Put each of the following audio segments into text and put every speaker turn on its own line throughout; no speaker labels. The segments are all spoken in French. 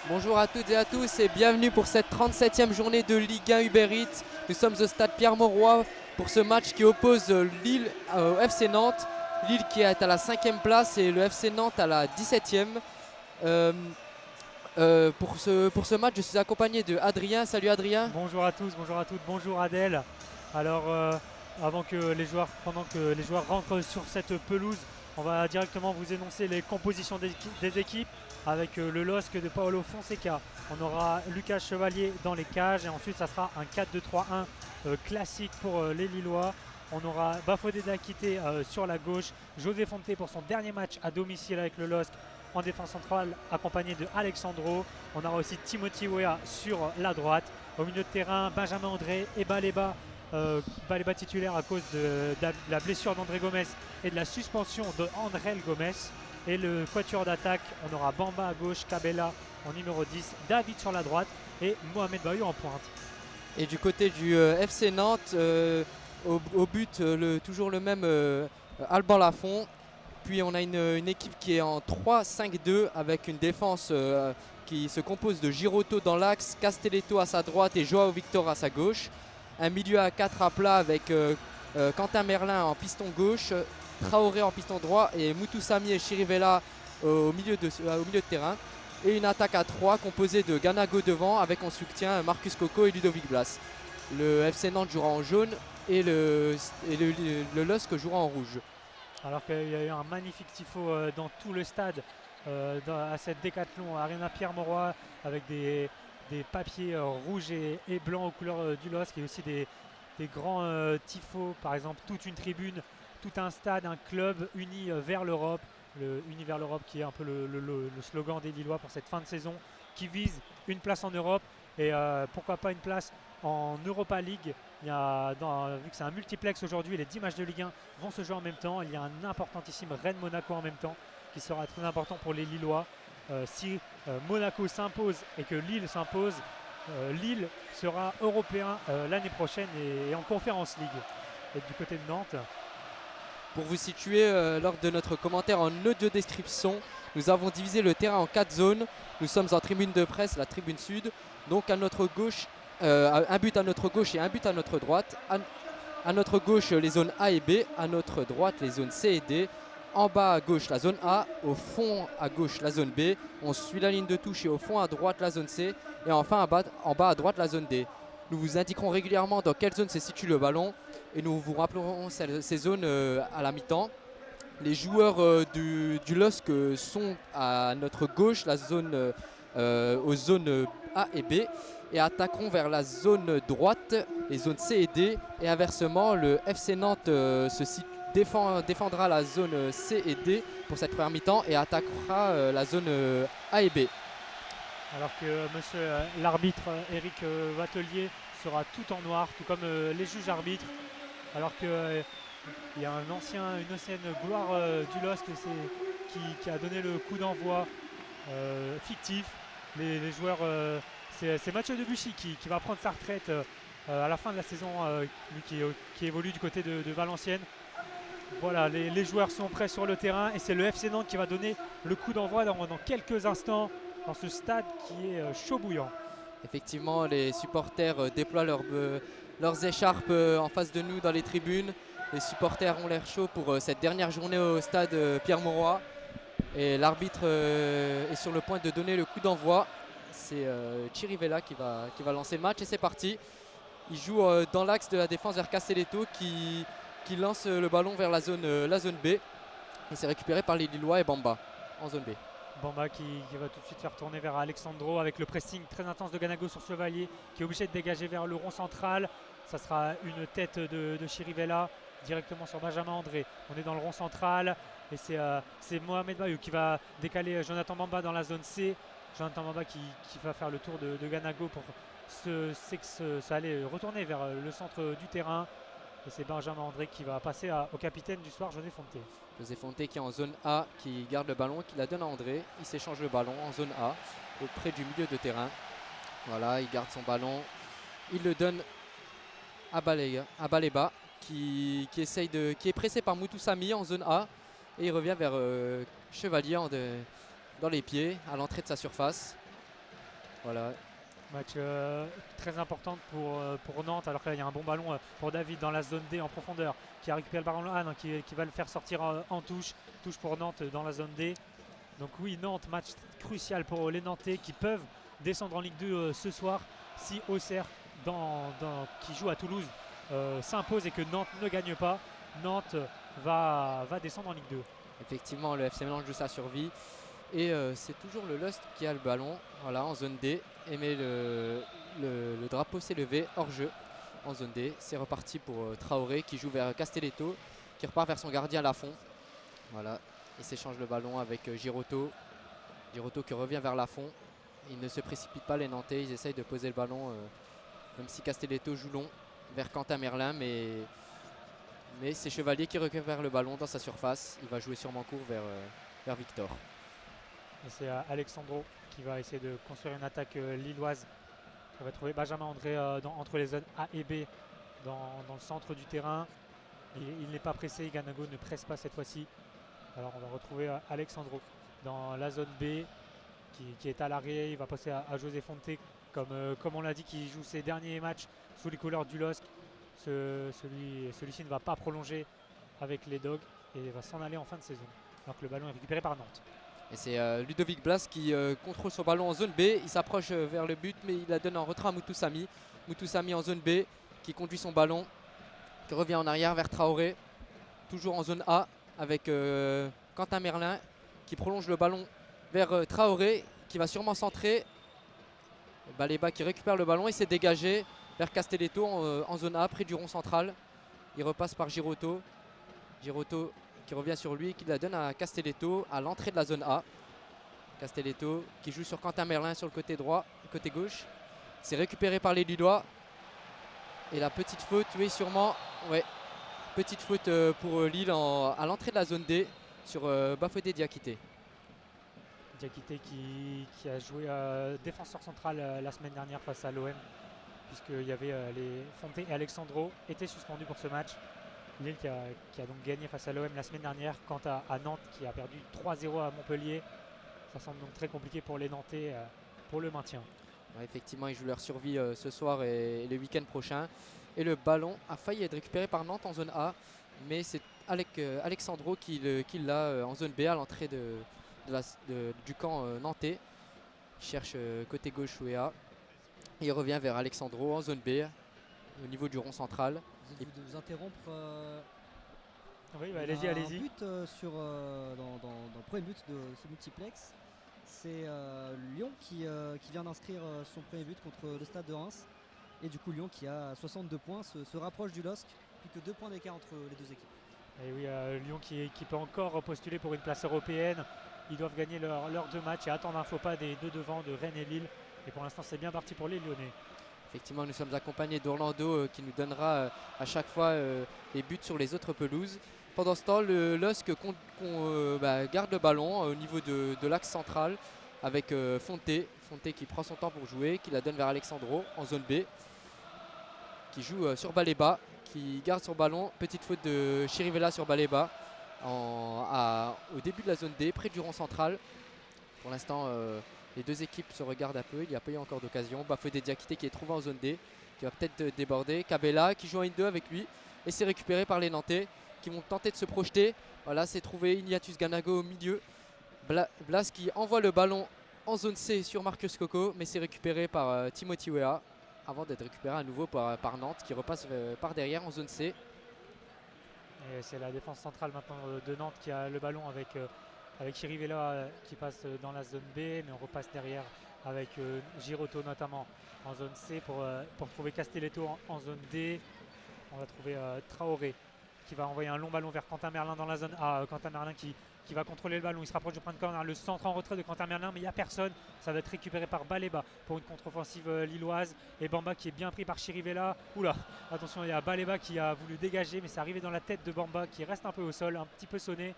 Bonjour à toutes et à tous et bienvenue pour cette 37e journée de Ligue 1 Uber Eats. Nous sommes au stade Pierre-Mauroy pour ce match qui oppose Lille au FC Nantes. Lille qui est à la 5e place et le FC Nantes à la 17e. Euh, pour ce match, je suis accompagné de Adrien. Salut Adrien.
Bonjour à tous, bonjour à toutes, bonjour Adèle. Alors, pendant que les joueurs rentrent sur cette pelouse, on va directement vous énoncer les compositions des équipes avec le LOSC de Paolo Fonseca. On aura Lucas Chevalier dans les cages et ensuite ça sera un 4-2-3-1 classique pour les Lillois. On aura Bafodé Dakité sur la gauche, José Fonte pour son dernier match à domicile avec le LOSC en défense centrale accompagné de Alexandro. On aura aussi Timothy Weah sur la droite. Au milieu de terrain, Benjamin André et Baleba. Baleba titulaire à cause de la blessure d'André Gomes et de la suspension de André Gomes. Et le quatuor d'attaque, on aura Bamba à gauche, Cabella en numéro 10, David sur la droite et Mohamed Bayou en pointe.
Et du côté du FC Nantes, au but, toujours le même Alban Lafont. Puis on a une équipe qui est en 3-5-2 avec une défense qui se compose de Girotto dans l'axe, Castelletto à sa droite et Joao Victor à sa gauche. Un milieu à 4 à plat avec Quentin Merlin en piston gauche, Traoré en piston droit et Mutusami et Chirivella au milieu de terrain. Et une attaque à 3 composée de Ganago devant avec en soutien Marcus Coco et Ludovic Blas. Le FC Nantes jouera en jaune et le LOSC jouera en rouge.
Alors qu'il y a eu un magnifique tifo dans tout le stade à cette Décathlon Arena Pierre-Mauroy avec des papiers rouges et blancs aux couleurs du LOSC et aussi des grands tifos, par exemple toute une tribune, tout un stade, un club uni vers l'Europe. Uni vers l'Europe qui est un peu le slogan des Lillois pour cette fin de saison qui vise une place en Europe et pourquoi pas une place en Europa League. Vu que c'est un multiplex aujourd'hui, les 10 matchs de Ligue 1 vont se jouer en même temps. Il y a un importantissime Rennes-Monaco en même temps qui sera très important pour les Lillois. Si Monaco s'impose et que Lille s'impose, Lille sera européen l'année prochaine et en Conference League. Et du côté de Nantes,
Pour vous situer, lors de notre commentaire en audio description, nous avons divisé le terrain en 4 zones. Nous sommes en tribune de presse, la tribune sud. Donc à notre gauche, un but à notre gauche et un but à notre droite. À notre gauche, les zones A et B. À notre droite, les zones C et D. En bas à gauche, la zone A. Au fond à gauche, la zone B. On suit la ligne de touche et au fond à droite, la zone C. Et enfin en bas à droite, la zone D. Nous vous indiquerons régulièrement dans quelle zone se situe le ballon et nous vous rappellerons ces zones à la mi-temps. Les joueurs du LOSC sont à notre gauche, aux zones A et B, et attaqueront vers la zone droite, les zones C et D. Et inversement, le FC Nantes défendra la zone C et D pour cette première mi-temps et attaquera la zone A et B.
alors que monsieur l'arbitre Eric Vatelier sera tout en noir, tout comme les juges arbitres, alors que il y a une ancienne gloire du LOSC qui a donné le coup d'envoi fictif. Les joueurs, c'est Mathieu Debuchy qui va prendre sa retraite à la fin de la saison, lui qui évolue du côté de Valenciennes. Voilà, les joueurs sont prêts sur le terrain et c'est le FC Nantes qui va donner le coup d'envoi dans quelques instants dans ce stade qui est chaud bouillant.
Effectivement, les supporters déploient leurs écharpes en face de nous dans les tribunes. Les supporters ont l'air chauds pour cette dernière journée au stade Pierre-Mauroy. Et l'arbitre est sur le point de donner le coup d'envoi. C'est Chirivella qui va lancer le match et c'est parti. Il joue dans l'axe de la défense vers Castelletto qui lance le ballon vers la zone B. Et c'est récupéré par les Lillois et Bamba en zone B.
Bamba qui va tout de suite faire tourner vers Alexandro avec le pressing très intense de Ganago sur Chevalier qui est obligé de dégager vers le rond central. Ça sera une tête de Chirivella directement sur Benjamin André. On est dans le rond central et c'est Mohamed Bayou qui va décaler Jonathan Bamba dans la zone C. Jonathan Bamba qui va faire le tour de Ganago pour ça allait retourner vers le centre du terrain. Et c'est Benjamin André qui va passer au capitaine du soir, José Fonte.
José Fonte qui est en zone A, qui garde le ballon, qui la donne à André. Il s'échange le ballon en zone A, auprès du milieu de terrain. Voilà, il garde son ballon. Il le donne à Baleba, qui est pressé par Mutusami en zone A. Et il revient vers Chevalier dans les pieds, à l'entrée de sa surface. Voilà.
Match très important pour Nantes, alors que là il y a un bon ballon pour David dans la zone D en profondeur, qui a récupéré le ballon Anne, qui va le faire sortir en touche. Touche pour Nantes dans la zone D. Donc oui, Nantes, match crucial pour les Nantais qui peuvent descendre en Ligue 2 ce soir si Auxerre, qui joue à Toulouse, s'impose et que Nantes ne gagne pas. Nantes va descendre en Ligue 2.
Effectivement, le FC Mélange joue sa survie. Et c'est toujours le Lust qui a le ballon, voilà, en zone D. Et mais le drapeau s'est levé hors jeu en zone D. C'est reparti pour Traoré qui joue vers Castelletto, qui repart vers son gardien Lafont. Voilà, il s'échange le ballon avec Girotto. Girotto qui revient vers Lafont. Ils ne se précipitent pas les Nantais, ils essayent de poser le ballon, même si Castelletto joue long vers Quentin Merlin, mais c'est Chevalier qui récupère le ballon dans sa surface. Il va jouer sûrement court vers Victor.
Et c'est Alexandro qui va essayer de construire une attaque lilloise. Il va trouver Benjamin André entre les zones A et B dans le centre du terrain. Il n'est pas pressé, Ganago ne presse pas cette fois-ci. Alors on va retrouver Alexandro dans la zone B qui est à l'arrêt. Il va passer à José Fonte comme on l'a dit, qui joue ses derniers matchs sous les couleurs du LOSC. Celui-ci ne va pas prolonger avec les Dogs et va s'en aller en fin de saison. Alors que le ballon est récupéré par Nantes.
Et c'est Ludovic Blas qui contrôle son ballon en zone B. Il s'approche vers le but, mais il la donne en retrait à Moutoussamy. Moutoussamy en zone B, qui conduit son ballon, qui revient en arrière vers Traoré. Toujours en zone A, avec Quentin Merlin, qui prolonge le ballon vers Traoré, qui va sûrement centrer. Baleba qui récupère le ballon et s'est dégagé vers Castelletto en zone A, près du rond central. Il repasse par Girotto. Girotto qui revient sur lui et qui la donne à Castelletto à l'entrée de la zone A. Castelletto qui joue sur Quentin Merlin sur le côté droit, côté gauche. C'est récupéré par les Lillois. Et la petite faute, oui sûrement. Ouais. Petite faute pour Lille à l'entrée de la zone D sur Bafodé Diakité.
Diakité qui a joué défenseur central la semaine dernière face à l'OM, puisqu'il y avait les Fonte et Alexandro étaient suspendus pour ce match. Lille qui a donc gagné face à l'OM la semaine dernière. Quant à Nantes qui a perdu 3-0 à Montpellier, ça semble donc très compliqué pour les Nantais pour le maintien.
Ouais, effectivement, ils jouent leur survie ce soir et le week-end prochain. Et le ballon a failli être récupéré par Nantes en zone A, mais c'est Alexandro qui l'a en zone B à l'entrée du camp nantais. Il cherche côté gauche Ouéa. Il revient vers Alexandro en zone B au niveau du rond central.
Je vais vous interrompre.
Oui, bah, allez-y.
Un but dans le premier but de ce multiplex. C'est Lyon qui vient d'inscrire son premier but contre le Stade de Reims. Et du coup, Lyon qui a 62 points se rapproche du LOSC. Plus que 2 points d'écart entre les deux équipes.
Et oui, Lyon qui peut encore postuler pour une place européenne. Ils doivent gagner leurs deux matchs et attendre un faux pas des deux devants de Rennes et Lille. Et pour l'instant, c'est bien parti pour les Lyonnais.
Effectivement, nous sommes accompagnés d'Orlando qui nous donnera à chaque fois les buts sur les autres pelouses. Pendant ce temps, le LOSC garde le ballon au niveau de l'axe central avec Fonte. Fonte qui prend son temps pour jouer, qui la donne vers Alexandro en zone B, qui joue sur Baleba, qui garde son ballon. Petite faute de Chirivella sur Baleba au début de la zone D, près du rond central. Pour l'instant, les deux équipes se regardent un peu, il n'y a pas eu encore d'occasion. Bafodé Diakité qui est trouvé en zone D, qui va peut-être déborder. Cabella qui joue en 1-2 avec lui et c'est récupéré par les Nantais qui vont tenter de se projeter. Voilà, c'est trouvé Ignatius Ganago au milieu. Blas qui envoie le ballon en zone C sur Marcus Coco, mais c'est récupéré par Timothy Weah avant d'être récupéré à nouveau par Nantes qui repasse par derrière en zone C.
Et c'est la défense centrale maintenant de Nantes qui a le ballon avec Chirivella qui passe dans la zone B, mais on repasse derrière avec Girotto notamment en zone C pour trouver Castelletto en zone D. On va trouver Traoré qui va envoyer un long ballon vers Quentin Merlin dans la zone A. Quentin Merlin qui va contrôler le ballon, il se rapproche du point de corner, le centre en retrait de Quentin Merlin, mais il n'y a personne. Ça va être récupéré par Baleba pour une contre-offensive lilloise. Et Bamba qui est bien pris par Chirivella. Oula, attention, il y a Baleba qui a voulu dégager, mais c'est arrivé dans la tête de Bamba qui reste un peu au sol, un petit peu sonné.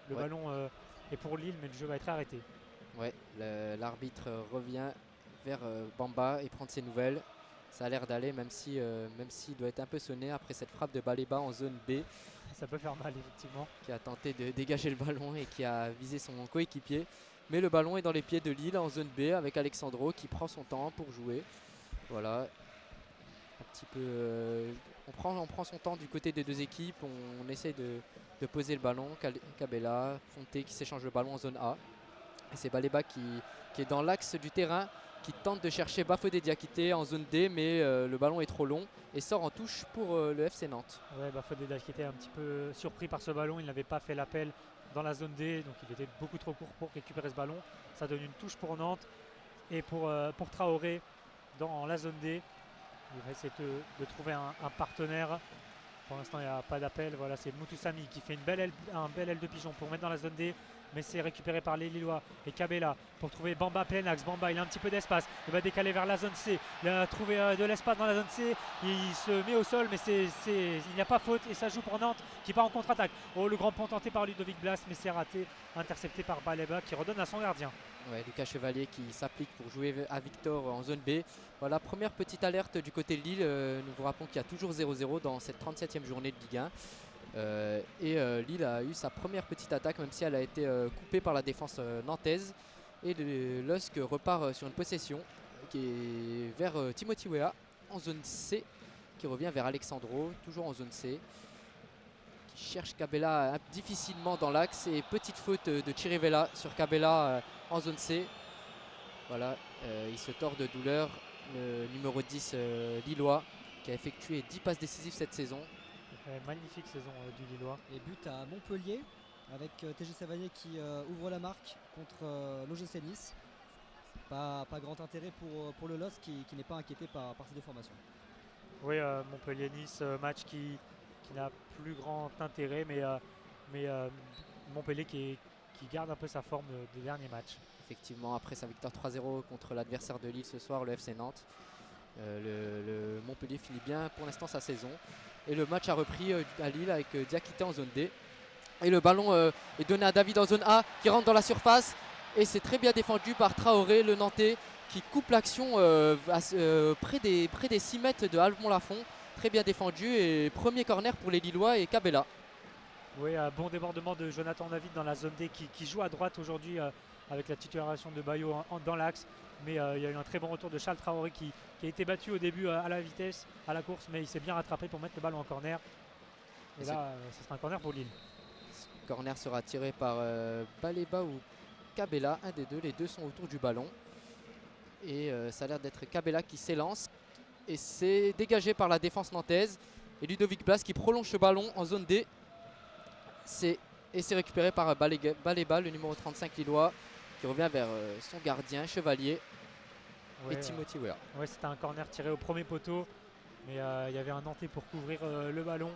Le ballon est pour Lille, mais le jeu va être arrêté.
Ouais, l'arbitre revient vers Bamba et prend de ses nouvelles. Ça a l'air d'aller, même s'il doit être un peu sonné après cette frappe de Baleba en zone B.
Ça peut faire mal, effectivement.
Qui a tenté de dégager le ballon et qui a visé son coéquipier. Mais le ballon est dans les pieds de Lille en zone B avec Alexandro qui prend son temps pour jouer. Voilà. Un petit peu, on prend son temps du côté des deux équipes. On essaie de poser le ballon. Cabella, Fonte qui s'échange le ballon en zone A. Et c'est Baleba qui est dans l'axe du terrain, qui tente de chercher Bafodé Diakité en zone D, mais le ballon est trop long et sort en touche pour le FC Nantes.
Ouais, Bafodé Diakité est un petit peu surpris par ce ballon. Il n'avait pas fait l'appel dans la zone D, donc il était beaucoup trop court pour récupérer ce ballon. Ça donne une touche pour Nantes et pour Traoré dans la zone D. Il va essayer de trouver un partenaire. Pour l'instant, il n'y a pas d'appel. Voilà, c'est Moutoussamy qui fait un bel aile de pigeon pour mettre dans la zone D. Mais c'est récupéré par les Lillois et Cabella pour trouver Bamba plein axe. Bamba, il a un petit peu d'espace. Il va décaler vers la zone C. Il a trouvé de l'espace dans la zone C. Il se met au sol, mais il n'y a pas faute. Et ça joue pour Nantes qui part en contre-attaque. Oh, le grand pont tenté par Ludovic Blas, mais c'est raté. Intercepté par Baleba qui redonne à son gardien.
Ouais, Lucas Chevalier qui s'applique pour jouer à Victor en zone B. Voilà, première petite alerte du côté de Lille. Nous vous rappelons qu'il y a toujours 0-0 dans cette 37e journée de Ligue 1. Lille a eu sa première petite attaque, même si elle a été coupée par la défense nantaise. Et le LOSC repart sur une possession qui est vers Timothy Weah en zone C, qui revient vers Alexandro, toujours en zone C, qui cherche Cabella difficilement dans l'axe. Et petite faute de Chirivella sur Cabella en zone C. Voilà, il se tord de douleur, le numéro 10 lillois, qui a effectué 10 passes décisives cette saison.
Magnifique saison du Lillois.
Et but à Montpellier avec TG Savanier qui ouvre la marque contre l'OGC Nice. Pas grand intérêt pour le LOSC qui n'est pas inquiété par ces deux formations.
Oui, Montpellier-Nice, match qui n'a plus grand intérêt, mais Montpellier qui garde un peu sa forme des derniers matchs.
Effectivement, après sa victoire 3-0 contre l'adversaire de Lille ce soir, le FC Nantes, le Montpellier finit bien pour l'instant sa saison. Et le match a repris à Lille avec Diakité en zone D. Et le ballon est donné à David en zone A qui rentre dans la surface. Et c'est très bien défendu par Traoré, le Nantais, qui coupe l'action près des 6 mètres de Almont-Lafont. Très bien défendu et premier corner pour les Lillois et Cabella.
Oui, un bon débordement de Jonathan David dans la zone D qui joue à droite aujourd'hui avec la titularisation de Bayo dans l'axe. Mais il y a eu un très bon retour de Charles Traoré qui a été battu au début à la vitesse, à la course, mais il s'est bien rattrapé pour mettre le ballon en corner. Et là, ce sera un corner pour Lille.
Ce corner sera tiré par Baleba ou Cabella, un des deux. Les deux sont autour du ballon. Et ça a l'air d'être Cabella qui s'élance. Et c'est dégagé par la défense nantaise. Et Ludovic Blas qui prolonge ce ballon en zone D. C'est récupéré par Baleba, le numéro 35 lillois, qui revient vers son gardien, Chevalier, et Timothy Weah.
Ouais, c'était un corner tiré au premier poteau, mais il y avait un Nantais pour couvrir le ballon.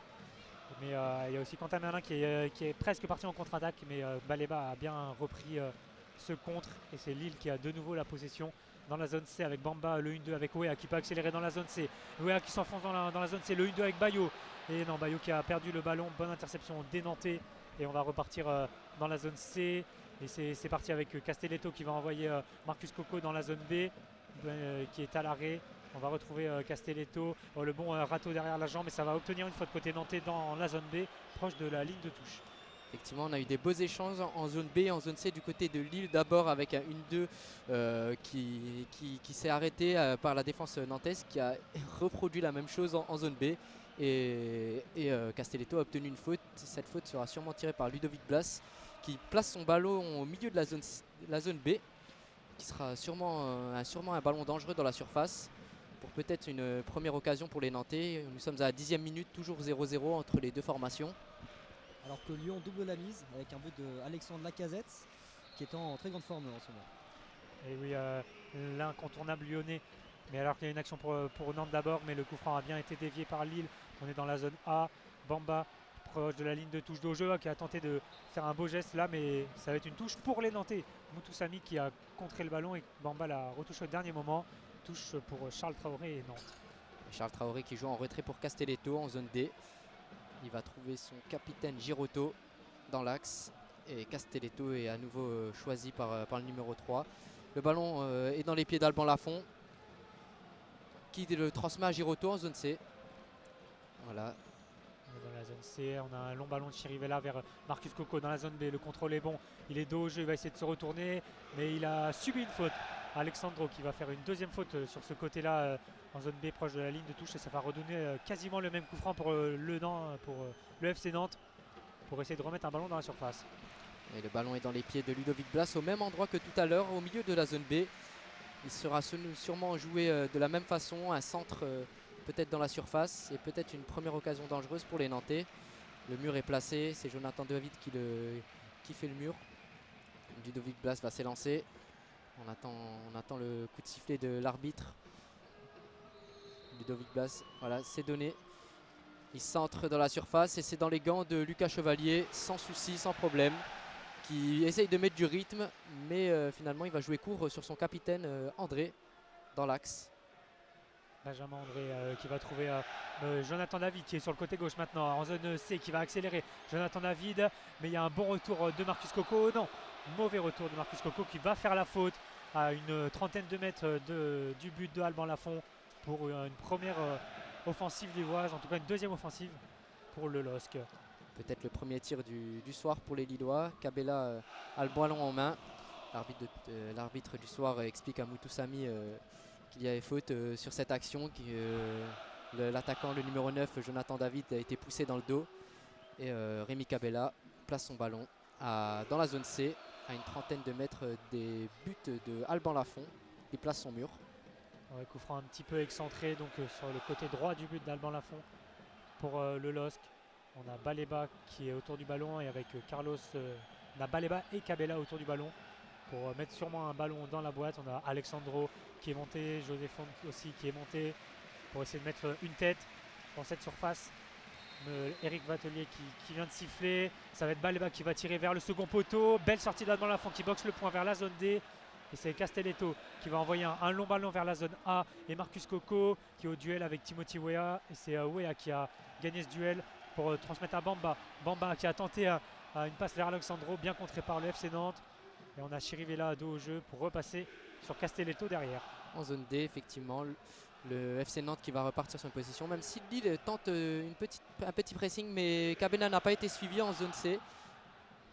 Mais il y a aussi Quentin Merlin qui est presque parti en contre-attaque, mais Baleba a bien repris ce contre, et c'est Lille qui a de nouveau la possession dans la zone C avec Bamba, le 1-2 avec Weah qui peut accélérer dans la zone C. Weah qui s'enfonce dans la zone C, le 1-2 avec Bayo. Et non, Bayo qui a perdu le ballon, bonne interception des Nantais. Et on va repartir dans la zone C. Et c'est parti avec Castelletto qui va envoyer Marcus Coco dans la zone B, qui est à l'arrêt. On va retrouver Castelletto, le bon râteau derrière la jambe, et ça va obtenir une faute côté nantais dans la zone B, proche de la ligne de touche.
Effectivement, on a eu des beaux échanges en zone B et en zone C du côté de Lille. D'abord avec un 1-2 qui s'est arrêté par la défense nantaise, qui a reproduit la même chose en zone B. Et Castelletto a obtenu une faute. Cette faute sera sûrement tirée par Ludovic Blas, qui place son ballon au milieu de la zone B, qui sera sûrement un ballon dangereux dans la surface, pour peut-être une première occasion pour les Nantais. Nous sommes à la 10e minute, toujours 0-0 entre les deux formations.
Alors que Lyon double la mise avec un but d'Alexandre Lacazette, qui est en très grande forme en ce moment.
Et oui, l'incontournable lyonnais. Mais alors qu'il y a une action pour Nantes d'abord, mais le coup franc a bien été dévié par Lille. On est dans la zone A. Bamba proche de la ligne de touche d'Ojoa qui a tenté de faire un beau geste là, mais ça va être une touche pour les Nantais. Moutoussamy qui a contré le ballon et Bamba l'a retouché au dernier moment. Touche pour Charles Traoré et Nantes.
Charles Traoré qui joue en retrait pour Castelletto en zone D. Il va trouver son capitaine Girotto dans l'axe. Et Castelletto est à nouveau choisi par le numéro 3. Le ballon est dans les pieds d'Alban Lafont, qui le transmet à Girotto en zone C. Voilà.
Dans la zone C, on a un long ballon de Chirivella vers Marcus Coco dans la zone B. Le contrôle est bon, il est dos au jeu, il va essayer de se retourner, mais il a subi une faute. Alexandro qui va faire une deuxième faute sur ce côté-là en zone B proche de la ligne de touche, et ça va redonner quasiment le même coup franc pour le FC Nantes pour essayer de remettre un ballon dans la surface.
Et le ballon est dans les pieds de Ludovic Blas au même endroit que tout à l'heure, au milieu de la zone B. Il sera sûrement joué de la même façon, un centre peut-être dans la surface et peut-être une première occasion dangereuse pour les Nantais. Le mur est placé, c'est Jonathan David qui fait le mur. Ludovic Blas va s'élancer. On attend le coup de sifflet de l'arbitre. Ludovic Blas, voilà, c'est donné. Il centre dans la surface et c'est dans les gants de Lucas Chevalier, sans souci, sans problème, qui essaye de mettre du rythme, mais finalement il va jouer court sur son capitaine André dans l'axe.
Benjamin André qui va trouver Jonathan David qui est sur le côté gauche maintenant en zone C, qui va accélérer. Jonathan David, mais il y a un bon retour de Marcus Coco. Non, mauvais retour de Marcus Coco qui va faire la faute à une trentaine de mètres du but de Alban Lafont pour une première offensive lilloise, en tout cas une deuxième offensive pour le LOSC.
Peut-être le premier tir du soir pour les Lillois. Kabela a le ballon en main. L'arbitre du soir explique à Moutoussamy qu'il y avait faute sur cette action. L'attaquant, le numéro 9, Jonathan David, a été poussé dans le dos. Et Rémi Kabela place son ballon dans la zone C, à une trentaine de mètres des buts de Alban Lafont. Il place son mur.
Ouais, coup franc un petit peu excentré donc sur le côté droit du but d'Alban Lafont pour le LOSC. On a Baleba qui est autour du ballon et avec Carlos, on a Baleba et Kabela autour du ballon pour mettre sûrement un ballon dans la boîte. On a Alexandro qui est monté, José Font aussi qui est monté pour essayer de mettre une tête dans cette surface. Eric Vatelier qui vient de siffler. Ça va être Baleba qui va tirer vers le second poteau. Belle sortie d'Alban Lafont qui boxe le point vers la zone D. Et c'est Castelletto qui va envoyer un long ballon vers la zone A. Et Marcus Coco qui est au duel avec Timothy Weah. Et c'est Weah qui a gagné ce duel pour transmettre à Bamba. Bamba qui a tenté une passe vers Alexandro, bien contré par le FC Nantes. Et on a Chirivella à dos au jeu pour repasser sur Castelletto derrière.
En zone D, effectivement, le FC Nantes qui va repartir sur une position. Même si Lille tente un petit pressing, mais Kabela n'a pas été suivi en zone C.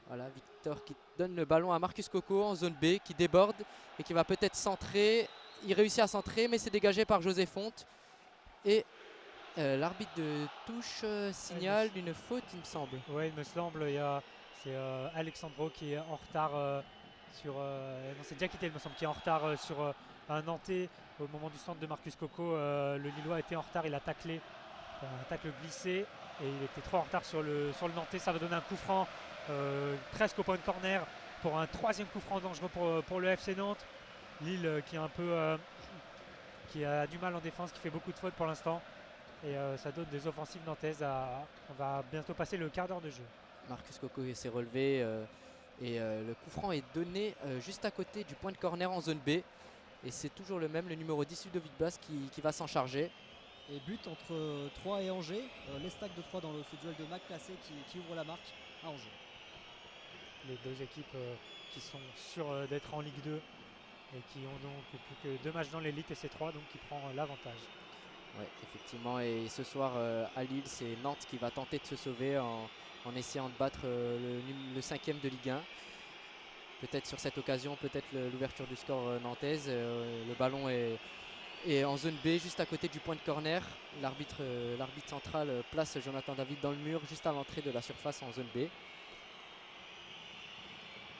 Voilà, Victor qui donne le ballon à Marcus Coco en zone B, qui déborde et qui va peut-être centrer. Il réussit à centrer, mais c'est dégagé par José Font. Et l'arbitre de touche signale une faute, il me semble.
Oui, il me semble. C'est Alexandro qui est en retard non, c'est Diakité, il me semble, qui est en retard sur un Nantais au moment du centre de Marcus Coco. Le Lillois était en retard, il a taclé, un tacle glissé, et il était trop en retard sur le Nantais. Ça va donner un coup franc presque au point de corner pour un troisième coup franc dangereux pour le FC Nantes. Lille qui a du mal en défense, qui fait beaucoup de fautes pour l'instant. Et ça donne des offensives nantaises. On va bientôt passer le quart d'heure de jeu.
Marcus Coco s'est relevé et le coup franc est donné juste à côté du point de corner en zone B. Et c'est toujours le même, le numéro 10 Ludovic Blas qui va s'en charger.
Et but entre Troyes et Angers. L'Estac de Troyes dans ce duel de Mac placé qui ouvre la marque à Angers.
Les deux équipes qui sont sûres d'être en Ligue 2 et qui ont donc plus que 2 matchs dans l'élite, et c'est Troyes donc qui prend l'avantage.
Oui, effectivement, et ce soir à Lille, c'est Nantes qui va tenter de se sauver en essayant de battre le 5e de Ligue 1. Peut-être sur cette occasion, peut-être l'ouverture du score nantaise. Le ballon est en zone B, juste à côté du point de corner. L'arbitre central place Jonathan David dans le mur, juste à l'entrée de la surface en zone B.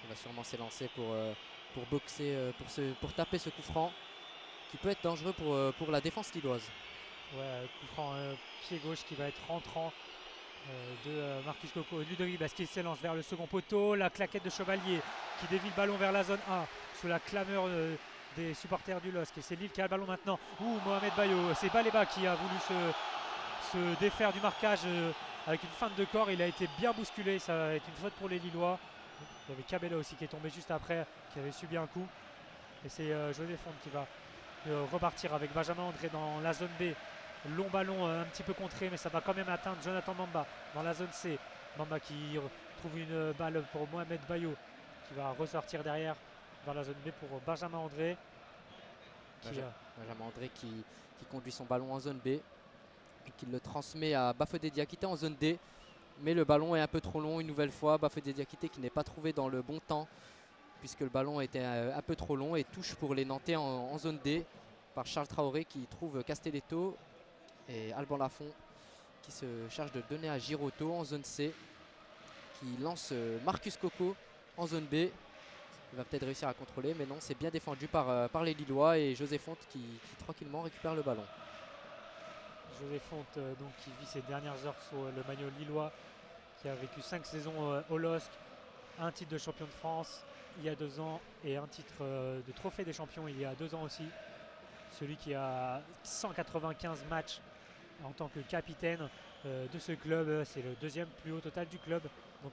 Il va sûrement s'élancer pour boxer, pour taper ce coup franc qui peut être dangereux pour la défense lilloise.
Ouais, coup franc pied gauche qui va être rentrant de Marcus Coco. Ludovic Blas qui s'élance vers le second poteau. La claquette de Chevalier qui dévie le ballon vers la zone A sous la clameur des supporters du LOSC. Et c'est Lille qui a le ballon maintenant. Mohamed Bayo. C'est Baleba qui a voulu se défaire du marquage avec une feinte de corps. Il a été bien bousculé. Ça va être une faute pour les Lillois. Il y avait Kabela aussi qui est tombé juste après, qui avait subi un coup. Et c'est José Font qui va repartir avec Benjamin André dans la zone B. Long ballon un petit peu contré, mais ça va quand même atteindre Jonathan Bamba dans la zone C. Bamba qui trouve une balle pour Mohamed Bayo qui va ressortir derrière dans la zone B pour Benjamin André.
Benjamin André qui conduit son ballon en zone B et qui le transmet à Bafodé Diakité en zone D. Mais le ballon est un peu trop long une nouvelle fois. Bafodé Diakité qui n'est pas trouvé dans le bon temps puisque le ballon était un peu trop long et touche pour les Nantais en zone D par Charles Traoré qui trouve Castelletto et Alban Lafont qui se charge de donner à Giroto en zone C qui lance Marcus Coco en zone B. Il va peut-être réussir à contrôler mais non, c'est bien défendu par les Lillois et José Fonte qui tranquillement récupère le ballon.
José Fonte donc, qui vit ses dernières heures sur le maillot lillois, qui a vécu 5 saisons au LOSC, un titre de champion de France il y a 2 ans et un titre de trophée des champions il y a 2 ans aussi. Celui qui a 195 matchs en tant que capitaine de ce club, c'est le 2e plus haut total du club, donc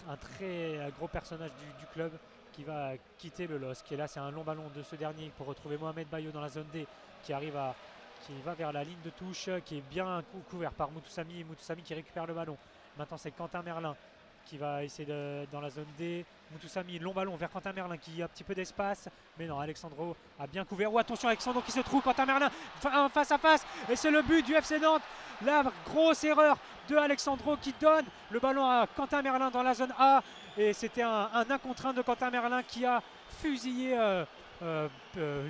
un très gros personnage du club qui va quitter le LOSC. Et là c'est un long ballon de ce dernier pour retrouver Mohamed Bayo dans la zone D qui va vers la ligne de touche, qui est bien couvert par Moutoussamy. Moutoussamy qui récupère le ballon. Maintenant c'est Quentin Merlin qui va essayer dans la zone D. Moutoussamy, long ballon vers Quentin Merlin qui a un petit peu d'espace. Mais non, Alexandro a bien couvert. Oh, attention, Alexandro qui se trouve. Quentin Merlin face à face. Et c'est le but du FC Nantes. La grosse erreur de Alexandro qui donne le ballon à Quentin Merlin dans la zone A. Et c'était un 1 contre 1 de Quentin Merlin qui a fusillé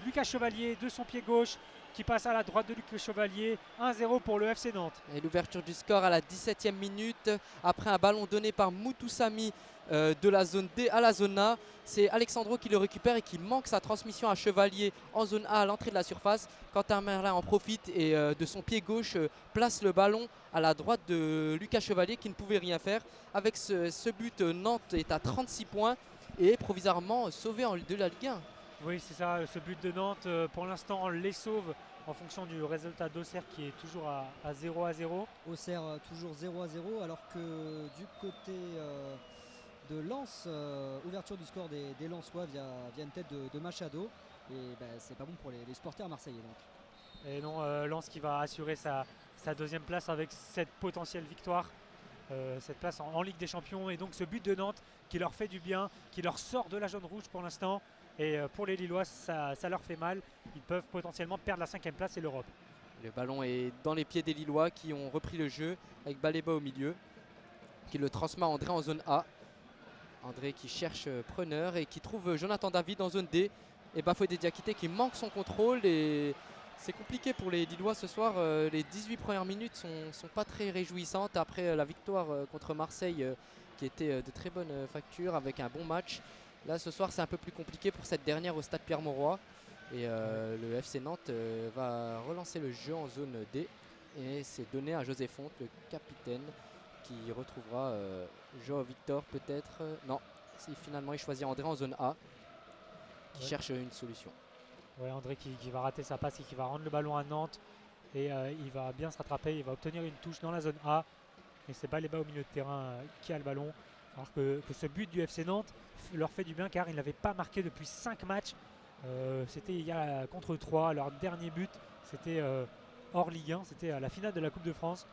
Lucas Chevalier de son pied gauche, qui passe à la droite de Lucas Chevalier. 1-0 pour le FC Nantes.
Et l'ouverture du score à la 17e minute après un ballon donné par Moutoussamy de la zone D à la zone A. C'est Alexandro qui le récupère et qui manque sa transmission à Chevalier en zone A à l'entrée de la surface. Quentin Merlin en profite et de son pied gauche place le ballon à la droite de Lucas Chevalier qui ne pouvait rien faire. Avec ce but, Nantes est à 36 points et est provisoirement sauvé de la Ligue 1.
Oui, c'est ça, ce but de Nantes, pour l'instant, on les sauve en fonction du résultat d'Auxerre qui est toujours à 0-0.
Auxerre toujours 0-0, alors que du côté de Lens, ouverture du score des Lensois via une tête de Machado. Et c'est pas bon pour les supporters marseillais. Donc.
Et non, Lens qui va assurer sa 2e place avec cette potentielle victoire. Cette place en Ligue des Champions. Et donc ce but de Nantes qui leur fait du bien, qui leur sort de la jaune rouge pour l'instant. Et pour les Lillois, ça leur fait mal. Ils peuvent potentiellement perdre la 5e place et l'Europe.
Le ballon est dans les pieds des Lillois qui ont repris le jeu avec Baleba au milieu, qui le transmet à André en zone A. André qui cherche preneur et qui trouve Jonathan David en zone D. Et Bafodé Diakité qui manque son contrôle. Et c'est compliqué pour les Lillois ce soir. Les 18 premières minutes sont pas très réjouissantes après la victoire contre Marseille qui était de très bonne facture avec un bon match. Là ce soir c'est un peu plus compliqué pour cette dernière au stade Pierre-Mauroy et le FC Nantes va relancer le jeu en zone D et c'est donné à José Fonte, le capitaine, qui retrouvera Joao Victor peut-être. Non, finalement il choisit André en zone A qui cherche une solution.
Ouais, André qui va rater sa passe et qui va rendre le ballon à Nantes et il va bien se rattraper, il va obtenir une touche dans la zone A et c'est Baleba au milieu de terrain qui a le ballon. Alors que ce but du FC Nantes leur fait du bien car ils n'avaient pas marqué depuis 5 matchs. C'était il y a contre 3, leur dernier but c'était hors Ligue 1, c'était à la finale de la Coupe de France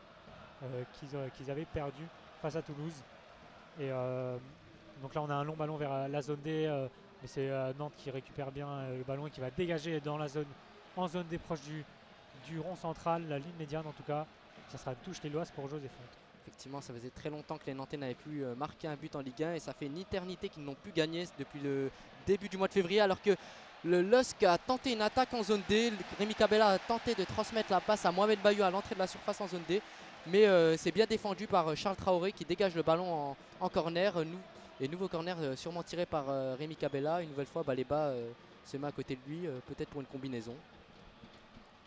qu'ils avaient perdu face à Toulouse. Et donc là on a un long ballon vers la zone D, mais c'est Nantes qui récupère bien le ballon et qui va dégager dans la zone, en zone D proche du rond central, la ligne médiane en tout cas. Ça sera une touche lilloise pour José Fonte.
Effectivement, ça faisait très longtemps que les Nantais n'avaient plus marqué un but en Ligue 1 et ça fait une éternité qu'ils n'ont plus gagné depuis le début du mois de février, alors que le LOSC a tenté une attaque en zone D. Rémi Cabella a tenté de transmettre la passe à Mohamed Bayo à l'entrée de la surface en zone D, mais c'est bien défendu par Charles Traoré qui dégage le ballon en corner. Et nouveau corner sûrement tiré par Rémi Cabella. Une nouvelle fois, Baleba se met à côté de lui, peut-être pour une combinaison.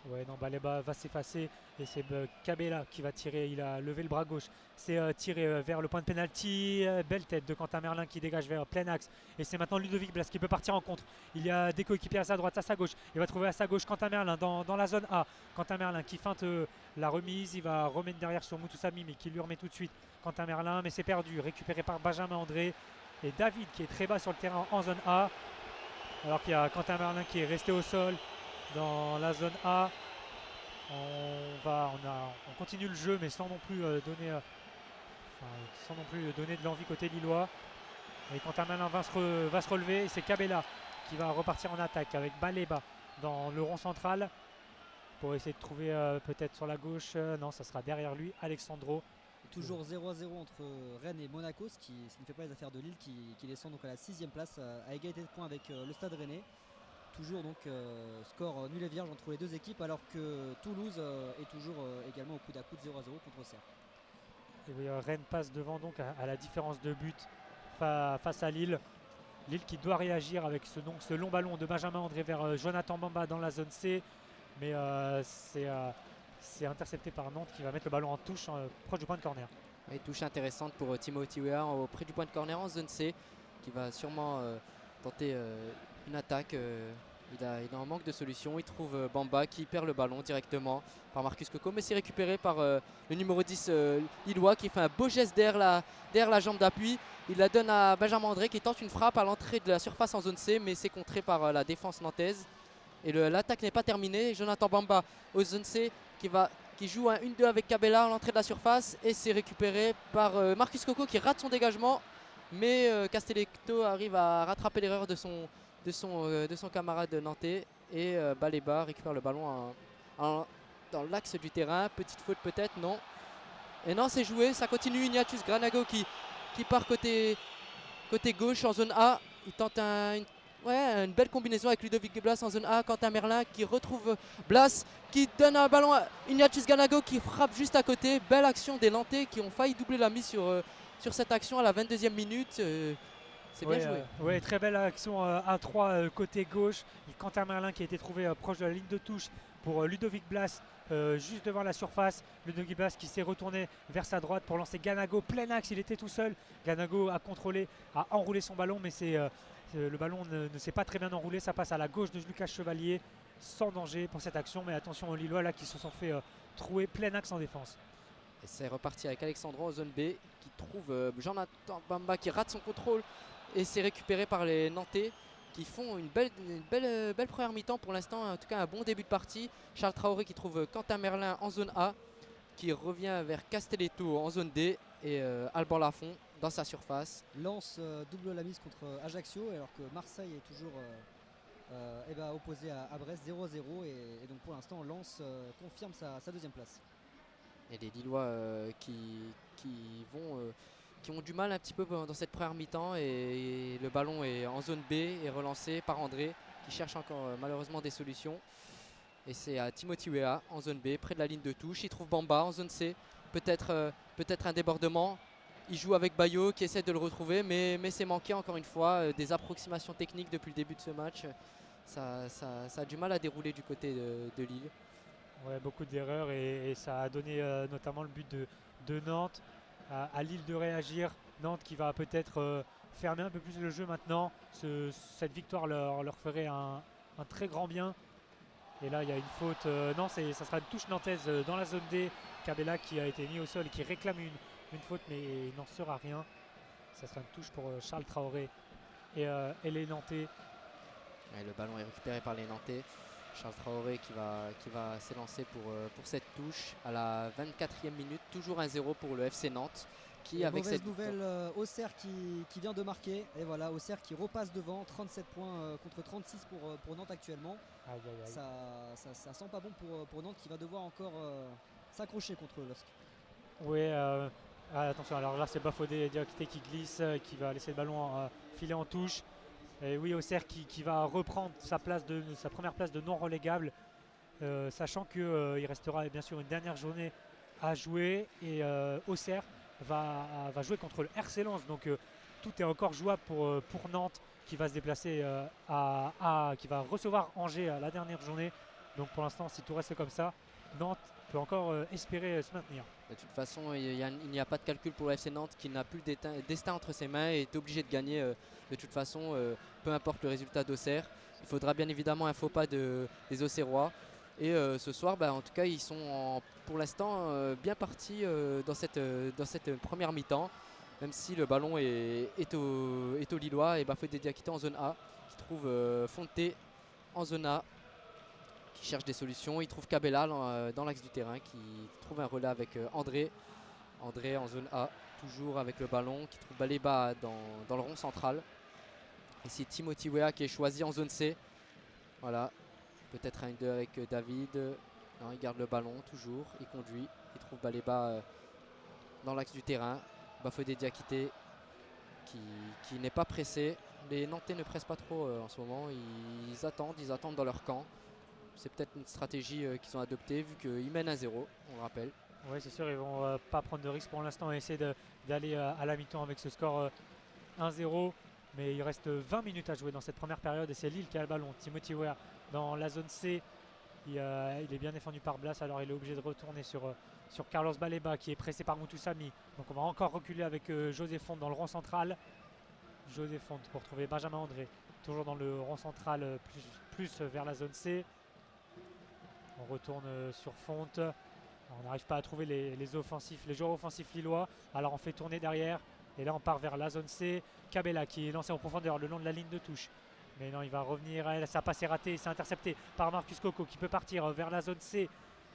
Ouais, non, Baleba va s'effacer et c'est Cabella qui va tirer. Il a levé le bras gauche. C'est tiré vers le point de pénalty. Belle tête de Quentin Merlin qui dégage vers plein axe. Et c'est maintenant Ludovic Blas qui peut partir en contre. Il y a des coéquipiers à sa droite, à sa gauche. Il va trouver à sa gauche Quentin Merlin dans la zone A. Quentin Merlin qui feinte la remise. Il va remettre derrière sur Moutoussamy mais qui lui remet tout de suite Quentin Merlin. Mais c'est perdu. Récupéré par Benjamin André. Et David qui est très bas sur le terrain en zone A. Alors qu'il y a Quentin Merlin qui est resté au sol dans la zone A. On continue le jeu mais sans non plus donner de l'envie côté lillois. Et Quentin Merlin va se relever et c'est Cabella qui va repartir en attaque avec Baleba dans le rond central pour essayer de trouver peut-être sur la gauche. Non, ça sera derrière lui Alexandro.
Toujours 0-0 entre Rennes et Monaco, ce qui ne fait pas les affaires de Lille qui descend donc à la 6e place à égalité de points avec le Stade Rennais. Toujours donc score nul et vierge entre les deux équipes, alors que Toulouse est toujours également au coude à coude 0-0 contre Auxerre.
Et oui, Rennes passe devant donc à la différence de but face à Lille. Lille qui doit réagir avec ce long ballon de Benjamin André vers Jonathan Bamba dans la zone C. Mais c'est intercepté par Nantes qui va mettre le ballon en touche proche du point de corner.
Et touche intéressante pour Timothy Weah auprès du point de corner en zone C, qui va sûrement tenter une attaque. Il a un manque de solution. Il trouve Bamba qui perd le ballon directement par Marcus Coco, mais c'est récupéré par le numéro 10 Lillois qui fait un beau geste derrière la jambe d'appui. Il la donne à Benjamin André qui tente une frappe à l'entrée de la surface en zone C, mais c'est contré par la défense nantaise. Et l'attaque n'est pas terminée. Jonathan Bamba au zone C qui joue un 1-2 avec Cabella à l'entrée de la surface, et c'est récupéré par Marcus Coco qui rate son dégagement, mais Castelletto arrive à rattraper l'erreur de son camarade nantais, et Baleba récupère le ballon dans l'axe du terrain. Petite faute peut-être, non. Et non, c'est joué, ça continue. Ignatius Granago qui part côté gauche en zone A. Il tente une belle combinaison avec Ludovic Blas en zone A. Quentin Merlin qui retrouve Blas, qui donne un ballon à Ignatius Granago qui frappe juste à côté. Belle action des Nantais qui ont failli doubler la mise sur cette action à la 22e minute. C'est bien joué.
Ouais, très belle action à 3 côté gauche. Quentin Merlin qui a été trouvé proche de la ligne de touche pour Ludovic Blas, juste devant la surface. Ludovic Blas qui s'est retourné vers sa droite pour lancer Ganago plein axe. Il était tout seul. Ganago a contrôlé, a enroulé son ballon, mais le ballon ne s'est pas très bien enroulé. Ça passe à la gauche de Lucas Chevalier, sans danger pour cette action. Mais attention aux Lillois là qui se sont fait trouer plein axe en défense.
Et c'est reparti avec Alexandro en zone B qui trouve Jonathan Bamba qui rate son contrôle, et c'est récupéré par les Nantais qui font une belle première mi-temps pour l'instant. En tout cas un bon début de partie. Charles Traoré qui trouve Quentin Merlin en zone A, qui revient vers Castelletto en zone D, et Alban Lafont dans sa surface.
Lens double la mise contre Ajaccio, alors que Marseille est toujours opposé à Brest 0-0, et donc pour l'instant Lens confirme sa deuxième place.
Et les Lillois qui ont du mal un petit peu dans cette première mi-temps, et le ballon est en zone B et relancé par André qui cherche encore malheureusement des solutions. Et c'est à Timothy Weah en zone B près de la ligne de touche. Il trouve Bamba en zone C, peut-être un débordement. Il joue avec Bayo qui essaie de le retrouver, mais c'est manqué encore une fois. Des approximations techniques depuis le début de ce match. Ça a du mal à dérouler du côté de Lille.
Ouais, beaucoup d'erreurs, et ça a donné notamment le but de Nantes à Lille de réagir. Nantes qui va peut-être fermer un peu plus le jeu maintenant. Cette victoire leur ferait un très grand bien. Et là il y a une faute, non, ça sera une touche nantaise dans la zone D. Cabella qui a été mis au sol et qui réclame une faute, mais il n'en sera rien. Ça sera une touche pour Charles Traoré et les Nantais.
Ouais, le ballon est récupéré par les Nantais. Charles Traoré qui va s'élancer pour cette touche à la 24e minute. Toujours 1-0 pour le FC Nantes.
Mauvaise nouvelle, Auxerre qui vient de marquer. Et voilà, Auxerre qui repasse devant, 37 points contre 36 pour Nantes actuellement.
Aïe, aïe, aïe.
Ça sent pas bon pour Nantes qui va devoir encore s'accrocher contre le LOSC.
Oui, attention, alors là c'est Bafodé Diakité qui glisse, qui va laisser le ballon filer en touche. Et oui, Auxerre qui va reprendre sa première place de non relégable, sachant qu'il restera bien sûr une dernière journée à jouer, et Auxerre va jouer contre le RC Lens, donc tout est encore jouable pour Nantes qui va se déplacer qui va recevoir Angers à la dernière journée. Donc pour l'instant, si tout reste comme ça, Nantes peut encore espérer se maintenir.
De toute façon, il n'y a pas de calcul pour le FC Nantes qui n'a plus le destin entre ses mains et est obligé de gagner de toute façon, peu importe le résultat d'Auxerre. Il faudra bien évidemment un faux pas des Auxerrois. Et ce soir, en tout cas, ils sont pour l'instant bien partis dans cette première mi-temps. Même si le ballon est au Lillois, et Bafodé Diakité en zone A, qui trouve Fonté en zone A, qui cherche des solutions. Il trouve Cabella dans l'axe du terrain, qui trouve un relais avec André en zone A, toujours avec le ballon, qui trouve Baleba dans le rond central. Ici Timothy Weah qui est choisi en zone C. Voilà, peut-être un 1-2 avec David. Non, il garde le ballon toujours, il conduit, il trouve Baleba dans l'axe du terrain. Bafodé Diakité qui n'est pas pressé. Les Nantais ne pressent pas trop en ce moment. Ils attendent dans leur camp. C'est peut-être une stratégie qu'ils ont adoptée vu qu'ils mènent à 0, on le rappelle.
Oui, c'est sûr, ils vont pas prendre de risque pour l'instant et essayer d'aller à la mi-temps avec ce score 1-0. Mais il reste 20 minutes à jouer dans cette première période et c'est Lille qui a le ballon. Timothy Weah dans la zone C. Il est bien défendu par Blas, alors il est obligé de retourner sur Carlos Baleba qui est pressé par Moutoussamy. Donc on va encore reculer avec José Fonte dans le rond central. José Fonte pour trouver Benjamin André, toujours dans le rond central, plus vers la zone C. On retourne sur Fonte. On n'arrive pas à trouver les offensifs, les joueurs offensifs lillois. Alors on fait tourner derrière. Et là on part vers la zone C. Cabella qui est lancé en profondeur le long de la ligne de touche. Mais non, il va revenir. Sa passe est ratée. C'est intercepté par Marcus Coco qui peut partir vers la zone C.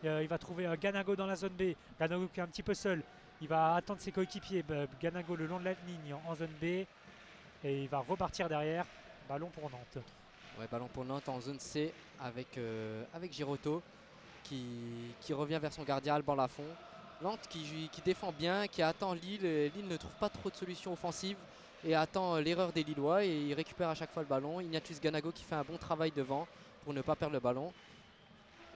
Il va trouver Ganago dans la zone B. Ganago qui est un petit peu seul. Il va attendre ses coéquipiers. Ganago le long de la ligne en zone B. Et il va repartir derrière. Ballon pour Nantes.
Ouais, ballon pour Nantes en zone C avec Girotto qui revient vers son gardien Alban Lafont. Nantes qui défend bien, qui attend Lille. Lille ne trouve pas trop de solutions offensives et attend l'erreur des Lillois et il récupère à chaque fois le ballon. Ignatius Ganago qui fait un bon travail devant pour ne pas perdre le ballon.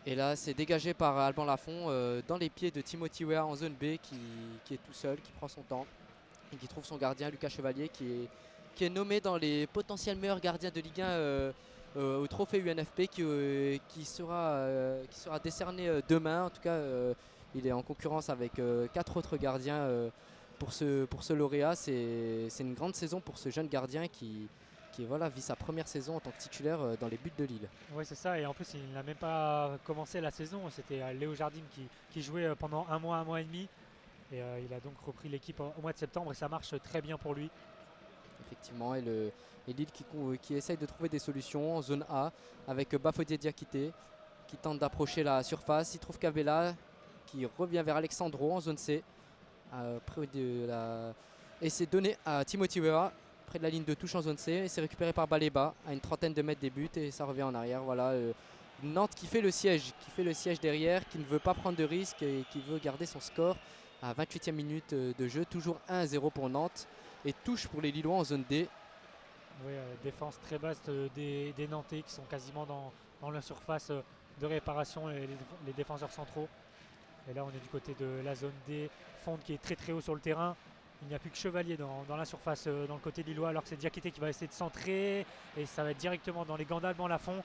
Et là c'est dégagé par Alban Lafont dans les pieds de Timothy Weah en zone B qui est tout seul, qui prend son temps et qui trouve son gardien Lucas Chevalier qui est nommé dans les potentiels meilleurs gardiens de Ligue 1 au trophée UNFP qui sera décerné demain. En tout cas, il est en concurrence avec 4 autres gardiens pour ce lauréat. C'est une grande saison pour ce jeune gardien qui vit sa première saison en tant que titulaire dans les buts de Lille.
Oui, c'est ça. Et en plus, il n'a même pas commencé la saison. C'était Léo Jardim qui jouait pendant un mois et demi. Et il a donc repris l'équipe au mois de septembre et ça marche très bien pour lui.
Effectivement, et Lille qui essaye de trouver des solutions en zone A avec Bafodé Diakité qui tente d'approcher la surface. Il trouve Cabella qui revient vers Alexandro en zone C. Et c'est donné à Timothy Weah près de la ligne de touche en zone C. Et c'est récupéré par Baleba à une trentaine de mètres des buts et ça revient en arrière. Voilà, Nantes qui fait le siège derrière, qui ne veut pas prendre de risques et qui veut garder son score à 28e minute de jeu. Toujours 1-0 pour Nantes. Et touche pour les Lillois en zone D.
Oui, défense très basse des Nantais qui sont quasiment dans la surface de réparation, les défenseurs centraux. Et là on est du côté de la zone D. Fonte qui est très très haut sur le terrain. Il n'y a plus que Chevalier dans la surface dans le côté lillois alors que c'est Diakité qui va essayer de centrer. Et ça va être directement dans les gants d'Alban Lafont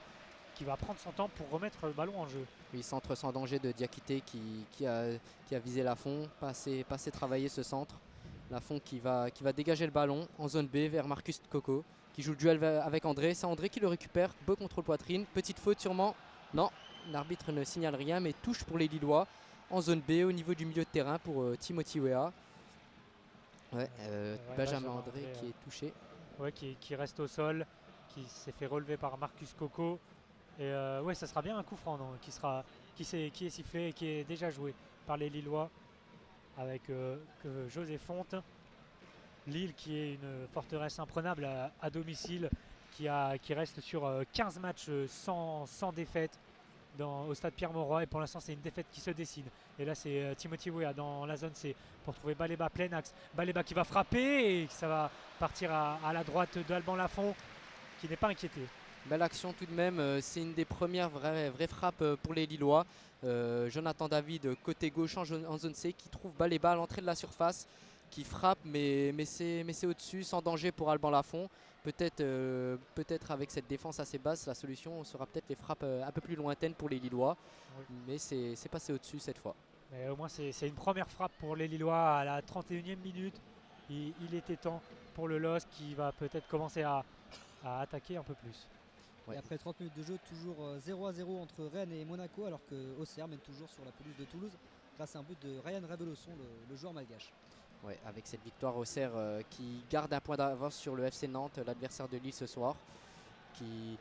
qui va prendre son temps pour remettre le ballon en jeu.
Oui, centre sans danger de Diakité qui a visé Lafont, pas assez travaillé ce centre. Lafont qui va dégager le ballon en zone B vers Marcus Coco qui joue le duel avec André. C'est André qui le récupère, beau contrôle poitrine, petite faute sûrement. Non, l'arbitre ne signale rien mais touche pour les Lillois en zone B au niveau du milieu de terrain pour Timothy Weah. Benjamin André qui est touché.
Ouais, qui reste au sol, qui s'est fait relever par Marcus Coco. Et ça sera bien un coup franc qui est sifflé et qui est déjà joué par les Lillois. Avec José Fonte. Lille qui est une forteresse imprenable à domicile, qui reste sur 15 matchs sans défaite au stade Pierre-Mauroy. Et pour l'instant, c'est une défaite qui se dessine. Et là, c'est Timothy Weah dans la zone C pour trouver Baleba plein axe. Baleba qui va frapper et ça va partir à la droite d'Alban Lafont qui n'est pas inquiété.
Belle action tout de même, c'est une des premières vraies frappes pour les Lillois. Jonathan David côté gauche en zone C qui trouve Baleba à l'entrée de la surface, qui frappe mais c'est au-dessus, sans danger pour Alban Lafont. Peut-être avec cette défense assez basse, la solution sera peut-être les frappes un peu plus lointaines pour les Lillois. Oui. Mais c'est passé au-dessus cette fois.
Mais au moins c'est une première frappe pour les Lillois à la 31e minute. Il était temps pour le LOSC qui va peut-être commencer à attaquer un peu plus.
Ouais. Et après 30 minutes de jeu, toujours 0-0 entre Rennes et Monaco, alors que Auxerre mène toujours sur la pelouse de Toulouse grâce à un but de Ryan Revelosson, le joueur malgache.
Ouais, avec cette victoire, Auxerre qui garde un point d'avance sur le FC Nantes, l'adversaire de Lille ce soir, qui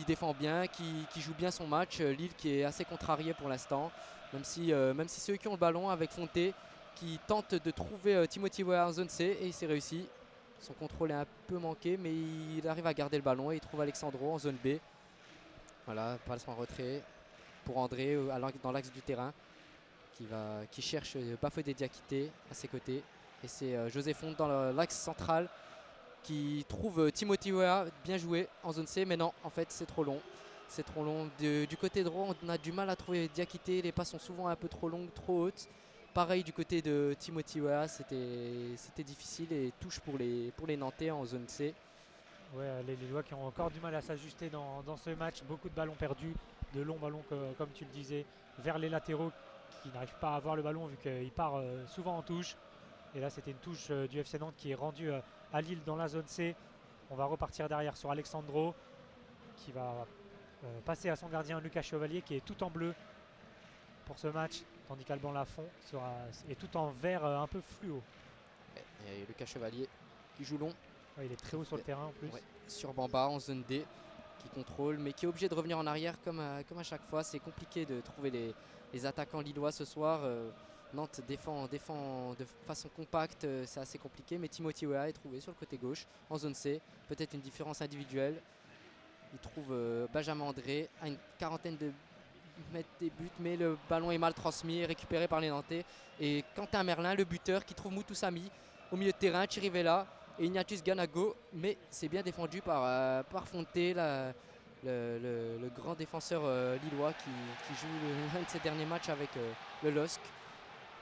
défend bien, qui joue bien son match. Lille qui est assez contrarié pour l'instant, même si c'est eux qui ont le ballon avec Fonté qui tente de trouver Timothy Weah en zone C et c'est réussi. Son contrôle est un peu manqué mais il arrive à garder le ballon et il trouve Alexandro en zone B. Voilà, passe en retrait pour André dans l'axe du terrain qui cherche Bafodé Diakité à ses côtés. Et c'est José Fonte dans l'axe central qui trouve Timothy Weah, bien joué en zone C, mais non, en fait c'est trop long. C'est trop long. Du côté droit, on a du mal à trouver Diakité, les passes sont souvent un peu trop longues, trop hautes. Pareil du côté de Timothy Weah, c'était difficile et touche pour les Nantais en zone C.
Ouais, les Lillois qui ont encore du mal à s'ajuster dans ce match. Beaucoup de ballons perdus, de longs ballons, comme tu le disais, vers les latéraux qui n'arrivent pas à avoir le ballon vu qu'il part souvent en touche. Et là, c'était une touche du FC Nantes qui est rendue à Lille dans la zone C. On va repartir derrière sur Alexandro qui va passer à son gardien Lucas Chevalier qui est tout en bleu pour ce match, tandis qu'Alban Lafont est tout en vert un peu fluo.
Et Lucas Chevalier qui joue long.
Ouais, il est très haut sur le terrain en plus.
Ouais, sur Bamba en zone D qui contrôle mais qui est obligé de revenir en arrière comme à chaque fois. C'est compliqué de trouver les attaquants lillois ce soir. Nantes défend de façon compacte, c'est assez compliqué, mais Timothy Weah est trouvé sur le côté gauche en zone C. Peut-être une différence individuelle. Il trouve Benjamin André à une quarantaine de mètres des buts, mais le ballon est mal transmis, récupéré par les Nantais. Et Quentin Merlin, le buteur, qui trouve Moutoussamy au milieu de terrain, Chirivella et Ignatius Ganago, mais c'est bien défendu par Fonté, le grand défenseur lillois qui joue l'un de ses derniers matchs avec le LOSC.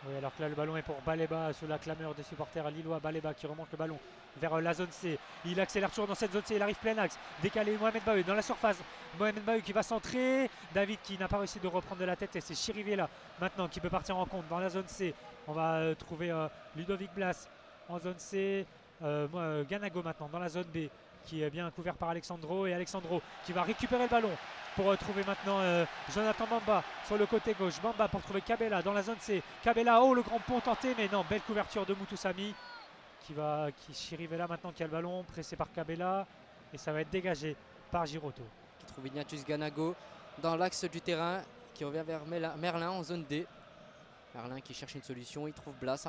Oui, alors que là le ballon est pour Baleba sous la clameur des supporters lillois. Baleba qui remonte le ballon vers la zone C. Il accélère toujours dans cette zone C, il arrive plein axe. Décalé Mohamed Baheu dans la surface. Mohamed Baheu qui va centrer. David qui n'a pas réussi de reprendre de la tête et c'est Chirivella maintenant qui peut partir en compte dans la zone C. On va trouver Ludovic Blas en zone C. Ganago maintenant dans la zone B qui est bien couvert par Alexandro et Alexandro qui va récupérer le ballon pour trouver maintenant Jonathan Bamba sur le côté gauche. Bamba pour trouver Kabela dans la zone C. Kabela, oh le grand pont tenté, mais non, belle couverture de Moutoussamy qui Chirivella maintenant qui a le ballon, pressé par Kabela et ça va être dégagé par Giroto.
Qui trouve Ignatius Ganago dans l'axe du terrain qui revient vers Merlin en zone D. Merlin qui cherche une solution, il trouve Blas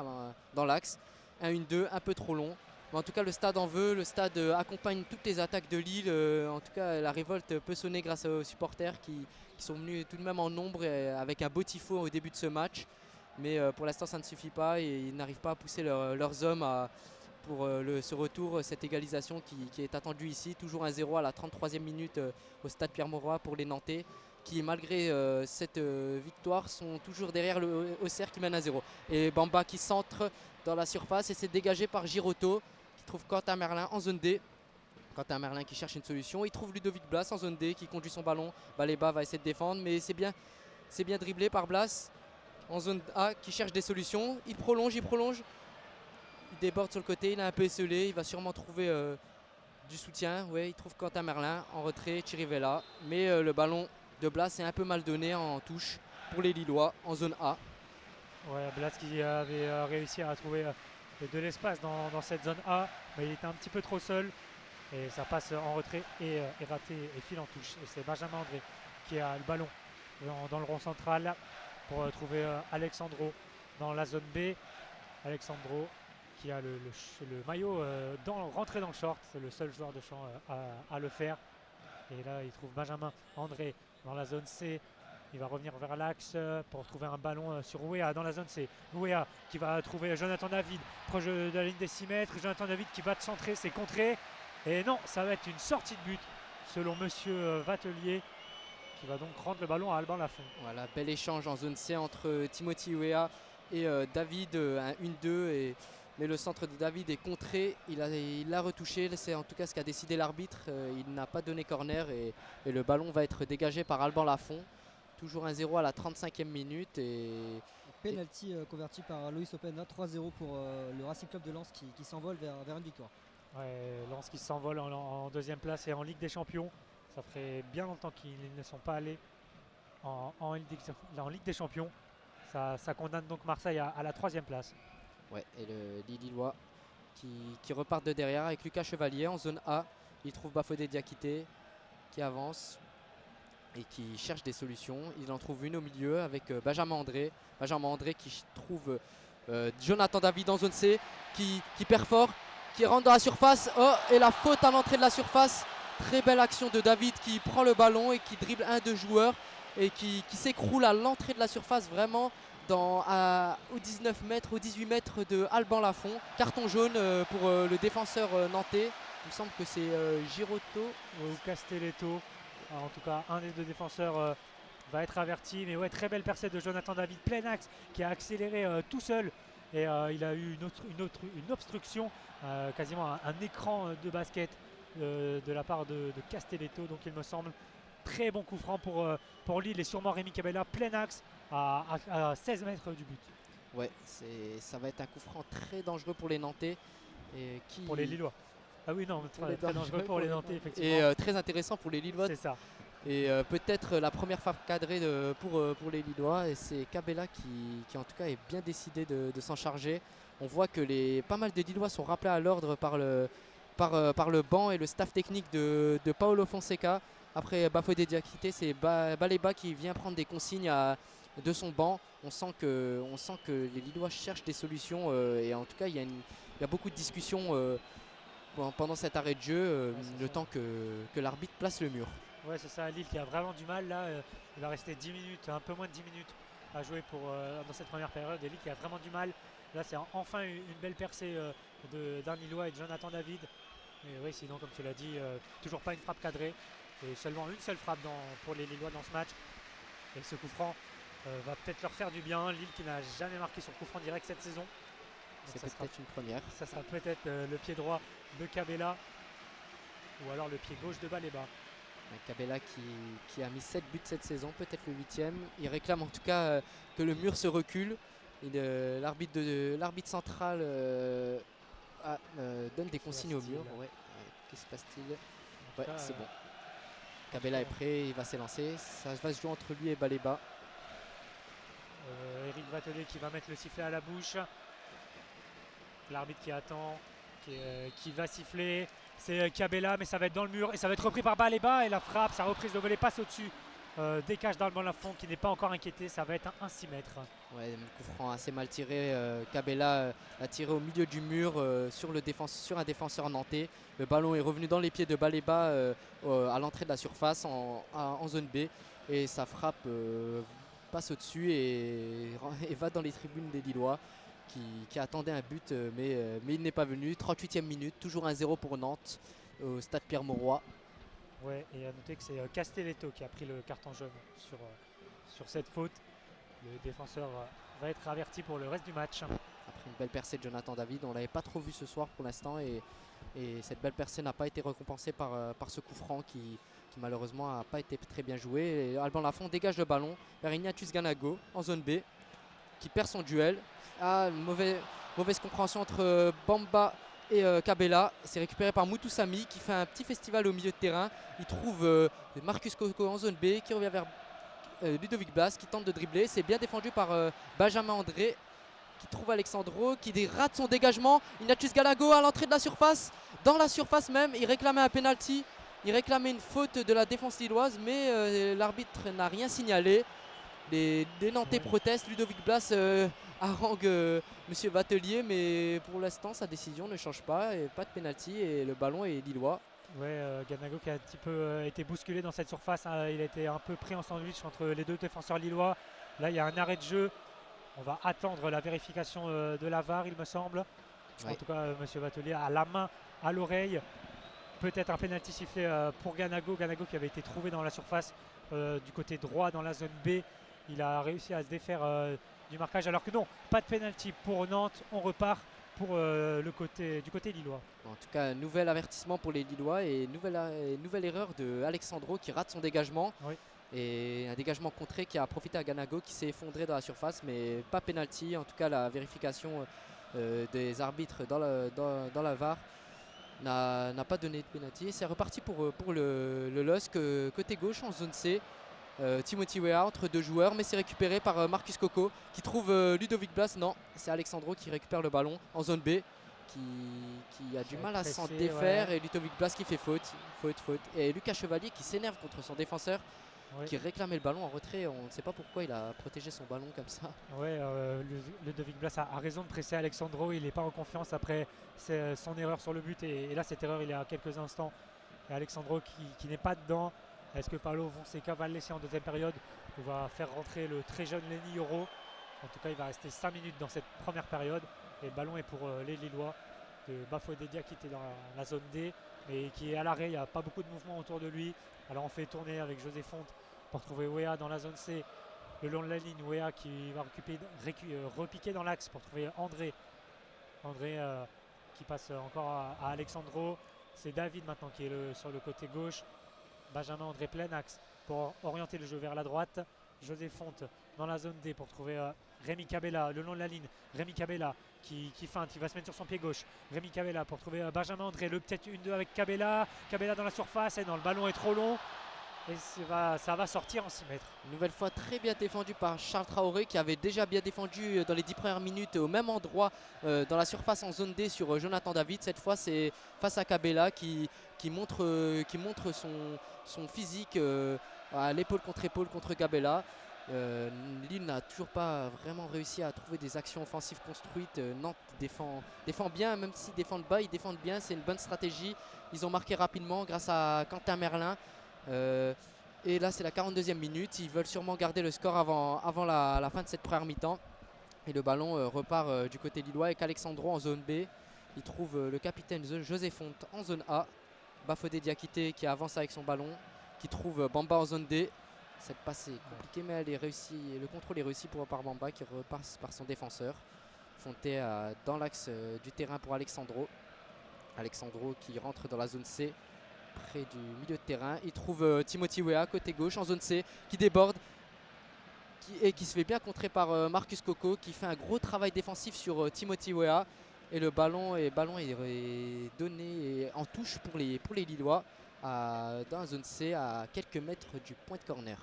dans l'axe. 1-1-2, un peu trop long. Mais en tout cas, le stade en veut, le stade accompagne toutes les attaques de Lille. En tout cas, la révolte peut sonner grâce aux supporters qui sont venus tout de même en nombre avec un beau tifo au début de ce match. Mais pour l'instant, ça ne suffit pas et ils n'arrivent pas à pousser leurs hommes pour ce retour, cette égalisation qui est attendue ici. Toujours 1-0 à la 33e minute au stade Pierre-Mauroy pour les Nantais qui, malgré cette victoire, sont toujours derrière le Auxerre qui mène 1-0. Et Bamba qui centre dans la surface et c'est dégagé par Giroto. Trouve Quentin Merlin en zone D. Quentin Merlin qui cherche une solution. Il trouve Ludovic Blas en zone D qui conduit son ballon. Baleba va essayer de défendre, mais c'est bien dribblé par Blas en zone A qui cherche des solutions. Il prolonge. Il déborde sur le côté, il est un peu esselé. Il va sûrement trouver du soutien. Ouais, il trouve Quentin Merlin en retrait, Chirivella. Mais le ballon de Blas est un peu mal donné en touche pour les Lillois en zone A.
Ouais, Blas qui avait réussi à trouver de l'espace dans cette zone A, mais il était un petit peu trop seul et ça passe en retrait et raté et file en touche. Et c'est Benjamin André qui a le ballon dans le rond central pour trouver Alexandro dans la zone B. Alexandro qui a le maillot rentré dans le short, c'est le seul joueur de champ à le faire. Et là il trouve Benjamin André dans la zone C. Il va revenir vers l'axe pour trouver un ballon sur Weah dans la zone C. Weah qui va trouver Jonathan David proche de la ligne des 6 mètres. Jonathan David qui va centrer, c'est contré. Et non, ça va être une sortie de but selon monsieur Vatelier qui va donc rendre le ballon à Alban Lafont.
Voilà, bel échange en zone C entre Timothy Weah et David, un 1-2. Mais le centre de David est contré, il l'a retouché, c'est en tout cas ce qu'a décidé l'arbitre. Il n'a pas donné corner et le ballon va être dégagé par Alban Lafont. Toujours 1-0 à la 35e minute.
Penalty converti par Loïs Openda, 3-0 pour le Racing Club de Lens qui s'envole vers une victoire.
Ouais, Lens qui s'envole en deuxième place et en Ligue des Champions. Ça ferait bien longtemps qu'ils ne sont pas allés en Ligue des Champions. Ça condamne donc Marseille à la 3e place.
Ouais, et les Lillois qui repartent de derrière avec Lucas Chevalier en zone A. Il trouve Bafodé Diakité qui avance et qui cherche des solutions. Il en trouve une au milieu avec Benjamin André. Benjamin André qui trouve Jonathan David en zone C, qui perd fort, qui rentre dans la surface. Oh, et la faute à l'entrée de la surface. Très belle action de David qui prend le ballon et qui dribble un deux joueurs et qui s'écroule à l'entrée de la surface. Vraiment au 19 mètres, au 18 mètres de Alban Lafont. Carton jaune pour le défenseur nantais. Il me semble que c'est Girotto.
Ou Castelletto. En tout cas, un des deux défenseurs va être averti. Mais ouais, très belle percée de Jonathan David, plein axe, qui a accéléré tout seul. Et il a eu une obstruction, quasiment un écran de basket de la part de Castelletto. Donc il me semble très bon coup franc pour Lille et sûrement Rémi Cabella, plein axe à 16 mètres du but.
Ouais, ça va être un coup franc très dangereux pour les Nantais. Et
Pour les Lillois. Ah oui, non, très dangereux pour les Nantais, effectivement.
Et très intéressant pour les Lillois.
C'est ça.
Et peut-être la première frappe cadrée pour les Lillois. Et c'est Cabella qui en tout cas est bien décidé de s'en charger. On voit que pas mal de Lillois sont rappelés à l'ordre par le banc et le staff technique de Paolo Fonseca. Après Bafodé Diakité, c'est Baleba qui vient prendre des consignes de son banc. On sent que les Lillois cherchent des solutions et en tout cas il y a beaucoup de discussions pendant cet arrêt de jeu, le temps que l'arbitre place le mur.
Ouais, c'est ça, Lille qui a vraiment du mal là. Il va rester 10 minutes, un peu moins de 10 minutes à jouer dans cette première période. Et Lille qui a vraiment du mal. Là, c'est enfin une belle percée d'un Lillois et de Jonathan David. Mais oui, sinon, comme tu l'as dit, toujours pas une frappe cadrée. Et seulement une seule frappe pour les Lillois dans ce match. Et ce coup franc va peut-être leur faire du bien. Lille qui n'a jamais marqué son coup franc direct cette saison.
C'est peut-être une première.
Ça sera peut-être le pied droit de Cabella ou alors le pied gauche de Baleba.
Cabella qui a mis 7 buts cette saison, peut-être le 8e. Il réclame en tout cas que le mur se recule. L'arbitre central donne des consignes au mur. Ouais. Qu'est-ce qui se passe-t-il? Ouais, c'est bon. Cabella est prêt, il va s'élancer. Ça va se jouer entre lui et Baleba.
Eric Vatelet qui va mettre le sifflet à la bouche. L'arbitre qui attend, qui va siffler. C'est Cabella, mais ça va être dans le mur et ça va être repris par Baleba. Et la frappe, sa reprise de volée passe au-dessus. Décage d'Alban Lafont qui n'est pas encore inquiété. Ça va être un 6 mètres. Ouais,
un coup franc assez mal tiré. Cabella a tiré au milieu du mur sur un défenseur nantais. Le ballon est revenu dans les pieds de Baleba à l'entrée de la surface en zone B. Et sa frappe passe au-dessus et va dans les tribunes des Lillois. Qui attendait un but, mais il n'est pas venu. 38e minute, toujours 1-0 pour Nantes au stade Pierre-Mauroy.
Ouais, et à noter que c'est Castelletto qui a pris le carton jaune sur cette faute. Le défenseur va être averti pour le reste du match.
Après une belle percée de Jonathan David, on ne l'avait pas trop vu ce soir pour l'instant et cette belle percée n'a pas été récompensée par ce coup franc qui malheureusement n'a pas été très bien joué. Et Alban Lafont dégage le ballon vers Ignatius Ganago en zone B qui perd son duel. Mauvaise compréhension entre Bamba et Cabella. C'est récupéré par Moutoussamy qui fait un petit festival au milieu de terrain. Il trouve Marcus Coco en zone B qui revient vers Ludovic Blas qui tente de dribbler. C'est bien défendu par Benjamin André qui trouve Alexandro qui rate son dégagement. Ignatius Ganago à l'entrée de la surface. Dans la surface même, il réclamait un penalty. Il réclamait une faute de la défense lilloise mais l'arbitre n'a rien signalé. Les Nantais protestent, Ludovic Blas harangue Monsieur Vatelier, mais pour l'instant sa décision ne change pas, et pas de pénalty et le ballon est lillois.
Ouais, Ganago qui a un petit peu été bousculé dans cette surface, hein, il a été un peu pris en sandwich entre les deux défenseurs lillois. Là il y a un arrêt de jeu, on va attendre la vérification de la VAR il me semble. En tout cas Monsieur Vatelier a la main à l'oreille. Peut-être un pénalty sifflé pour Ganago qui avait été trouvé dans la surface du côté droit dans la zone B. Il a réussi à se défaire du marquage alors que non, pas de pénalty pour Nantes. On repart pour du côté lillois.
En tout cas, nouvel avertissement pour les Lillois et nouvelle erreur de Alexandro qui rate son dégagement.
Oui.
Et un dégagement contré qui a profité à Ganago qui s'est effondré dans la surface, mais pas pénalty. En tout cas, la vérification des arbitres dans la VAR n'a pas donné de pénalty. C'est reparti pour le LOSC côté gauche en zone C. Timothy Weah entre deux joueurs, mais c'est récupéré par Marcus Coco qui trouve Ludovic Blas. Non, c'est Alexandro qui récupère le ballon en zone B, qui a du mal à s'en défaire, et Ludovic Blas qui fait faute. Et Lucas Chevalier qui s'énerve contre son défenseur qui réclamait le ballon en retrait. On ne sait pas pourquoi il a protégé son ballon comme ça.
Ouais, Ludovic Blas a raison de presser Alexandro. Il n'est pas en confiance après son erreur sur le but, et là cette erreur il est à quelques instants. Et Alexandro qui n'est pas dedans. Est-ce que Paolo Fonseca va le laisser en deuxième période ou va faire rentrer le très jeune Lenny Yoro? En tout cas, il va rester 5 minutes dans cette première période. Et le ballon est pour les Lillois de Bafodé qui était dans la zone D, mais qui est à l'arrêt. Il n'y a pas beaucoup de mouvement autour de lui. Alors on fait tourner avec José Fonte pour trouver Wea dans la zone C. Le long de la ligne, Wea qui va repiquer dans l'axe pour trouver André. André qui passe encore à Alexandro. C'est David maintenant qui est sur le côté gauche. Benjamin André plein axe pour orienter le jeu vers la droite. José Fonte dans la zone D pour trouver Rémi Cabella le long de la ligne. Rémi Cabella qui feinte, il va se mettre sur son pied gauche. Rémi Cabella pour trouver Benjamin André. Le peut-être 1-2 avec Cabella. Cabella dans la surface et non, le ballon est trop long. Et ça va sortir en 6 mètres.
Une nouvelle fois très bien défendu par Charles Traoré qui avait déjà bien défendu dans les 10 premières minutes au même endroit dans la surface en zone D sur Jonathan David. Cette fois c'est face à Cabella qui montre son physique à l'épaule contre Cabella. Lille n'a toujours pas vraiment réussi à trouver des actions offensives construites. Nantes défend bien, même s'ils défendent bas, ils défendent bien, c'est une bonne stratégie. Ils ont marqué rapidement grâce à Quentin Merlin. Et là c'est la 42e minute, ils veulent sûrement garder le score avant la fin de cette première mi-temps. Et le ballon repart du côté lillois avec Alexandro en zone B. Il trouve le capitaine José Fonte en zone A. Bafodé Diakité qui avance avec son ballon, qui trouve Bamba en zone D. Cette passe est compliquée mais elle est réussie. Le contrôle est réussi par Bamba qui repasse par son défenseur. Fonte dans l'axe du terrain pour Alexandro. Alexandro qui rentre dans la zone C près du milieu de terrain. Il trouve Timothy Weah côté gauche en zone C qui déborde et qui se fait bien contrer par Marcus Coco qui fait un gros travail défensif sur Timothy Weah. Et le ballon est donné en touche pour les Lillois dans la zone C à quelques mètres du point de corner.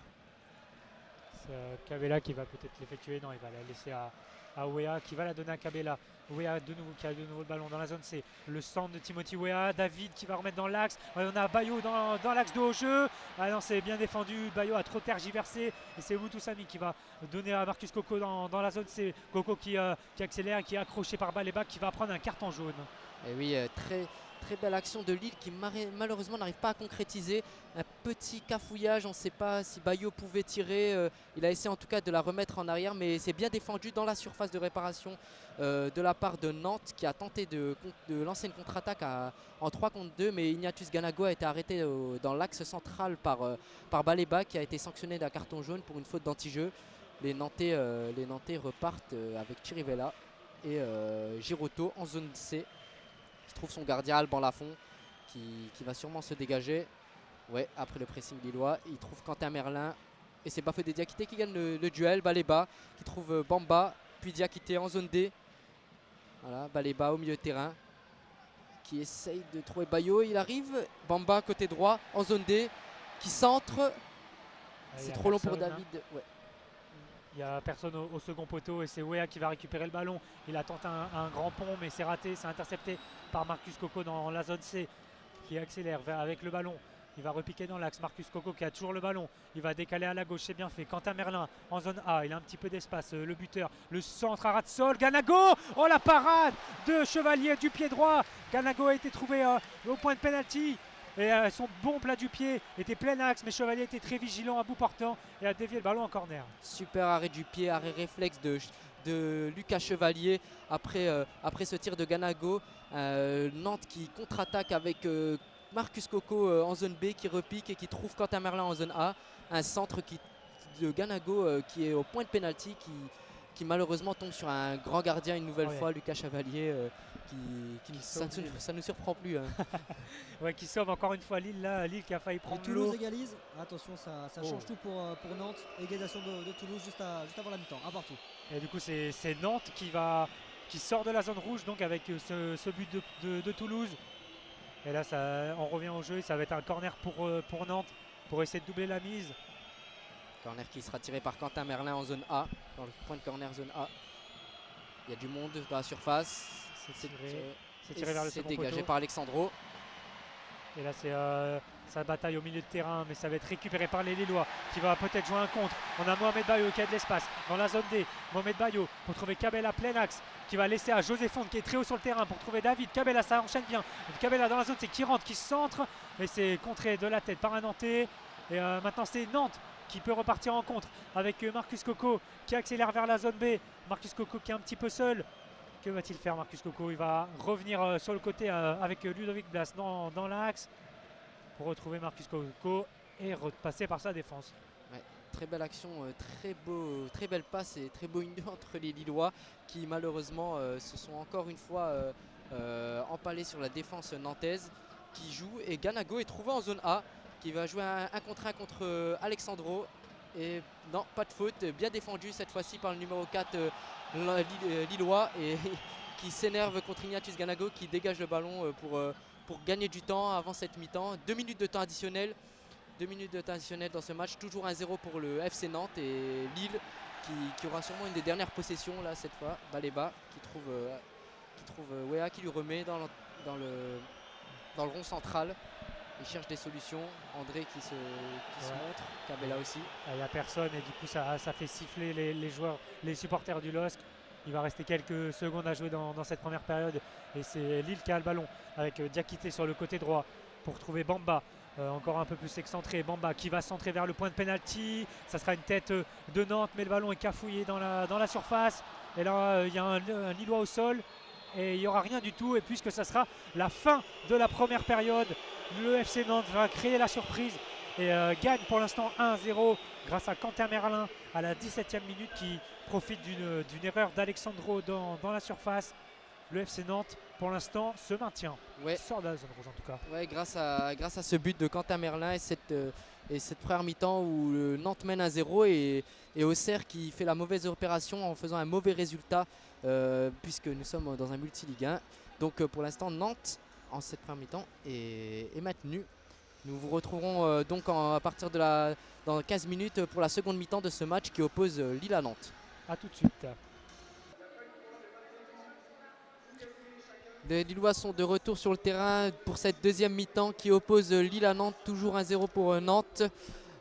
C'est Cabella qui va peut-être l'effectuer. Non, il va la laisser à Weah qui va la donner à Cabella. Weah de nouveau qui a de nouveau le ballon dans la zone C. Le centre de Timothy Weah. David qui va remettre dans l'axe. On a Bayo dans l'axe de haut jeu. Ah non, c'est bien défendu. Bayo a trop tergiversé. Et c'est Moutoussamy qui va donner à Marcus Coco dans la zone C. Coco qui accélère, qui est accroché par Baleba qui va prendre un carton jaune.
Et oui, très belle action de Lille qui malheureusement n'arrive pas à concrétiser. Un petit cafouillage, on ne sait pas si Bayo pouvait tirer. Il a essayé en tout cas de la remettre en arrière, mais c'est bien défendu dans la surface de réparation de la part de Nantes qui a tenté de lancer une contre-attaque en 3 contre 2, mais Ignatius Ganago a été arrêté dans l'axe central par Baleba qui a été sanctionné d'un carton jaune pour une faute d'anti-jeu. Les Nantais repartent avec Chirivella et Girotto en zone C. Qui trouve son gardien Alban Lafont qui va sûrement se dégager. Ouais, après le pressing lillois, il trouve Quentin Merlin et c'est Bafodé Diakité qui gagne le duel. Baleba qui trouve Bamba, puis Diakité en zone D. Voilà, Baleba au milieu de terrain qui essaye de trouver Bayo. Il arrive, Bamba côté droit en zone D qui centre. C'est trop long pour David. Ouais.
Il n'y a personne au second poteau et c'est Weah qui va récupérer le ballon. Il a tenté un grand pont mais c'est raté, c'est intercepté par Marcus Coco dans la zone C qui accélère avec le ballon. Il va repiquer dans l'axe, Marcus Coco qui a toujours le ballon. Il va décaler à la gauche, c'est bien fait. Quentin Merlin en zone A, il a un petit peu d'espace. Le buteur, le centre à ras de sol. Ganago, oh la parade de Chevalier du pied droit. Ganago a été trouvé au point de pénalty. Et son bon plat du pied était plein axe, mais Chevalier était très vigilant à bout portant et a dévié le ballon en corner.
Super arrêt du pied, arrêt réflexe de Lucas Chevalier après ce tir de Ganago. Nantes qui contre-attaque avec Marcus Coco en zone B qui repique et qui trouve Quentin Merlin en zone A. Un centre de Ganago qui est au point de pénalty qui malheureusement tombe sur un grand gardien une nouvelle fois, Lucas Chevalier. Ça ne nous surprend plus. Hein.
Ouais, qui sauve encore une fois Lille, là. Lille qui a failli prendre
Toulouse
l'eau.
égalise. Attention, ça change tout pour Nantes. Égalisation de Toulouse juste avant la mi-temps, un partout.
Et du coup, c'est Nantes qui sort de la zone rouge donc avec ce but de Toulouse. Et là, on revient au jeu et ça va être un corner pour Nantes pour essayer de doubler la mise.
Corner qui sera tiré par Quentin Merlin en zone A, dans le point de corner zone A. Il y a du monde dans la surface.
C'est tiré vers le second poteau.
C'est dégagé par Alexandro.
Et là, c'est sa bataille au milieu de terrain, mais ça va être récupéré par les Lillois qui va peut-être jouer un contre. On a Mohamed Bayo qui a de l'espace dans la zone D. Mohamed Bayo pour trouver Cabella plein axe qui va laisser à José Fonte qui est très haut sur le terrain pour trouver David. Cabella, ça enchaîne bien. Cabella dans la zone, c'est qui rentre, qui centre. Et c'est contré de la tête par un Nantais. Et maintenant c'est Nantes qui peut repartir en contre avec Marcus Coco qui accélère vers la zone B. Marcus Coco qui est un petit peu seul. Que va-t-il faire Marcus Coco? Il va revenir sur le côté avec Ludovic Blas dans l'axe pour retrouver Marcus Coco et repasser par sa défense.
Ouais, très belle action, très belle passe et très beau union entre les Lillois qui malheureusement se sont encore une fois empalés sur la défense nantaise qui joue. Et Ganago est trouvé en zone A qui va jouer un contre 1 contre Alexandro. Et non, pas de faute, bien défendu cette fois-ci par le numéro 4 Lillois et qui s'énerve contre Ignatius Ganago qui dégage le ballon pour gagner du temps avant cette mi-temps. 2 minutes de temps additionnel. 2 minutes de temps additionnel dans ce match, toujours 1-0 pour le FC Nantes et Lille qui aura sûrement une des dernières possessions là cette fois. Baléba qui trouve Wea qui lui remet dans le rond central. Il cherche des solutions. André qui se montre, Cabella aussi.
Il n'y a personne et du coup ça fait siffler les joueurs, les supporters du LOSC. Il va rester quelques secondes à jouer dans cette première période et c'est Lille qui a le ballon avec Diakité sur le côté droit pour trouver Bamba. Encore un peu plus excentré, Bamba qui va centrer vers le point de pénalty. Ça sera une tête de Nantes, mais le ballon est cafouillé dans la surface. Et là, il y a un Lillois au sol et il n'y aura rien du tout. Et puisque ça sera la fin de la première période, le FC Nantes va créer la surprise et gagne pour l'instant 1-0 grâce à Quentin Merlin à la 17e minute qui profite d'une erreur d'Alexandro dans la surface. Le FC Nantes, pour l'instant, se maintient.
Ouais.
Sort de la zone rouge en tout cas.
Ouais, grâce à ce but de Quentin Merlin et cette première mi-temps où le Nantes mène 1-0 et Auxerre qui fait la mauvaise opération en faisant un mauvais résultat puisque nous sommes dans un multi-ligue 1. Donc pour l'instant, Nantes, en cette première mi-temps, est maintenu. Nous vous retrouverons donc à partir dans 15 minutes pour la seconde mi-temps de ce match qui oppose Lille à Nantes.
A tout de suite.
Les Lillois sont de retour sur le terrain pour cette deuxième mi-temps qui oppose Lille à Nantes, toujours 1-0 pour Nantes.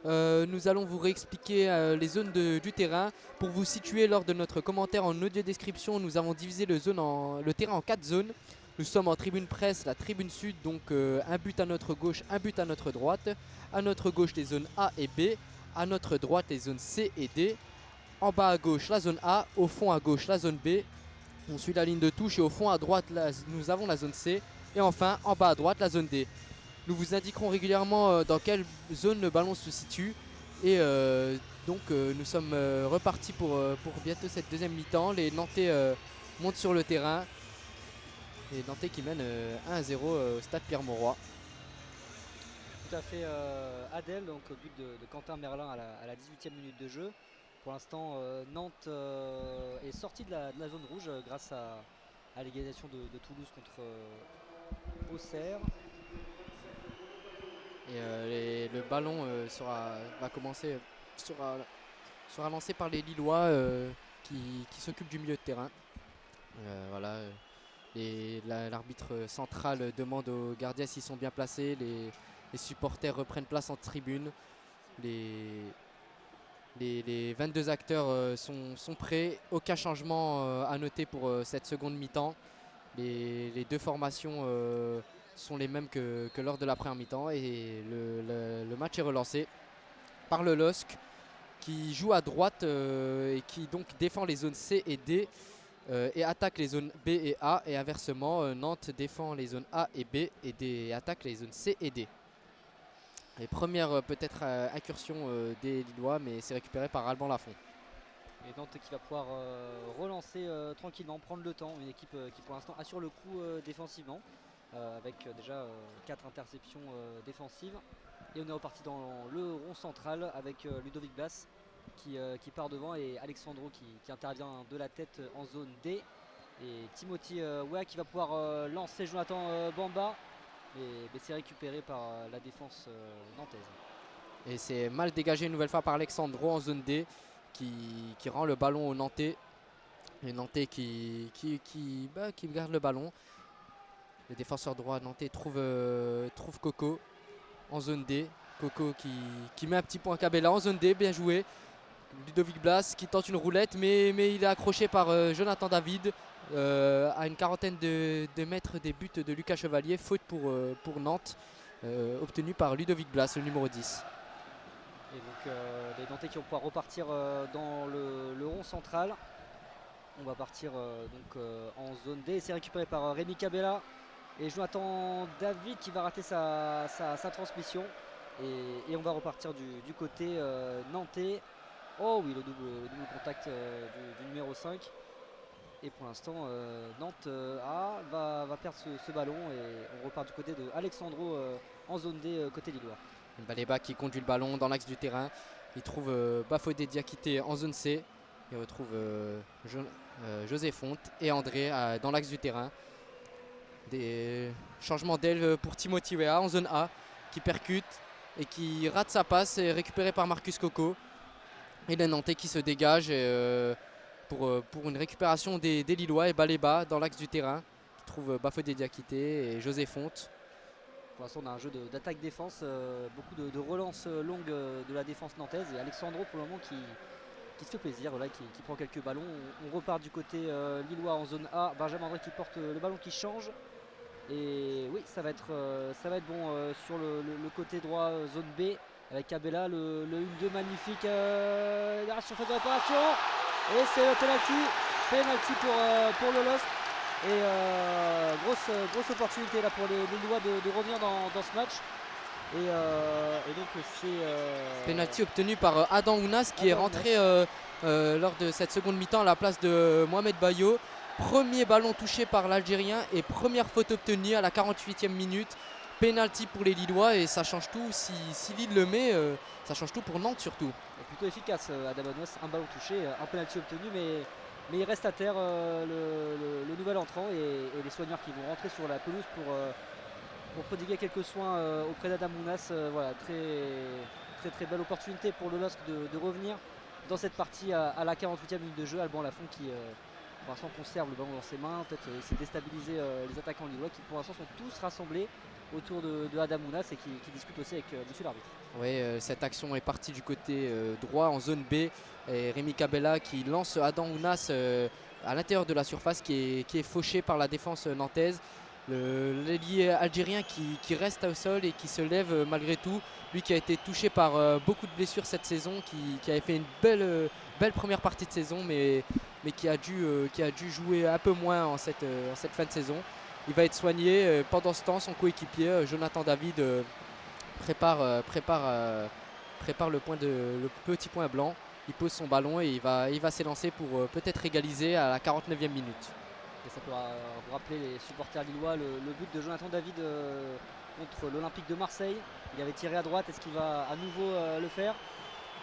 Nous allons vous réexpliquer les zones du terrain. Pour vous situer lors de notre commentaire en audio description, nous avons divisé le terrain en 4 zones. Nous sommes en tribune presse, la tribune sud, donc un but à notre gauche, un but à notre droite. À notre gauche les zones A et B, à notre droite les zones C et D. En bas à gauche la zone A, au fond à gauche la zone B. On suit la ligne de touche et au fond à droite nous avons la zone C et enfin en bas à droite la zone D. Nous vous indiquerons régulièrement dans quelle zone le ballon se situe et donc nous sommes repartis pour bientôt cette deuxième mi-temps. Les Nantais montent sur le terrain. Les Nantais qui mènent 1-0 au stade Pierre-Mauroy.
Tout à fait Adèle, donc au but de Quentin Merlin à la 18e minute de jeu. Pour l'instant, Nantes est sorti de la zone rouge grâce à l'égalisation de Toulouse contre Auxerre.
Et le ballon sera lancé par les Lillois qui s'occupent du milieu de terrain. Voilà. L'arbitre central demande aux gardiens s'ils sont bien placés. Les supporters reprennent place en tribune. Les 22 acteurs sont prêts. Aucun changement à noter pour cette seconde mi-temps. Les deux formations sont les mêmes que lors de la première mi-temps. Et le match est relancé par le LOSC qui joue à droite et qui donc défend les zones C et D et attaque les zones B et A. Et inversement, Nantes défend les zones A et B et attaque les zones C et D. Et première peut-être incursion des Lillois, mais c'est récupéré par Alban Lafont.
Et Nantes qui va pouvoir relancer tranquillement, prendre le temps. Une équipe qui pour l'instant assure le coup défensivement, avec déjà 4 interceptions défensives. Et on est reparti dans le rond central avec Ludovic Blas qui part devant et Alexandro qui intervient de la tête en zone D. Et Timothy Wea qui va pouvoir lancer Jonathan Bamba. Mais c'est récupéré par la défense nantaise.
Et c'est mal dégagé une nouvelle fois par Alexandro en zone D qui rend le ballon aux Nantais. Les Nantais qui gardent le ballon. Le défenseur droit nantais trouve Coco en zone D. Coco qui met un petit point à Cabella en zone D, bien joué. Ludovic Blas qui tente une roulette mais il est accroché par Jonathan David à une quarantaine de mètres des buts de Lucas Chevalier. Faute pour Nantes obtenue par Ludovic Blas, le numéro 10.
Et donc les Nantais qui vont pouvoir repartir dans le rond central. On va partir en zone D. C'est récupéré par Rémi Cabella et Jonathan David qui va rater sa transmission. Et on va repartir du côté nantais. Oh oui, le double contact du numéro 5. Et pour l'instant, Nantes va perdre ce ballon et on repart du côté de Alexandro en zone D côté lillois.
Baleba qui conduit le ballon dans l'axe du terrain. Il trouve Bafodé Diakité en zone C. Il retrouve José Fonte et André dans l'axe du terrain. Des changements d'aile pour Timothy Weah en zone A qui percute et qui rate sa passe et récupéré par Marcus Coco. Et les Nantais qui se dégagent pour une récupération des Lillois et Baleba dans l'axe du terrain qui trouve Bafodé Diakité et José Fonte.
Pour l'instant, on a un jeu d'attaque-défense, beaucoup de relances longues de la défense nantaise. Et Alexandro, pour le moment, qui se fait plaisir, voilà, qui prend quelques ballons. On repart du côté lillois en zone A. Benjamin André qui porte le ballon qui change. Et oui, ça va être bon sur le côté droit, zone B, avec Cabella, le 1-2 magnifique. La surface de réparation. Et c'est le penalty pour le LOSC. Et grosse opportunité là pour les Lillois de revenir dans ce match. Et donc c'est
Penalty obtenu par Adam Ounas qui est rentré lors de cette seconde mi-temps à la place de Mohamed Bayo. Premier ballon touché par l'Algérien et première faute obtenue à la 48e minute. Penalty pour les Lillois et ça change tout. Si Lille le met, ça change tout pour Nantes surtout.
Et plutôt efficace Adam Ounas, un ballon touché, un penalty obtenu, mais il reste à terre le nouvel entrant et les soigneurs qui vont rentrer sur la pelouse pour prodiguer quelques soins auprès d'Adam Ounas. Voilà, très belle opportunité pour le LOSC de revenir dans cette partie à la 48e minute de jeu. Alban Lafont qui pour l'instant conserve le ballon dans ses mains, peut-être essayer de déstabiliser les attaquants lillois qui pour l'instant sont tous rassemblés autour de Adam Ounas et qui discutent aussi avec monsieur l'arbitre.
Oui, cette action est partie du côté droit en zone B. Et Rémi Cabella qui lance Adam Ounas à l'intérieur de la surface qui est fauché par la défense nantaise. L'ailier algérien qui reste au sol et qui se lève malgré tout. Lui qui a été touché par beaucoup de blessures cette saison, qui avait fait une belle première partie de saison mais qui a dû jouer un peu moins en cette fin de saison. Il va être soigné. Pendant ce temps, son coéquipier Jonathan David prépare le petit point blanc. Il pose son ballon et il va s'élancer pour peut-être égaliser à la 49e minute.
Et ça peut vous rappeler les supporters lillois le but de Jonathan David contre l'Olympique de Marseille. Il avait tiré à droite, est-ce qu'il va à nouveau le faire?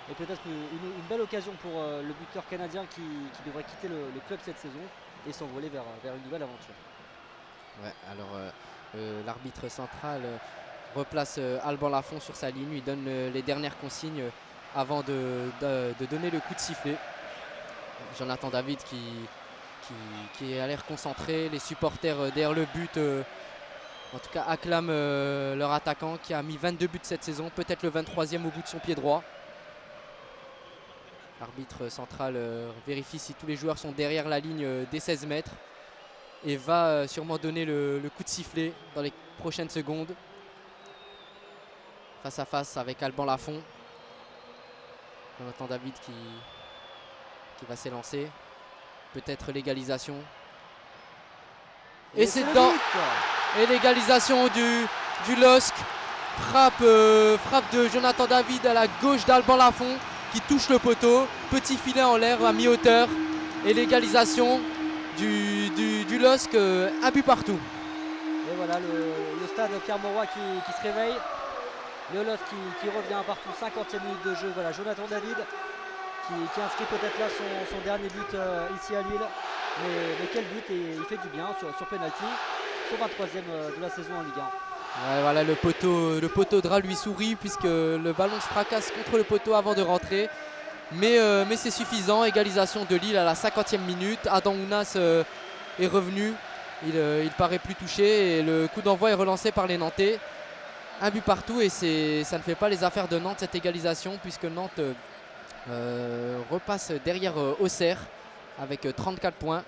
Et peut-être une belle occasion pour le buteur canadien qui devrait quitter le club cette saison et s'envoler vers une nouvelle aventure.
Ouais, alors l'arbitre central replace Alban Lafont sur sa ligne, il donne les dernières consignes avant de donner le coup de sifflet. Jonathan David qui a l'air concentré, les supporters derrière le but en tout cas acclament leur attaquant qui a mis 22 buts cette saison, peut-être le 23e au bout de son pied droit. L'arbitre central vérifie si tous les joueurs sont derrière la ligne des 16 mètres et va sûrement donner le coup de sifflet dans les prochaines secondes. Face à face avec Alban Lafont. Jonathan David qui va s'élancer. Peut-être l'égalisation. Et c'est dedans. Et l'égalisation du LOSC. Frappe de Jonathan David à la gauche d'Alban Lafont qui touche le poteau. Petit filet en l'air à mi-hauteur. Et l'égalisation du LOSC, un but partout.
Et voilà le stade Pierre-Mauroy qui se réveille. Le LOSC qui revient partout, 50e minute de jeu. Voilà, Jonathan David qui inscrit peut-être là son dernier but ici à Lille. Mais quel but, et il fait du bien sur penalty. Son 23e de la saison en Ligue 1.
Ouais, voilà, le poteau Dra lui sourit puisque le ballon se fracasse contre le poteau avant de rentrer. Mais c'est suffisant, égalisation de Lille à la 50e minute. Adam Ounas est revenu, il paraît plus touché et le coup d'envoi est relancé par les Nantais. Un but partout et ça ne fait pas les affaires de Nantes cette égalisation puisque Nantes repasse derrière Auxerre avec 34 points.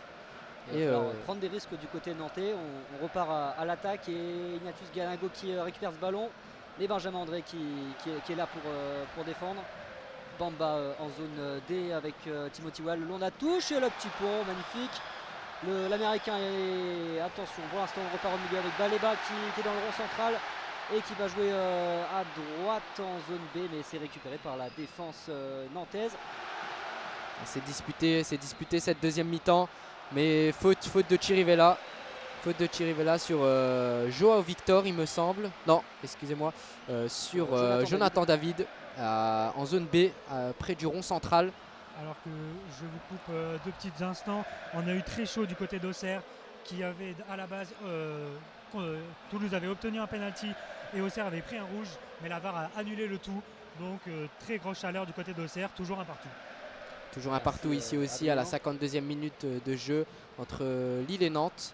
Et prendre des risques du côté nantais, on repart à l'attaque et Ignatius Galingo qui récupère ce ballon. mais Benjamin André qui est là pour défendre. Bamba en zone D avec Timothy Wall le long de la touche et le petit pont magnifique. L'américain est, attention, pour l'instant on repart au milieu avec Baleba qui est dans le rond central et qui va jouer à droite en zone B, mais c'est récupéré par la défense nantaise.
C'est disputé cette deuxième mi-temps, mais faute de Chirivella. Faute de Chirivella sur Joao Victor, il me semble. Non, excusez-moi, sur Jonathan David en zone B, près du rond central.
Alors que je vous coupe 2 petits instants, on a eu très chaud du côté d'Auxerre qui avait à la base, Toulouse avait obtenu un penalty et Auxerre avait pris un rouge, mais la VAR a annulé le tout. Donc très grosse chaleur du côté d'Auxerre, toujours un partout.
Toujours un partout ici aussi à la 52e minute de jeu entre Lille et Nantes.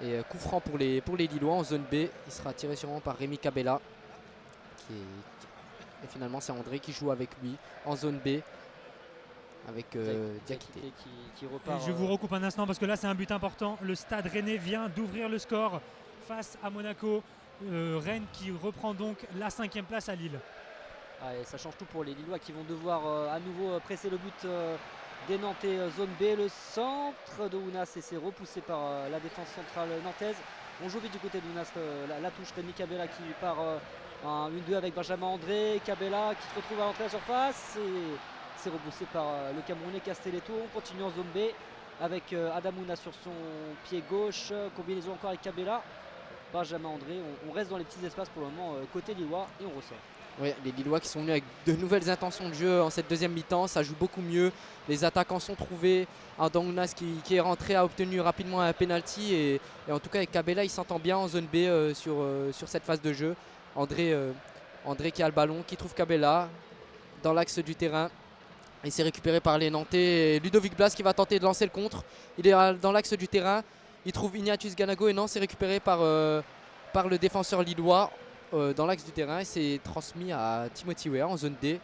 Et coup franc pour les Lillois en zone B. Il sera tiré sûrement par Rémi Cabella. Et finalement c'est André qui joue avec lui en zone B. Avec Diakité
qui repart. Je vous recoupe un instant parce que là c'est un but important. Le Stade Rennais vient d'ouvrir le score face à Monaco. Rennes qui reprend donc la 5e place à Lille.
Et ça change tout pour les Lillois qui vont devoir à nouveau presser le but des Nantais zone B. Le centre de Ounas et c'est repoussé par la défense centrale nantaise. On joue vite du côté de Ounas, la touche Rémi Cabella qui part un 1-2 avec Benjamin André. Cabella qui se retrouve à l'entrée de la surface et c'est repoussé par le Camerounais Castelletto. On continue en zone B avec Adam Ounas sur son pied gauche. Combinaison encore avec Cabella. Benjamin André, on reste dans les petits espaces pour le moment côté Lillois et on ressort.
Oui, les Lillois qui sont venus avec de nouvelles intentions de jeu en cette deuxième mi-temps, ça joue beaucoup mieux. Les attaquants sont trouvés. Adam Ounas qui est rentré a obtenu rapidement un penalty et en tout cas avec Cabella il s'entend bien en zone B sur cette phase de jeu. André qui a le ballon, qui trouve Cabella dans l'axe du terrain. Et c'est récupéré par les Nantais. Et Ludovic Blas qui va tenter de lancer le contre. Il est dans l'axe du terrain. Il trouve Ignatius Ganago et non, c'est récupéré par le défenseur lillois dans l'axe du terrain. Et c'est transmis à Timothy Weah en zone D.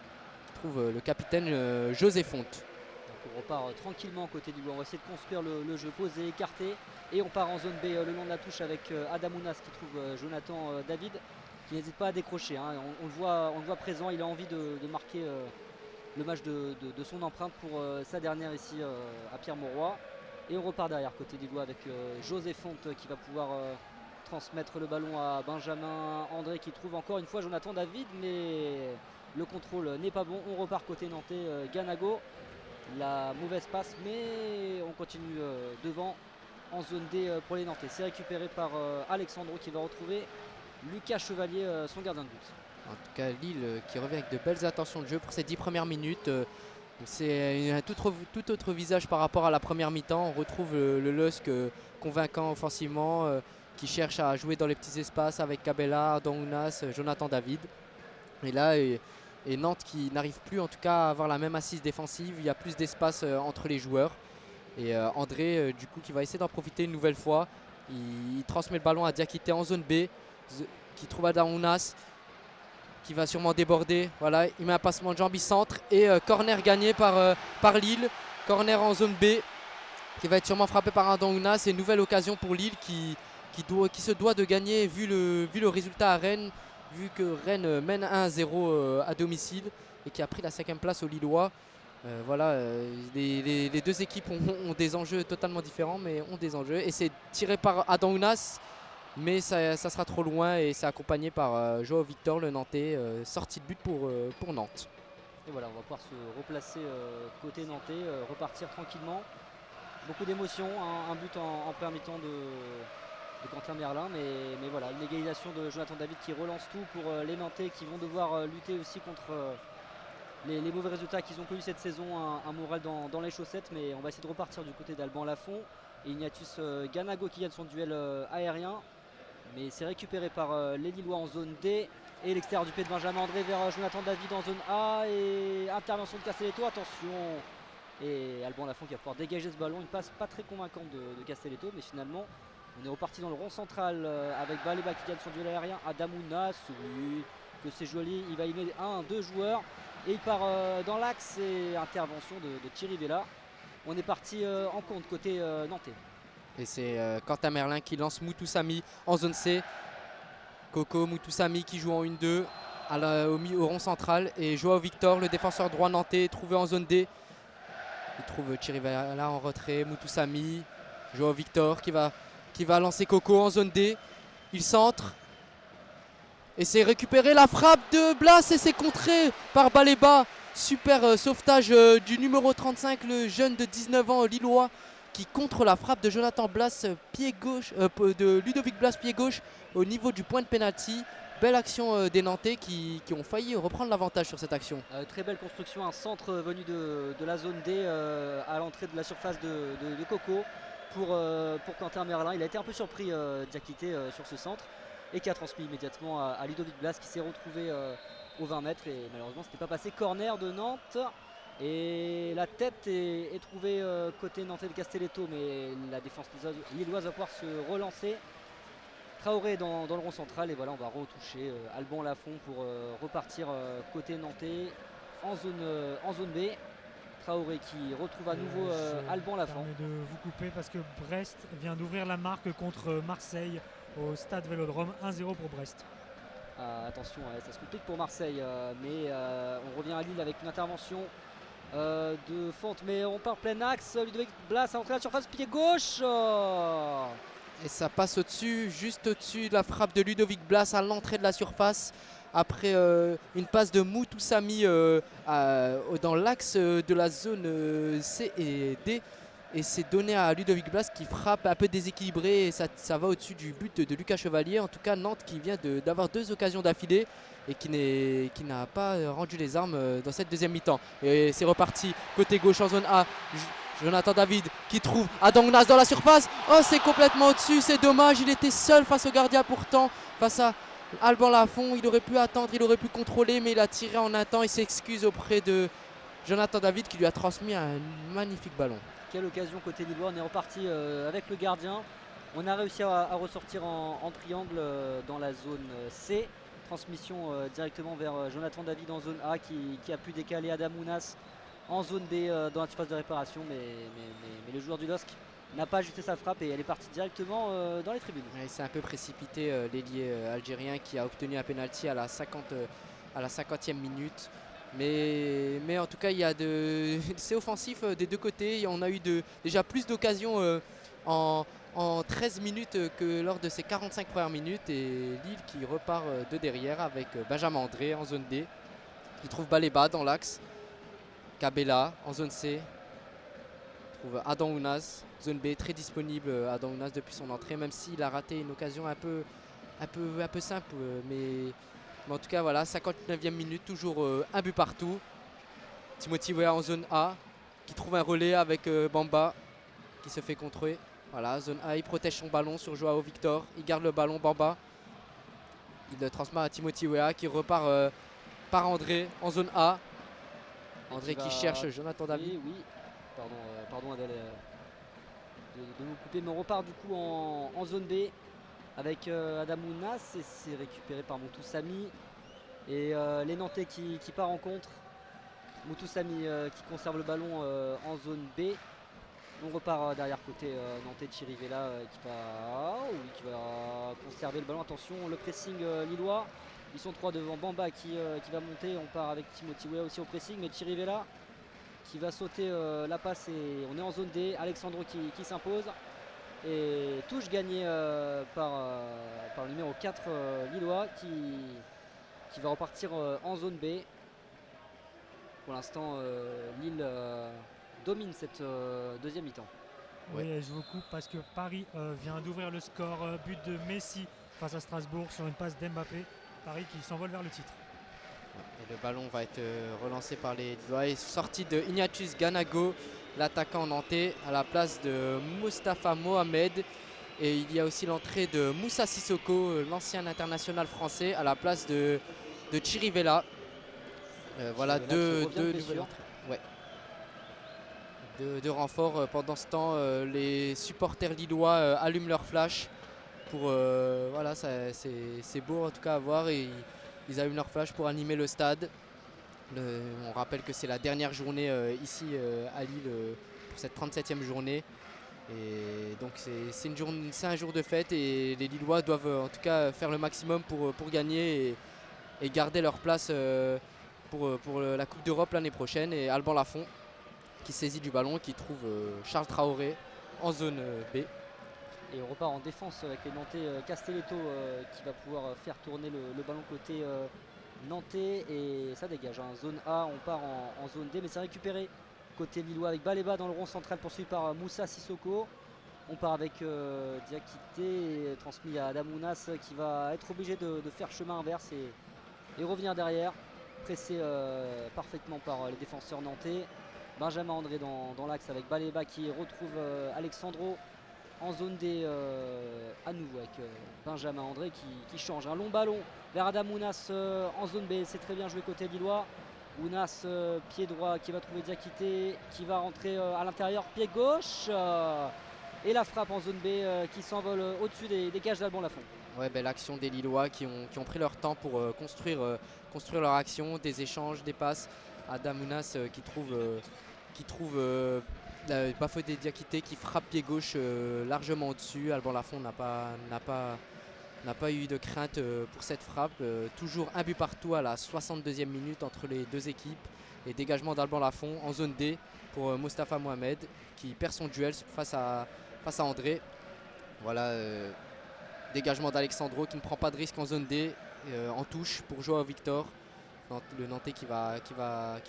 Qui trouve le capitaine José Fonte.
Donc on repart tranquillement côté du Lillois. On va essayer de construire le jeu posé, écarté. Et on part en zone B le long de la touche avec Adam Ounas qui trouve Jonathan David. Qui n'hésite pas à décrocher. Hein. On le voit présent. Il a envie de marquer le match de son empreinte pour sa dernière ici à Pierre-Mauroy. Et on repart derrière côté Lillois avec José Fonte qui va pouvoir transmettre le ballon à Benjamin André qui trouve encore une fois Jonathan David, mais le contrôle n'est pas bon. On repart côté nantais, Ganago. La mauvaise passe, mais on continue devant en zone D pour les Nantais. C'est récupéré par Alexandro qui va retrouver Lucas Chevalier, son gardien de but.
En tout cas, Lille qui revient avec de belles intentions de jeu pour ces 10 premières minutes. C'est un tout autre visage par rapport à la première mi-temps. On retrouve le LOSC convaincant offensivement, qui cherche à jouer dans les petits espaces avec Cabella, Adam Ounas, Jonathan David. Et là, et Nantes qui n'arrive plus en tout cas à avoir la même assise défensive. Il y a plus d'espace entre les joueurs. Et André, du coup, qui va essayer d'en profiter une nouvelle fois. Il transmet le ballon à Diakité en zone B, qui trouve Adam Ounas, qui va sûrement déborder. Voilà, il met un passement de jambe, il centre et corner gagné par Lille. Corner en zone B qui va être sûrement frappé par Adam Ounas. C'est une nouvelle occasion pour Lille qui se doit de gagner vu le résultat à Rennes, vu que Rennes mène 1-0 à domicile et qui a pris la 5e place aux Lillois. Voilà, les deux équipes ont des enjeux totalement différents, mais ont des enjeux. Et c'est tiré par Adam Ounas. Mais ça sera trop loin et c'est accompagné par Joao Victor, le Nantais, sortie de but pour Nantes.
Et voilà, on va pouvoir se replacer côté Nantais, repartir tranquillement. Beaucoup d'émotions, un but en première mi-temps de Quentin Merlin, mais voilà, une égalisation de Jonathan David qui relance tout pour les Nantais qui vont devoir lutter aussi contre les mauvais résultats qu'ils ont connus cette saison, un moral dans les chaussettes, mais on va essayer de repartir du côté d'Alban Lafont. Et Ignatius Ganago qui gagne son duel aérien. Mais c'est récupéré par les Lillois en zone D. Et l'extérieur du pied de Benjamin André vers Jonathan David en zone A. Et intervention de Castelletto, attention. Et Alban Lafont qui va pouvoir dégager ce ballon. Une passe pas très convaincante de Castelletto. Mais finalement, on est reparti dans le rond central avec Baleba qui gagne son duel aérien. Adam Ounas, oui, que c'est joli. Il va y mettre 2 joueurs. Et il part dans l'axe. Et intervention de Thierry Vella. On est parti en compte côté nantais.
Et c'est Quentin Merlin qui lance Moutou Samy en zone C. Coco Moutoussamy qui joue en 1-2 au rond central. Et Joao Victor, le défenseur droit nantais, trouvé en zone D. Il trouve Chirivella en retrait. Moutoussamy, Joao Victor qui va lancer Coco en zone D. Il centre. Et c'est récupéré la frappe de Blas et c'est contré par Baleba. Super sauvetage du numéro 35, le jeune de 19 ans lillois qui contre la frappe de Jonathan Blas, pied gauche, de Ludovic Blas, pied gauche au niveau du point de pénalty. Belle action des Nantais qui ont failli reprendre l'avantage sur cette action.
Très belle construction, un centre venu de la zone D à l'entrée de la surface de Coco pour Quentin Merlin. Il a été un peu surpris Diakité sur ce centre et qui a transmis immédiatement à Ludovic Blas qui s'est retrouvé aux 20 mètres et malheureusement c'était pas passé. Corner de Nantes et la tête est trouvée côté nantais de Castelletto, mais la défense lilloise va pouvoir se relancer. Traoré dans le rond central et voilà, on va retoucher Alban Lafont pour repartir côté nantais en zone B. Traoré qui retrouve à nouveau Alban Lafont.
Je me permets de vous couper parce que Brest vient d'ouvrir la marque contre Marseille au stade Vélodrome. 1-0 pour Brest.
Attention, ça se complique pour Marseille, mais on revient à Lille avec une intervention de Fonte, mais on part plein axe. Ludovic Blas a entré à la surface, pied gauche.
Et ça passe au-dessus, juste au-dessus de la frappe de Ludovic Blas à l'entrée de la surface. Après une passe de Moutoussamy dans l'axe de la zone C et D. Et c'est donné à Ludovic Blas qui frappe un peu déséquilibré et ça va au-dessus du but de Lucas Chevalier. En tout cas, Nantes qui vient d'avoir 2 occasions d'affilée et qui n'a pas rendu les armes dans cette deuxième mi-temps. Et c'est reparti côté gauche en zone A. Jonathan David qui trouve Adam Ounas dans la surface. Oh, c'est complètement au-dessus, c'est dommage. Il était seul face au gardien pourtant, face à Alban Lafont. Il aurait pu attendre, il aurait pu contrôler, mais il a tiré en un temps. Il s'excuse auprès de Jonathan David qui lui a transmis un magnifique ballon.
Quelle occasion côté lillois, on est reparti avec le gardien. On a réussi à ressortir en triangle dans la zone C. Transmission directement vers Jonathan David en zone A qui a pu décaler Adam Ounas en zone B dans la surface de réparation. Mais le joueur du LOSC n'a pas ajusté sa frappe et elle est partie directement dans les tribunes.
Ouais, c'est un peu précipité l'ailier algérien qui a obtenu un penalty à la 50e minute. Mais en tout cas, c'est offensif des deux côtés. On a eu déjà plus d'occasions en 13 minutes que lors de ces 45 premières minutes. Et Lille qui repart de derrière avec Benjamin André en zone D. Il trouve Baleba dans l'axe. Kabela en zone C. Il trouve Adam Ounas, zone B, très disponible Adam Ounas depuis son entrée, même s'il a raté une occasion un peu simple. Mais en tout cas, voilà, 59e minute, toujours un but partout. Timothy Weah en zone A, qui trouve un relais avec Bamba, qui se fait contrer. Voilà, zone A, il protège son ballon sur Joao Victor. Il garde le ballon, Bamba. Il le transmet à Timothy Weah, qui repart par André en zone A. André qui cherche Jonathan David.
Oui. Pardon Adèle de vous couper, mais on repart du coup en zone B. Avec Adam Ounas et c'est récupéré par Moutoussamy et les Nantais qui part en contre. Moutoussamy qui conserve le ballon en zone B. On repart derrière côté Nantais de Chirivella qui va conserver le ballon. Attention, le pressing lillois. Ils sont 3 devant. Bamba qui va monter. On part avec Timothy Weah aussi au pressing, mais Chirivella qui va sauter la passe et on est en zone D. Alexandro qui s'impose. Et touche gagnée par le numéro 4 lillois qui va repartir en zone B. Pour l'instant, Lille domine cette deuxième mi-temps.
Oui, et je vous coupe parce que Paris vient d'ouvrir le score. But de Messi face à Strasbourg sur une passe d'Mbappé. Paris qui s'envole vers le titre.
Et le ballon va être relancé par les Lillois et sorti de Ignatius Ganago, l'attaquant nantais, à la place de Moustapha Mohamed. Et il y a aussi l'entrée de Moussa Sissoko, l'ancien international français, à la place de Chirivella. Voilà deux nouvelles entrées. Ouais. De renforts. Pendant ce temps, les supporters lillois allument leur flash. Voilà, c'est beau en tout cas à voir. Et ils allument leur flash pour animer le stade. On rappelle que c'est la dernière journée ici à Lille pour cette 37e journée. Et donc c'est un jour de fête et les Lillois doivent en tout cas faire le maximum pour gagner et garder leur place pour la Coupe d'Europe l'année prochaine. Et Alban Lafont qui saisit du ballon, qui trouve Charles Traoré en zone B.
Et on repart en défense avec les Nantais. Castelletto qui va pouvoir faire tourner le ballon côté nantais et ça dégage. Zone A, on part en zone D, mais c'est récupéré côté lillois avec Baleba dans le rond central poursuivi par Moussa Sissoko. On part avec Diakité, transmis à Adamounas qui va être obligé de faire chemin inverse et revenir derrière, pressé parfaitement par les défenseurs nantais. Benjamin André dans l'axe avec Baleba qui retrouve Alexandro en zone D à nouveau avec Benjamin André qui change. Un long ballon vers Adamounas en zone B, c'est très bien joué côté lillois. Ounas, pied droit qui va trouver Diakité, qui va rentrer à l'intérieur, pied gauche. Et la frappe en zone B qui s'envole au-dessus des cages d'Alban Lafont.
Ouais, l'action des Lillois qui ont pris leur temps pour construire leur action, des échanges, des passes. Adamounas qui trouve Bafodé Diakité qui frappe pied gauche largement au-dessus. Alban Lafont n'a pas eu de crainte pour cette frappe. Toujours un but partout à la 62e minute entre les deux équipes. Et dégagement d'Alban Lafont en zone D pour Mostafa Mohamed qui perd son duel face à André. Voilà, dégagement d'Alexandro qui ne prend pas de risque en zone D, en touche pour Joao Victor. Le Nantais qui va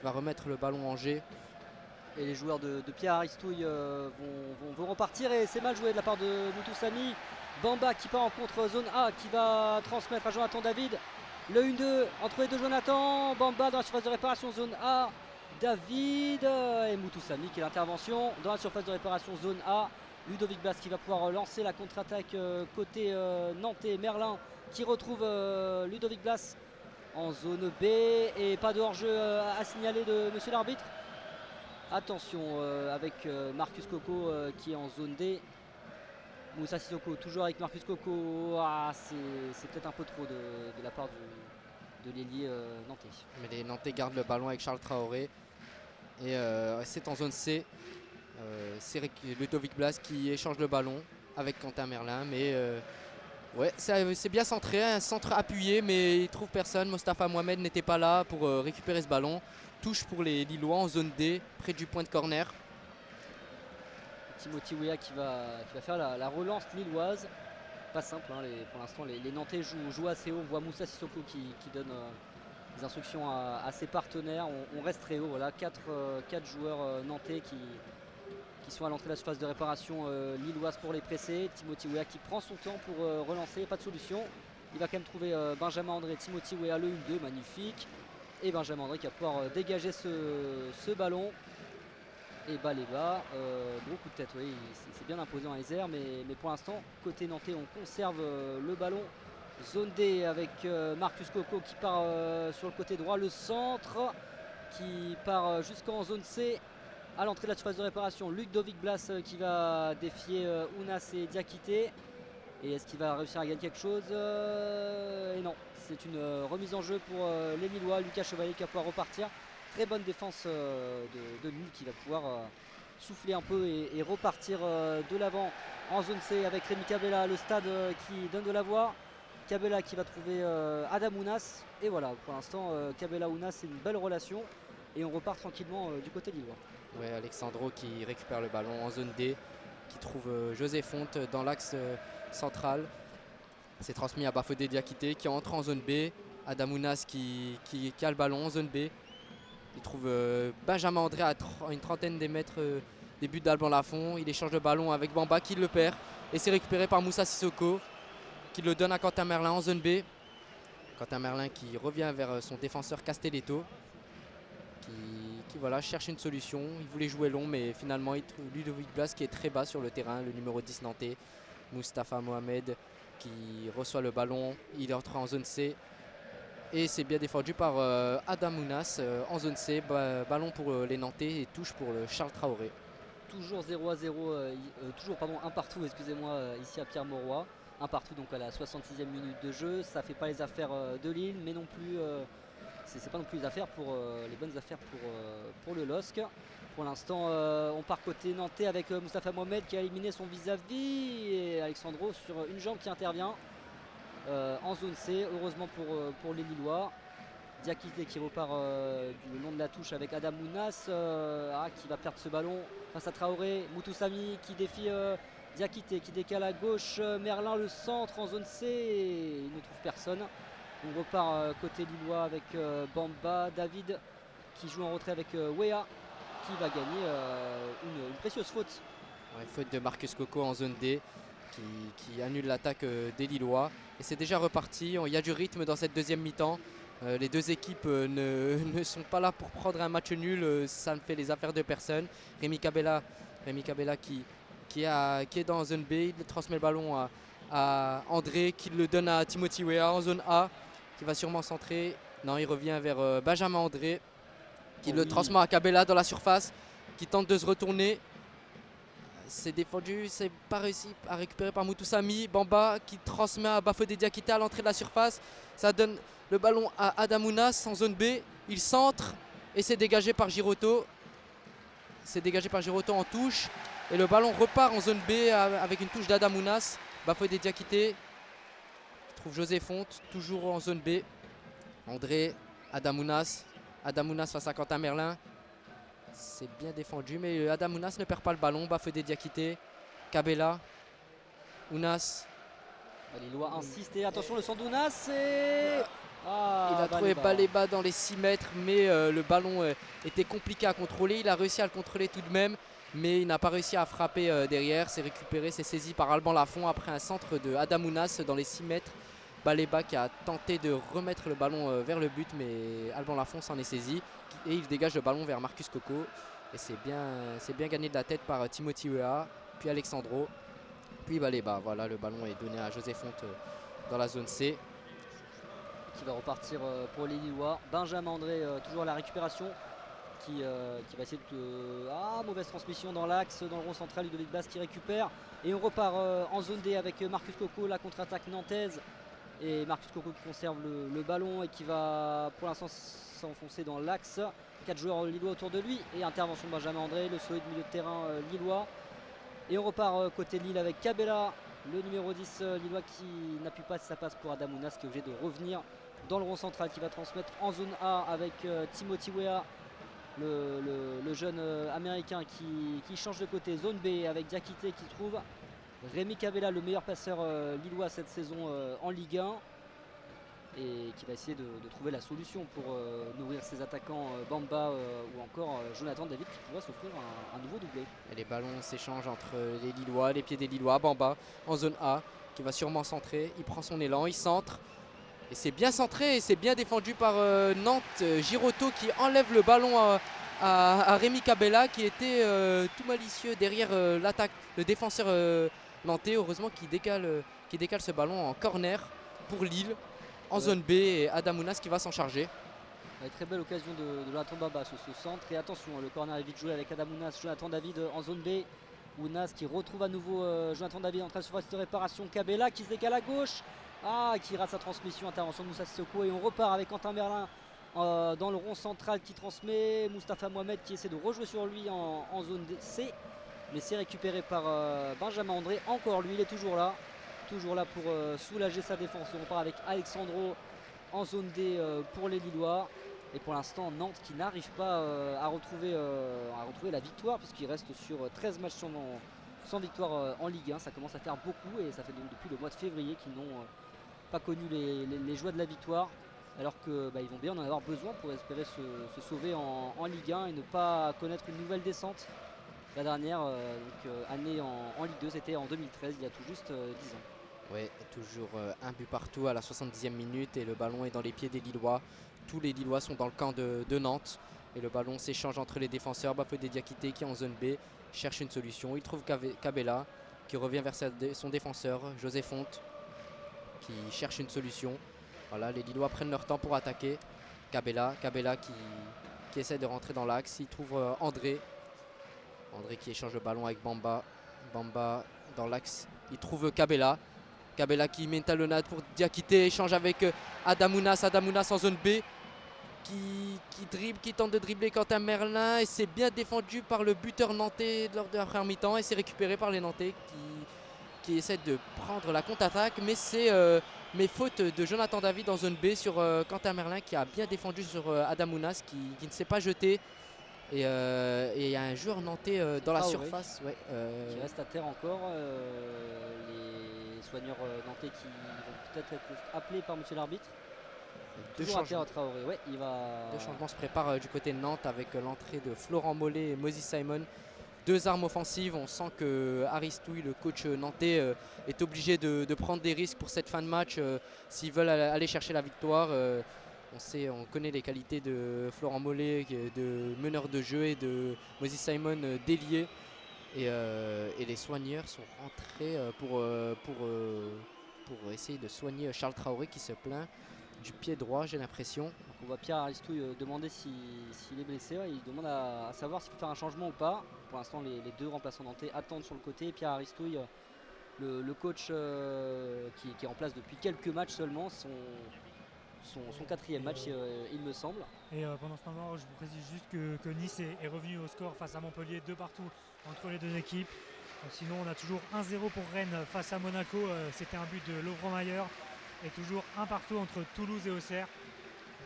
remettre le ballon en G.
Et les joueurs de Pierre Aristouille vont repartir et c'est mal joué de la part de Moutoussamy. Bamba qui part en contre zone A qui va transmettre à Jonathan David. Le 1-2 entre les deux Jonathan. Bamba dans la surface de réparation zone A. David et Moutoussamy qui est l'intervention dans la surface de réparation zone A. Ludovic Blas qui va pouvoir lancer la contre-attaque côté nantais. Merlin qui retrouve Ludovic Blas en zone B et pas de hors-jeu à signaler de monsieur l'arbitre. Attention avec Marcus Coco qui est en zone D. Moussa Sissoko toujours avec Marcus Coco. C'est peut-être un peu trop de la part de l'ailier nantais.
Mais les Nantais gardent le ballon avec Charles Traoré. Et c'est en zone C. C'est Ludovic Blas qui échange le ballon avec Quentin Merlin. Mais ouais, c'est bien centré, un centre appuyé, mais il ne trouve personne. Mostafa Mohamed n'était pas là pour récupérer ce ballon. Touche pour les Lillois en zone D, près du point de corner.
Timothy Weah qui va faire la relance lilloise. Pas simple, pour l'instant les Nantais jouent assez haut. On voit Moussa Sissoko qui donne des instructions à ses partenaires. On reste très haut, voilà, 4 joueurs nantais qui sont à l'entrée de la surface de réparation lilloise pour les presser. Timothy Weah qui prend son temps pour relancer, pas de solution. Il va quand même trouver Benjamin André, Timothy Weah le 1-2, magnifique. Et Benjamin André qui va pouvoir dégager ce ballon. Et Baleba, gros coup de tête, oui, c'est bien imposé en les airs, mais pour l'instant, côté nantais, on conserve le ballon. Zone D avec Marcus Coco qui part sur le côté droit, le centre qui part jusqu'en zone C à l'entrée de la surface de réparation. Ludovic Blas qui va défier Ounas et Diakité. Et est-ce qu'il va réussir à gagner quelque chose et non, c'est une remise en jeu pour les Lillois. Lucas Chevalier qui va pouvoir repartir. Très bonne défense de Lille qui va pouvoir souffler un peu et repartir de l'avant en zone C avec Rémi Cabella, le stade qui donne de la voix. Cabella qui va trouver Adam Ounas. Et voilà, pour l'instant, Cabella-Ounas, c'est une belle relation. Et on repart tranquillement du côté lillois.
Ouais, Alexandro qui récupère le ballon en zone D, qui trouve José Fonte dans l'axe central. C'est transmis à Bafodé Diakité qui entre en zone B. Adamounas qui a le ballon en zone B. Il trouve Benjamin André à une trentaine des mètres des buts d'Alban Lafont. Il échange le ballon avec Bamba qui le perd. Et c'est récupéré par Moussa Sissoko qui le donne à Quentin Merlin en zone B. Quentin Merlin qui revient vers son défenseur Castelletto. Qui voilà, cherche une solution. Il voulait jouer long, mais finalement il trouve Ludovic Blas qui est très bas sur le terrain, le numéro 10 nantais. Mostafa Mohamed qui reçoit le ballon. Il est entré en zone C. Et c'est bien défendu par Adamounas en zone C. Ballon pour les Nantais et touche pour le Charles Traoré.
Toujours 0-0, toujours un partout, excusez-moi, ici à Pierre-Mauroy. Un partout donc à la 66e minute de jeu. Ça ne fait pas les affaires de Lille, mais non plus c'est pas non plus les bonnes affaires pour le LOSC. Pour l'instant, on part côté nantais avec Moustapha Mohamed qui a éliminé son vis-à-vis et Alexandro sur une jambe qui intervient en zone C. Heureusement pour les Lillois. Diakité qui repart du long de la touche avec Adam Mounas qui va perdre ce ballon face à Traoré. Moutoussamy qui défie Diakité qui décale à gauche. Merlin le centre en zone C et il ne trouve personne. On repart côté Lillois avec Bamba, David qui joue en retrait avec Wea qui va gagner une précieuse faute.
Ouais, faute de Marcus Coco en zone D qui annule l'attaque des Lillois. Et c'est déjà reparti, il y a du rythme dans cette deuxième mi-temps. Les deux équipes ne sont pas là pour prendre un match nul, ça ne fait les affaires de personne. Rémi Cabella qui est dans zone B, il transmet le ballon à André qui le donne à Timothy Weah en zone A qui va sûrement centrer. Non, il revient vers Benjamin André qui le transmet à Cabella dans la surface qui tente de se retourner. C'est défendu, c'est pas réussi à récupérer par Moutoussamy. Bamba qui transmet à Bafodé Diakité à l'entrée de la surface. Ça donne le ballon à Adamounas en zone B. Il centre et c'est dégagé par Giroto. C'est dégagé par Giroto en touche. Et le ballon repart en zone B avec une touche d'Adamounas. Bafodé Diakité trouve José Fonte, toujours en zone B. André, Adamounas. Adamounas face à Quentin Merlin. C'est bien défendu, mais Adamounas ne perd pas le ballon. Bafodé Diakité, Cabella, Ounas.
Les Lillois insistent et attention le Sandounas et...
il a trouvé Baléba dans les 6 mètres, mais le ballon était compliqué à contrôler. Il a réussi à le contrôler tout de même, mais il n'a pas réussi à frapper derrière. C'est récupéré, c'est saisi par Alban Lafont après un centre de Adamounas dans les 6 mètres. Baléba qui a tenté de remettre le ballon vers le but, mais Alban Lafont s'en est saisi et il dégage le ballon vers Marcus Coco. Et c'est bien gagné de la tête par Timothy Weah, puis Alexandro, puis Baléba. Voilà, le ballon est donné à José Fonte dans la zone C.
Qui va repartir pour les Lillois. Benjamin André toujours à la récupération qui va essayer de... mauvaise transmission dans l'axe, dans le rond central. Ludovic Blas qui récupère et on repart en zone D avec Marcus Coco, la contre-attaque nantaise. Et Marcus Coco qui conserve le ballon et qui va pour l'instant s'enfoncer dans l'axe. 4 joueurs lillois autour de lui et intervention de Benjamin André, le solide milieu de terrain lillois. Et on repart côté Lille avec Cabella, le numéro 10 lillois qui n'appuie pas sa passe pour Adamounas qui est obligé de revenir dans le rond central, qui va transmettre en zone A avec Timothy Weah, le jeune américain qui change de côté. Zone B avec Diakité qui trouve Rémi Cabella, le meilleur passeur lillois cette saison en Ligue 1 et qui va essayer de trouver la solution pour nourrir ses attaquants Bamba ou encore Jonathan David qui pourrait s'offrir un nouveau doublé.
Et les ballons s'échangent entre les Lillois, les pieds des Lillois. Bamba en zone A qui va sûrement centrer. Il prend son élan, il centre. Et c'est bien centré et c'est bien défendu par Nantes. Giroto qui enlève le ballon à Rémi Cabella qui était tout malicieux derrière l'attaque. Le défenseur nantais, heureusement, qui décale ce ballon en corner pour Lille en zone B et Adamounas qui va s'en charger.
Très belle occasion de Jonathan Bamba sur ce centre. Et attention, le corner est vite joué avec Adamounas, Jonathan David en zone B. Ounas qui retrouve à nouveau Jonathan David en train de surface de réparation. Cabella qui se décale à gauche. Qui rate sa transmission, intervention de Moussa Sissoko. Et on repart avec Quentin Merlin dans le rond central qui transmet. Moustapha Mohamed qui essaie de rejouer sur lui en zone C. Mais c'est récupéré par Benjamin André. Encore lui, il est toujours là pour soulager sa défense. On repart avec Alexandro en zone D pour les Lillois. Et pour l'instant, Nantes qui n'arrive pas à retrouver la victoire puisqu'il reste sur 13 matchs sans victoire en Ligue 1. Ça commence à faire beaucoup et ça fait donc depuis le mois de février qu'ils n'ont pas connu les joies de la victoire. Alors qu'ils vont bien en avoir besoin pour espérer se sauver en Ligue 1 et ne pas connaître une nouvelle descente. La dernière année en Ligue 2, c'était en 2013, il y a tout juste 10 ans.
Oui, toujours un but partout à la 70e minute et le ballon est dans les pieds des Lillois. Tous les Lillois sont dans le camp de Nantes et le ballon s'échange entre les défenseurs. Bafodé Diakité qui est en zone B cherche une solution. Il trouve Cabella qui revient vers son défenseur, José Fonte, qui cherche une solution. Voilà, les Lillois prennent leur temps pour attaquer. Cabella qui essaie de rentrer dans l'axe. Il trouve André qui échange le ballon avec Bamba dans l'axe. Il trouve Cabella qui met une talonnade pour Diakité. Échange avec Adamounas en zone B qui dribble, qui tente de dribbler Quentin Merlin et c'est bien défendu par le buteur nantais lors de la première mi-temps et c'est récupéré par les Nantais qui essaient de prendre la contre-attaque, mais faute de Jonathan David en zone B sur Quentin Merlin qui a bien défendu sur Adam Ounas qui ne s'est pas jeté. Et il y a un joueur nantais dans la surface. Ouais,
qui reste à terre encore. Les soigneurs nantais qui vont peut-être être appelés par monsieur l'arbitre.
Deux
Toujours à terre Traoré. Ouais,
Deux changements se préparent du côté de Nantes avec l'entrée de Florent Mollet et Moses Simon. Deux armes offensives. On sent que Aristouille, le coach nantais, est obligé de prendre des risques pour cette fin de match s'ils veulent aller chercher la victoire. On connaît les qualités de Florent Mollet, de meneur de jeu, et de Moses Simon d'ailier. Et les soigneurs sont rentrés pour essayer de soigner Charles Traoré qui se plaint du pied droit, j'ai l'impression.
Donc on voit Pierre Aristouille demander s'il est blessé. Il demande à savoir s'il peut faire un changement ou pas. Pour l'instant, les deux remplaçants nantais attendent sur le côté. Pierre Aristouille, le coach qui est en place depuis quelques matchs seulement, son quatrième match, il me semble.
Et pendant ce temps-là, je vous précise juste que Nice est revenu au score face à Montpellier, 2 partout entre les deux équipes. Sinon, on a toujours 1-0 pour Rennes face à Monaco. C'était un but de Laurent Mayer. Et toujours 1 partout entre Toulouse et Auxerre.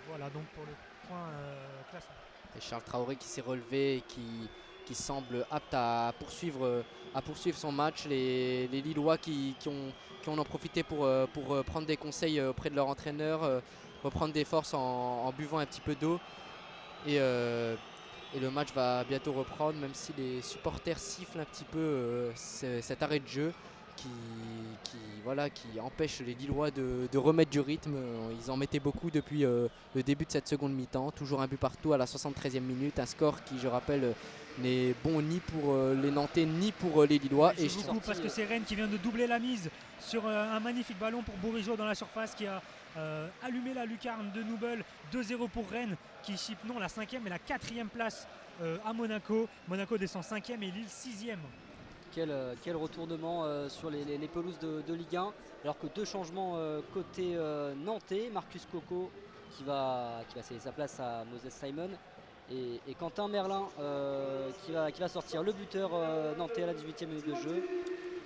Voilà donc pour le point classement.
Et Charles Traoré qui s'est relevé et qui semble apte à poursuivre son match. Les Lillois qui en ont profité pour prendre des conseils auprès de leur entraîneur, reprendre des forces en buvant un petit peu d'eau. Et le match va bientôt reprendre, même si les supporters sifflent un petit peu cet arrêt de jeu qui empêche les Lillois de remettre du rythme. Ils en mettaient beaucoup depuis le début de cette seconde mi-temps. Toujours un but partout à la 73e minute. Un score qui, je rappelle, n'est bon ni pour les Nantais ni pour les Lillois.
Et beaucoup parce que c'est Rennes qui vient de doubler la mise sur un magnifique ballon pour Bourigeaud dans la surface qui a allumé la lucarne de Noubel. 2-0 pour Rennes qui chip non la 5e et la 4e place à Monaco. Monaco descend 5e et Lille 6e.
Quel retournement sur les pelouses de Ligue 1, alors que 2 changements côté nantais. Marcus Coco qui va céder sa place à Moses Simon et Quentin Merlin qui va sortir, le buteur nantais à la 18e minute de jeu,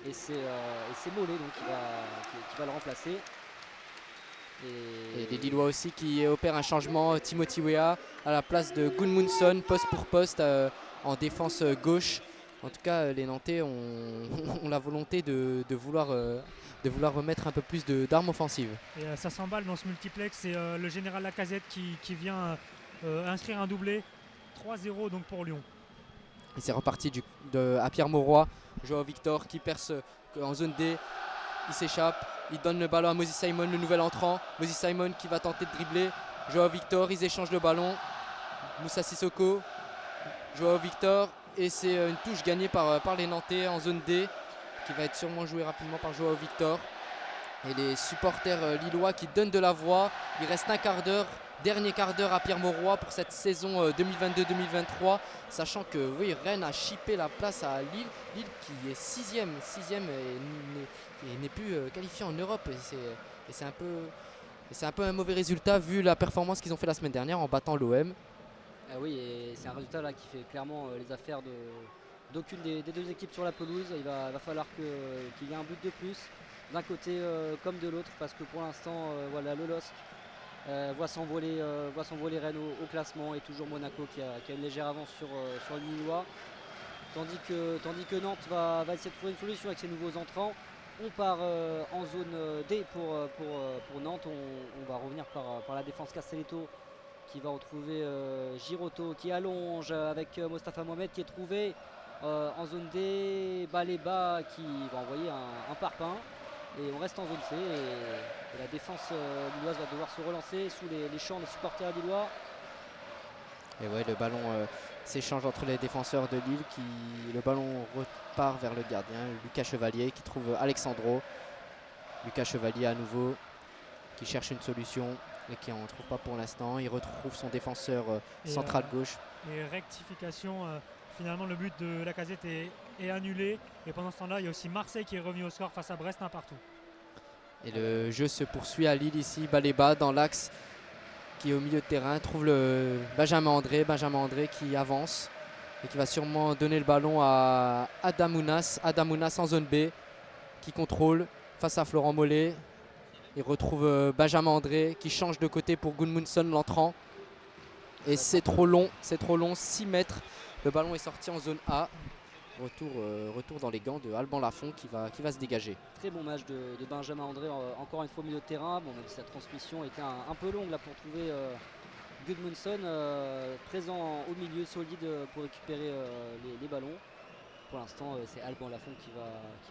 et c'est Mollet donc qui va le remplacer.
Et les Lillois aussi qui opèrent un changement. Timothy Weah à la place de Gudmundsson, poste pour poste en défense gauche. En tout cas, les Nantais ont la volonté de vouloir remettre un peu plus d'armes offensives.
Et ça s'emballe dans ce multiplex. C'est le général Lacazette qui vient inscrire un doublé. 3-0 donc pour Lyon.
Et c'est reparti à Pierre Mauroy. Joao Victor qui perce en zone D. Il s'échappe. Il donne le ballon à Moses Simon, le nouvel entrant. Moses Simon qui va tenter de dribbler. Joao Victor, ils échangent le ballon. Moussa Sissoko. Joao Victor. Et c'est une touche gagnée par les Nantais en zone D qui va être sûrement jouée rapidement par Joao Victor. Et les supporters lillois qui donnent de la voix. Il reste un quart d'heure, dernier quart d'heure à Pierre Mauroy pour cette saison 2022-2023. Sachant que oui, Rennes a chippé la place à Lille. Lille qui est 6e et n'est plus qualifié en Europe. Et c'est un peu un mauvais résultat vu la performance qu'ils ont fait la semaine dernière en battant l'OM.
Ah oui, et c'est un résultat là qui fait clairement les affaires d'aucune des deux équipes sur la pelouse. Il va falloir qu'il y ait un but de plus d'un côté comme de l'autre, parce que pour l'instant voilà, le LOSC voit s'envoler Rennes au classement, et toujours Monaco qui a une légère avance sur le Lillois, tandis que Nantes va essayer de trouver une solution avec ses nouveaux entrants. On part en zone D pour Nantes. On va revenir par la défense Castelletto qui va retrouver Giroto qui allonge avec Mostafa Mohamed qui est trouvé en zone D. Baleba qui va envoyer un parpaing, et on reste en zone C, et la défense lilloise va devoir se relancer sous les chants des supporters lillois.
Et ouais, le ballon s'échange entre les défenseurs de Lille. Le ballon repart vers le gardien Lucas Chevalier qui trouve Alexandro. Lucas Chevalier à nouveau qui cherche une solution et qui n'en trouve pas pour l'instant. Il retrouve son défenseur central gauche.
Et rectification, finalement le but de Lacazette est annulé. Et pendant ce temps-là, il y a aussi Marseille qui est revenu au score face à Brest, 1 partout.
Et le jeu se poursuit à Lille ici. Baleba dans l'axe qui est au milieu de terrain, trouve le Benjamin André qui avance et qui va sûrement donner le ballon à Adamounas. Adamounas en zone B qui contrôle face à Florent Mollet. Il retrouve Benjamin André qui change de côté pour Gudmundsson, l'entrant. Et c'est trop long, 6 mètres. Le ballon est sorti en zone A. Retour dans les gants de Alban Lafont qui va se dégager.
Très bon match de Benjamin André, encore une fois au milieu de terrain. Bon, même si sa transmission était un peu longue là pour trouver Gudmundsson présent au milieu, solide pour récupérer les ballons. Pour l'instant, c'est Alban Lafont qui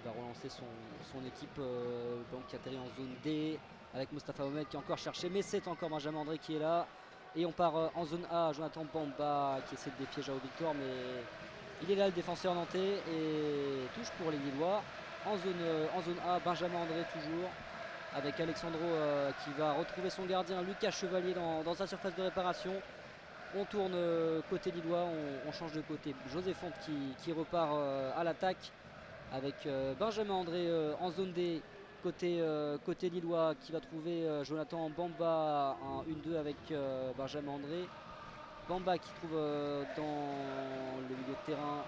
va relancer son équipe qui atterrit en zone D avec Mostafa Mohamed qui est encore cherché, mais c'est encore Benjamin André qui est là. Et on part en zone A, Jonathan Bamba qui essaie de défier Jao Victor, mais il est là le défenseur nantais et touche pour les Lillois. En zone A, Benjamin André toujours, avec Alexandro qui va retrouver son gardien Lucas Chevalier dans sa surface de réparation. On tourne côté Lillois, on change de côté. José Fonte qui repart à l'attaque avec Benjamin André en zone D. Côté Lillois qui va trouver Jonathan Bamba en 1-2 avec Benjamin André. Bamba qui trouve dans le milieu de terrain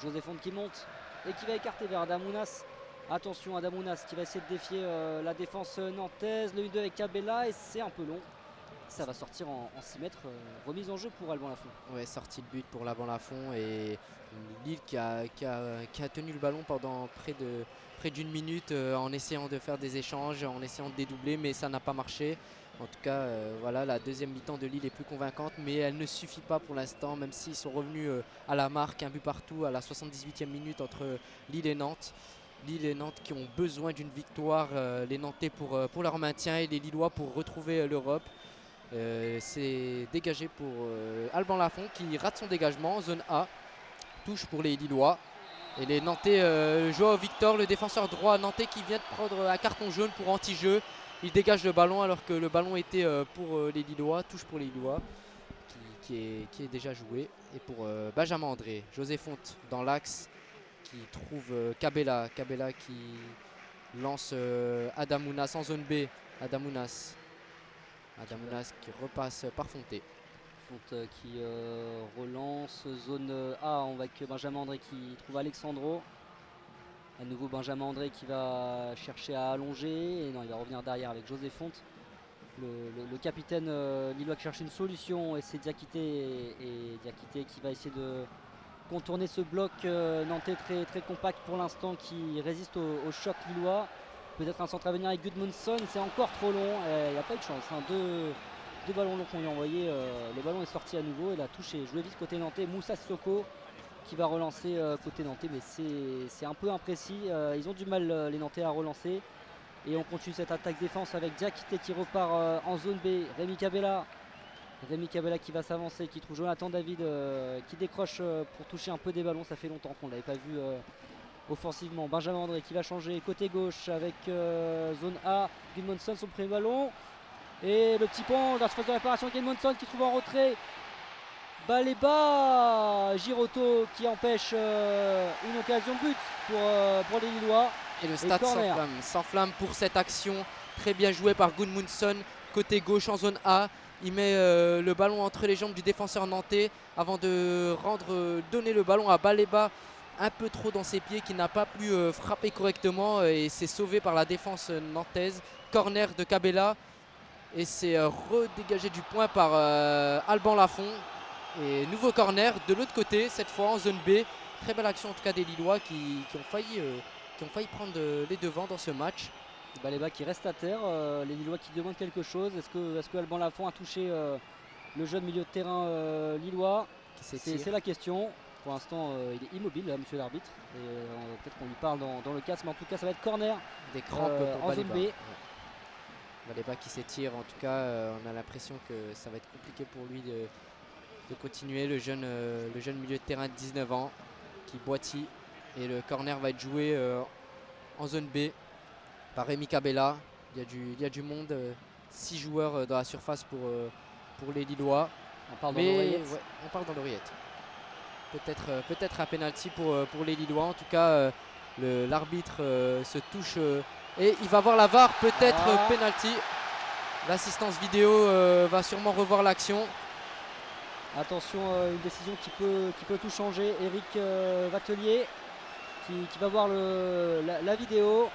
José Fonte qui monte et qui va écarter vers Adamounas. Attention Adamounas qui va essayer de défier la défense nantaise. Le 1-2 avec Cabella et c'est un peu long. Ça va sortir en 6 mètres. Remise en jeu pour Alban Lafont.
Ouais, sortie de but pour Alban Lafont et Lille qui a tenu le ballon pendant près d'une minute en essayant de faire des échanges, en essayant de dédoubler, mais ça n'a pas marché. En tout cas, voilà, la deuxième mi-temps de Lille est plus convaincante, mais elle ne suffit pas pour l'instant, même s'ils sont revenus à la marque, un but partout à la 78e minute entre Lille et Nantes. Lille et Nantes qui ont besoin d'une victoire, les Nantais pour leur maintien et les Lillois pour retrouver l'Europe. C'est dégagé pour Alban Lafont qui rate son dégagement en zone A. Touche pour les Lillois. Et les Nantais, Joao Victor, le défenseur droit nantais qui vient de prendre un carton jaune pour anti-jeu. Il dégage le ballon alors que le ballon était pour les Lillois. Touche pour les Lillois qui est déjà joué. Et pour Benjamin André, José Fonte dans l'axe qui trouve Cabella. Cabella qui lance Adamounas en zone B. Adamounas qui repasse par Fonte.
Fonte qui relance zone A avec Benjamin André qui trouve Alexandro. À nouveau Benjamin André qui va chercher à allonger. Et non, il va revenir derrière avec José Fonte. Le capitaine lillois qui cherche une solution et c'est Diakité et Diakité qui va essayer de contourner ce bloc nantais très, très compact pour l'instant qui résiste au choc lillois. Peut-être un centre à venir avec Gudmundsson, c'est encore trop long, il n'y a pas eu de chance. Deux ballons longs qu'on lui a envoyés, le ballon est sorti à nouveau et la touche est jouée vite côté nantais. Moussa Sissoko qui va relancer côté nantais, mais c'est un peu imprécis. Ils ont du mal les Nantais à relancer. Et on continue cette attaque défense avec Diakité qui repart en zone B. Rémi Cabella qui va s'avancer, qui trouve Jonathan David qui décroche pour toucher un peu des ballons. Ça fait longtemps qu'on ne l'avait pas vu offensivement. Benjamin André qui va changer côté gauche avec zone A. Gudmundsson son premier ballon. Et le petit pont dans la surface de réparation. Gudmundsson qui trouve en retrait. Baleba Giroto qui empêche une occasion de but pour les Lillois.
Et le stade s'enflamme pour cette action. Très bien joué par Gudmundsson. Côté gauche en zone A. Il met le ballon entre les jambes du défenseur nantais avant de donner le ballon à Baleba un peu trop dans ses pieds qui n'a pas pu frapper correctement et c'est sauvé par la défense nantaise. Corner de Cabella et c'est redégagé du point par Alban Lafont. Et nouveau corner de l'autre côté, cette fois en zone B. Très belle action en tout cas des Lillois qui ont failli prendre les devants dans ce match.
Baleba qui reste à terre, les Lillois qui demandent quelque chose. Est-ce que Alban Lafont a touché le jeune milieu de terrain lillois? C'est la question. Pour l'instant, il est immobile, là, monsieur l'arbitre. Et peut-être qu'on lui parle dans le casque, mais en tout cas, ça va être corner.
Des crampes pour
en
Baleba.
zone B.
Baleba qui s'étire, en tout cas, on a l'impression que ça va être compliqué pour lui de continuer. Le jeune milieu de terrain de 19 ans qui boitille. Et le corner va être joué en zone B par Rémi Cabella. Il y a du monde, 6 joueurs dans la surface pour les Lillois.
On parle dans l'oreillette.
Ouais, on parle dans l'oreillette. Peut-être un penalty pour les Lillois. En tout cas, l'arbitre se touche et il va voir la VAR. Peut-être penalty. L'assistance vidéo va sûrement revoir l'action.
Attention, une décision qui peut tout changer. Eric Vatelier qui va voir la vidéo.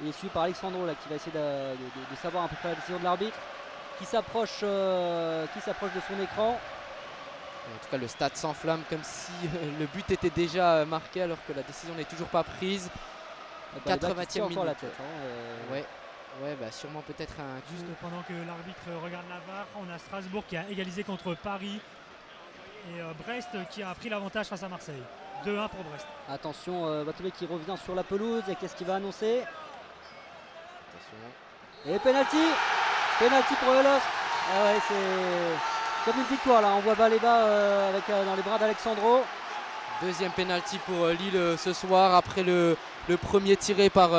Il est suivi par Alexandro là, qui va essayer de savoir à peu près la décision de l'arbitre. Qui s'approche de son écran.
En tout cas, le stade s'enflamme comme si le but était déjà marqué alors que la décision n'est toujours pas prise. 80e minute.
Encore la tête. Hein,
Ouais, bah sûrement peut-être un.
Juste pendant que l'arbitre regarde la VAR, on a Strasbourg qui a égalisé contre Paris et Brest qui a pris l'avantage face à Marseille. 2-1 pour Brest.
Attention, Vatelier qui revient sur la pelouse et qu'est-ce qu'il va annoncer?
Attention.
Et penalty pour le LOSC. Ah ouais, c'est comme une victoire là. On voit Baleba dans les bras d'Alexandro.
Deuxième penalty pour Lille ce soir après le premier tiré par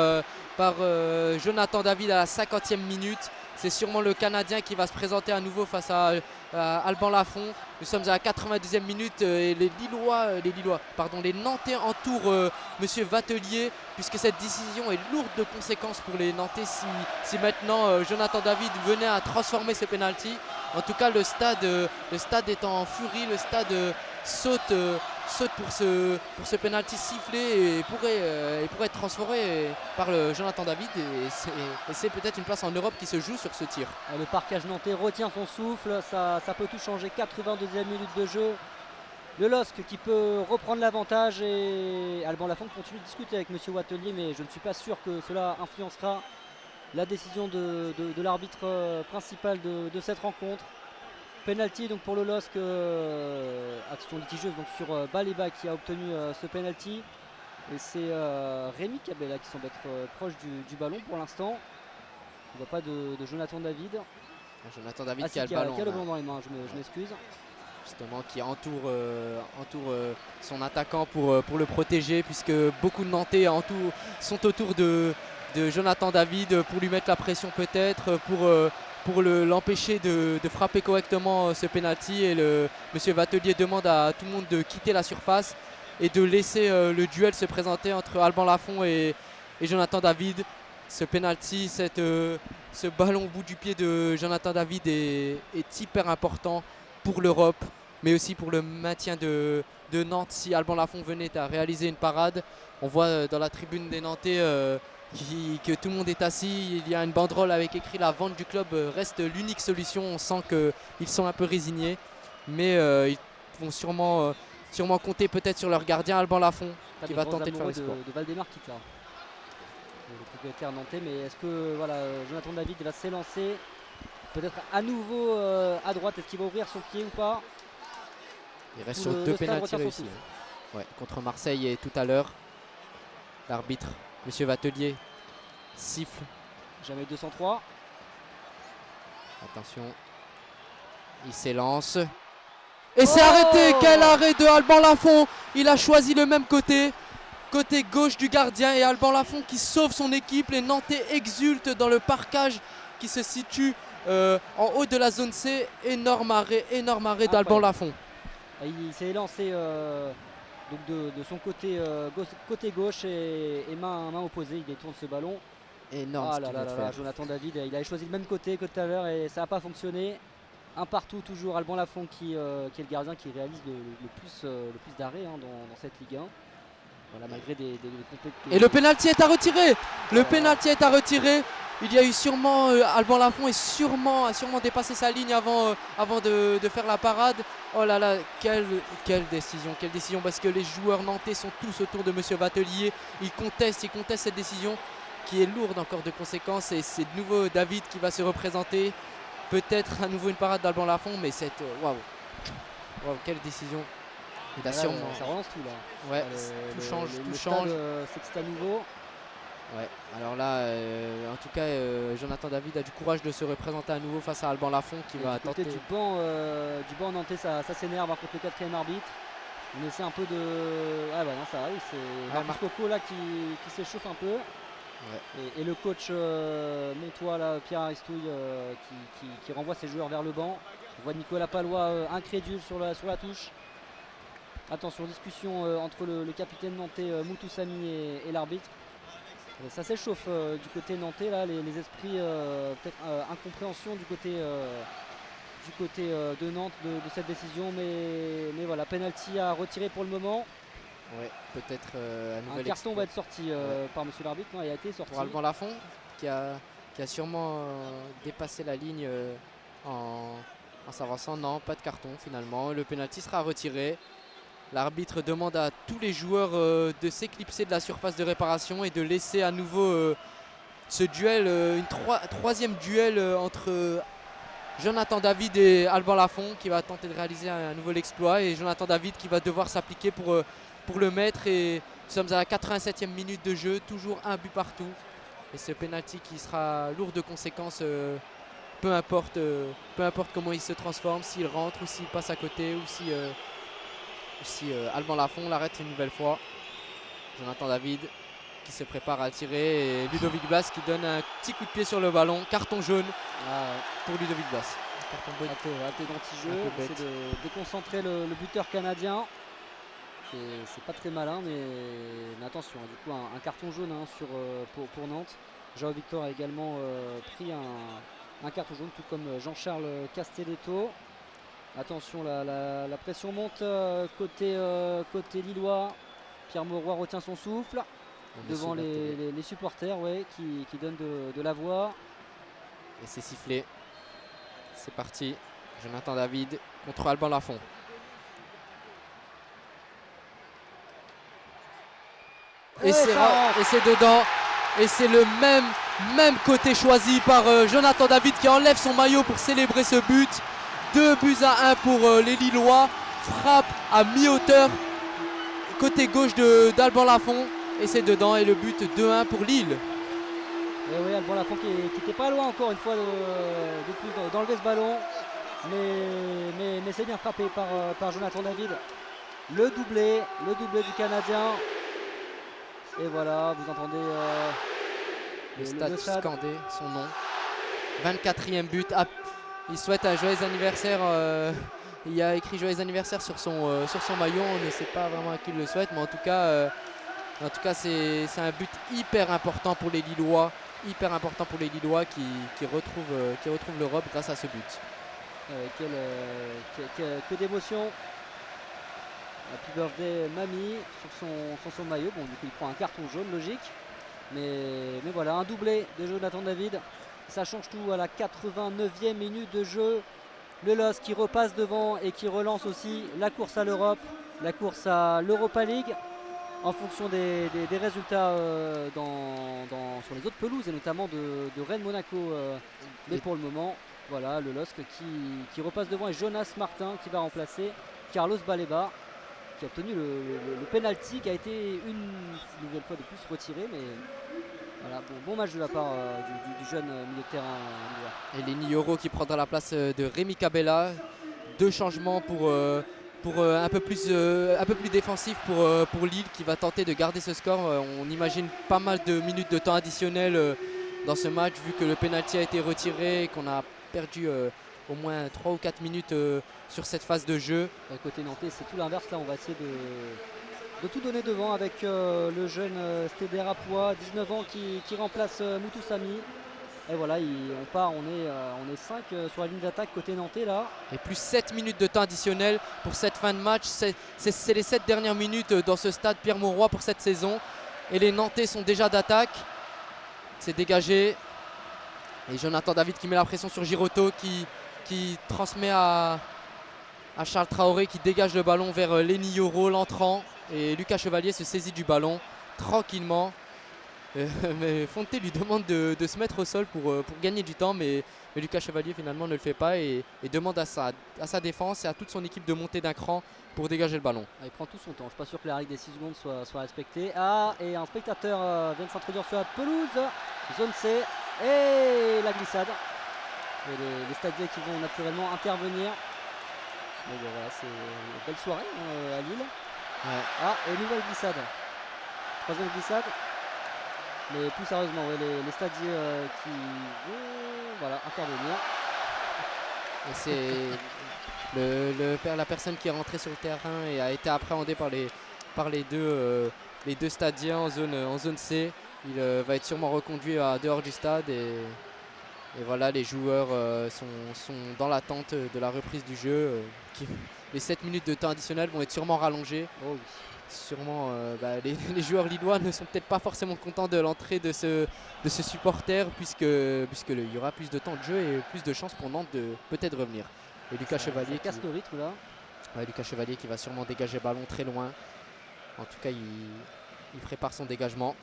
Jonathan David à la 50e minute. C'est sûrement le Canadien qui va se présenter à nouveau face à Alban Lafont. Nous sommes à la 92e minute et les Nantais entourent Monsieur Vatelier puisque cette décision est lourde de conséquences pour les Nantais si maintenant Jonathan David venait à transformer ce penalty. En tout cas, le stade est en furie, le stade saute pour ce penalty sifflé et pourrait être transformé par Jonathan David et c'est peut-être une place en Europe qui se joue sur ce tir.
Le parquage nantais retient son souffle, ça peut tout changer. 82e minute de jeu. Le LOSC qui peut reprendre l'avantage et Alban Lafont continue de discuter avec Monsieur Vatelier, mais je ne suis pas sûr que cela influencera la décision de l'arbitre principal de cette rencontre. Penalty donc pour le LOSC, action litigieuse donc sur Baleba qui a obtenu ce penalty. Et c'est Rémi Cabella qui semble être proche du ballon pour l'instant. On ne voit pas de Jonathan David.
Jonathan David qui a le ballon.
Qui a le ballon dans les mains, je m'excuse.
Justement qui entoure son attaquant pour le protéger puisque beaucoup de Nantais sont autour de Jonathan David pour lui mettre la pression peut-être, pour l'empêcher de frapper correctement ce penalty et Monsieur Vatelier demande à tout le monde de quitter la surface et de laisser le duel se présenter entre Alban Lafont et Jonathan David. Ce penalty, ce ballon au bout du pied de Jonathan David est hyper important pour l'Europe, mais aussi pour le maintien de Nantes. Si Alban Lafont venait à réaliser une parade, on voit dans la tribune des Nantais que tout le monde est assis. Il y a une banderole avec écrit la vente du club reste l'unique solution. On sent qu'ils sont un peu résignés, mais ils vont sûrement compter peut-être sur leur gardien Alban Lafont qui va tenter de faire l'exploit.
De Valdemar Kita, le propriétaire nantais, mais est-ce que Jonathan David va s'élancer peut-être à nouveau à droite? Est-ce qu'il va ouvrir son pied ou pas?
Il reste sur 2 pénaltys réussis. Ouais, contre Marseille et tout à l'heure. L'arbitre, Monsieur Vatelier, siffle.
Jamais 203.
Attention. Il s'élance. Et c'est arrêté. Quel arrêt de Alban Lafont. Il a choisi le même côté gauche du gardien et Alban Lafont qui sauve son équipe. Les Nantais exultent dans le parquage qui se situe en haut de la zone C. Énorme arrêt d'Alban Lafont.
Il s'est lancé donc de son côté gauche et main opposée. Il détourne ce ballon.
Énorme.
Jonathan David, il avait choisi le même côté que tout à l'heure et ça n'a pas fonctionné. Un partout toujours. Alban Lafont qui est le gardien qui réalise le plus d'arrêts dans cette Ligue 1. Voilà, malgré des
Et le pénalty est à retirer. Le pénalty est à retirer. Il y a eu sûrement Alban Lafont a sûrement dépassé sa ligne avant de faire la parade. Oh là là, quelle décision parce que les joueurs nantais sont tous autour de Monsieur Vatelier. Ils contestent cette décision qui est lourde encore de conséquences et c'est de nouveau David qui va se représenter. Peut-être à nouveau une parade d'Alban Lafont, mais waouh, quelle décision.
Ça relance tout là.
Ouais, tout change.
C'est à nouveau.
Ouais, alors là, en tout cas, Jonathan David a du courage de se représenter à nouveau face à Alban Lafont qui va tenter
du banc nantais, ça s'énerve contre le 4e arbitre. On essaie un peu de. Ah bah non, ça arrive, c'est Marcus Coco là qui s'échauffe un peu. Ouais. Et le coach montois là, Pierre Aristouille qui renvoie ses joueurs vers le banc. On voit Nicolas Palois incrédule sur la touche. Attention, discussion entre le capitaine nantais Moutoussamy et l'arbitre. Ça s'échauffe du côté nantais, là, les esprits, peut-être incompréhension du côté de Nantes de cette décision, mais voilà, penalty à retirer pour le moment.
Ouais, peut-être
Un carton va être sorti par monsieur l'arbitre. Non, il a été sorti.
pour Alban Lafont qui a sûrement dépassé la ligne en s'avançant. Non, pas de carton finalement. Le penalty sera retiré. L'arbitre demande à tous les joueurs de s'éclipser de la surface de réparation et de laisser à nouveau ce duel, troisième duel entre Jonathan David et Alban Lafont qui va tenter de réaliser un nouvel exploit, et Jonathan David qui va devoir s'appliquer pour le mettre. Et nous sommes à la 87e minute de jeu, toujours un but partout. Et ce penalty qui sera lourd de conséquences, peu importe comment il se transforme, s'il rentre ou s'il passe à côté, ou si Alban Lafont l'arrête une nouvelle fois. Jonathan David qui se prépare à le tirer, et Ludovic Blas qui donne un petit coup de pied sur le ballon. Carton jaune pour Ludovic Blas.
Raté d'anti-jeu, c'est de déconcentrer le buteur canadien. C'est pas très malin, mais attention, du coup un carton jaune pour Nantes. Joao Victor a également pris un carton jaune, tout comme Jean-Charles Castelletto. Attention, la pression monte côté lillois. Pierre Mauroy retient son souffle devant les supporters, qui donnent de la voix.
Et c'est sifflé. C'est parti. Jonathan David contre Alban Lafont. Et c'est dedans. Et c'est le même côté choisi par Jonathan David qui enlève son maillot pour célébrer ce but. 2-1 pour les Lillois. Frappe à mi-hauteur côté gauche d'Alban Lafont. Et c'est dedans, et le but 2-1 pour Lille.
Et oui, Alban Lafont qui n'était pas loin encore une fois de plus d'enlever ce ballon. Mais c'est bien frappé par Jonathan David. Le doublé du Canadien. Et voilà, vous entendez
le stade scander son nom. 24e but. Il souhaite un joyeux anniversaire. Il a écrit joyeux anniversaire sur son maillot. On ne sait pas vraiment à qui il le souhaite, mais en tout cas c'est un but hyper important pour les Lillois. Qui retrouvent l'Europe grâce à ce but.
Que d'émotion. Happy birthday Mamie sur son maillot. Bon, du coup il prend un carton jaune, logique. Mais voilà, un doublé de Jonathan David. Ça change tout à la 89e minute de jeu. Le LOSC qui repasse devant et qui relance aussi la course à l'Europe, la course à l'Europa League, en fonction des résultats sur les autres pelouses, et notamment de Rennes Monaco. Mais pour le moment, voilà, le LOSC qui repasse devant, et Jonas Martin qui va remplacer Carlos Baleba, qui a obtenu le penalty, qui a été une nouvelle fois de plus retiré. Mais voilà, bon match de la part du jeune milieu de terrain.
Et Lenny Yoro qui prendra la place de Rémi Cabella. 2 changements pour un peu plus défensif pour Lille, qui va tenter de garder ce score. On imagine pas mal de minutes de temps additionnel dans ce match, vu que le penalty a été retiré et qu'on a perdu au moins 3 ou 4 minutes sur cette phase de jeu.
Côté nantais, c'est tout l'inverse. Là, on va essayer de tout donner devant avec le jeune Stéder Apois, 19 ans, qui remplace Moutou Sami. Et voilà, on est 5 sur la ligne d'attaque côté nantais là.
Et plus 7 minutes de temps additionnel pour cette fin de match. C'est les 7 dernières minutes dans ce stade Pierre Mauroy pour cette saison. Et les Nantais sont déjà d'attaque. C'est dégagé. Et Jonathan David qui met la pression sur Girotto, qui transmet à Charles Traoré, qui dégage le ballon vers Lenny Yoro, l'entrant. Et Lucas Chevalier se saisit du ballon tranquillement. Mais Fonte lui demande de se mettre au sol pour gagner du temps, mais Lucas Chevalier finalement ne le fait pas, et demande à sa défense et à toute son équipe de monter d'un cran pour dégager le ballon.
Il prend tout son temps, je ne suis pas sûr que la règle des 6 secondes soit respectée. Et un spectateur vient de s'introduire sur la pelouse, zone C, et la glissade. Et les stadiers qui vont naturellement intervenir. Mais bon, voilà, c'est une belle soirée à Lille. Ouais. Et nouvelle glissade. 3e glissade. Mais plus sérieusement, les stadiers qui vont intervenir.
Et c'est la personne qui est rentrée sur le terrain et a été appréhendée par les deux stadiers en zone C. Il va être sûrement reconduit à dehors du stade et voilà, les joueurs sont dans l'attente de la reprise du jeu. Les 7 minutes de temps additionnel vont être sûrement rallongées.
Oh oui.
Sûrement, les joueurs lillois ne sont peut-être pas forcément contents de l'entrée de ce supporter puisque il y aura plus de temps de jeu et plus de chances pour Nantes de peut-être revenir. Et Lucas Chevalier
Ça casse le rythme là.
Lucas Chevalier qui va sûrement dégager le ballon très loin. En tout cas, il prépare son dégagement.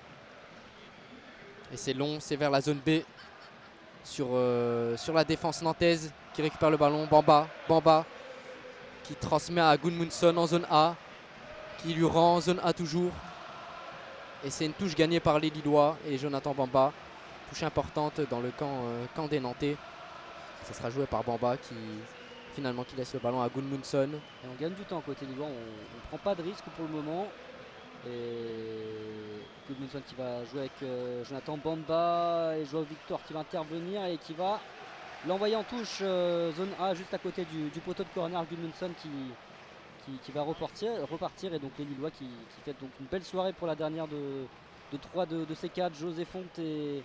Et c'est long, c'est vers la zone B. Sur la défense nantaise qui récupère le ballon. Bamba qui transmet à Gudmundsson en zone A. Qui lui rend en zone A toujours. Et c'est une touche gagnée par les Lillois et Jonathan Bamba. Touche importante dans le camp des Nantais. Ça sera joué par Bamba qui laisse le ballon à Gudmundsson.
Et on gagne du temps côté Lillois, on ne prend pas de risque pour le moment. Et Gudmundsson qui va jouer avec Jonathan Bamba et Joao Victor qui va intervenir et qui va l'envoyer en touche zone A juste à côté du poteau de corner. Gudmundsson qui va repartir et donc les Lillois qui fait donc une belle soirée pour la dernière de 3 de ces 4, José Fonte et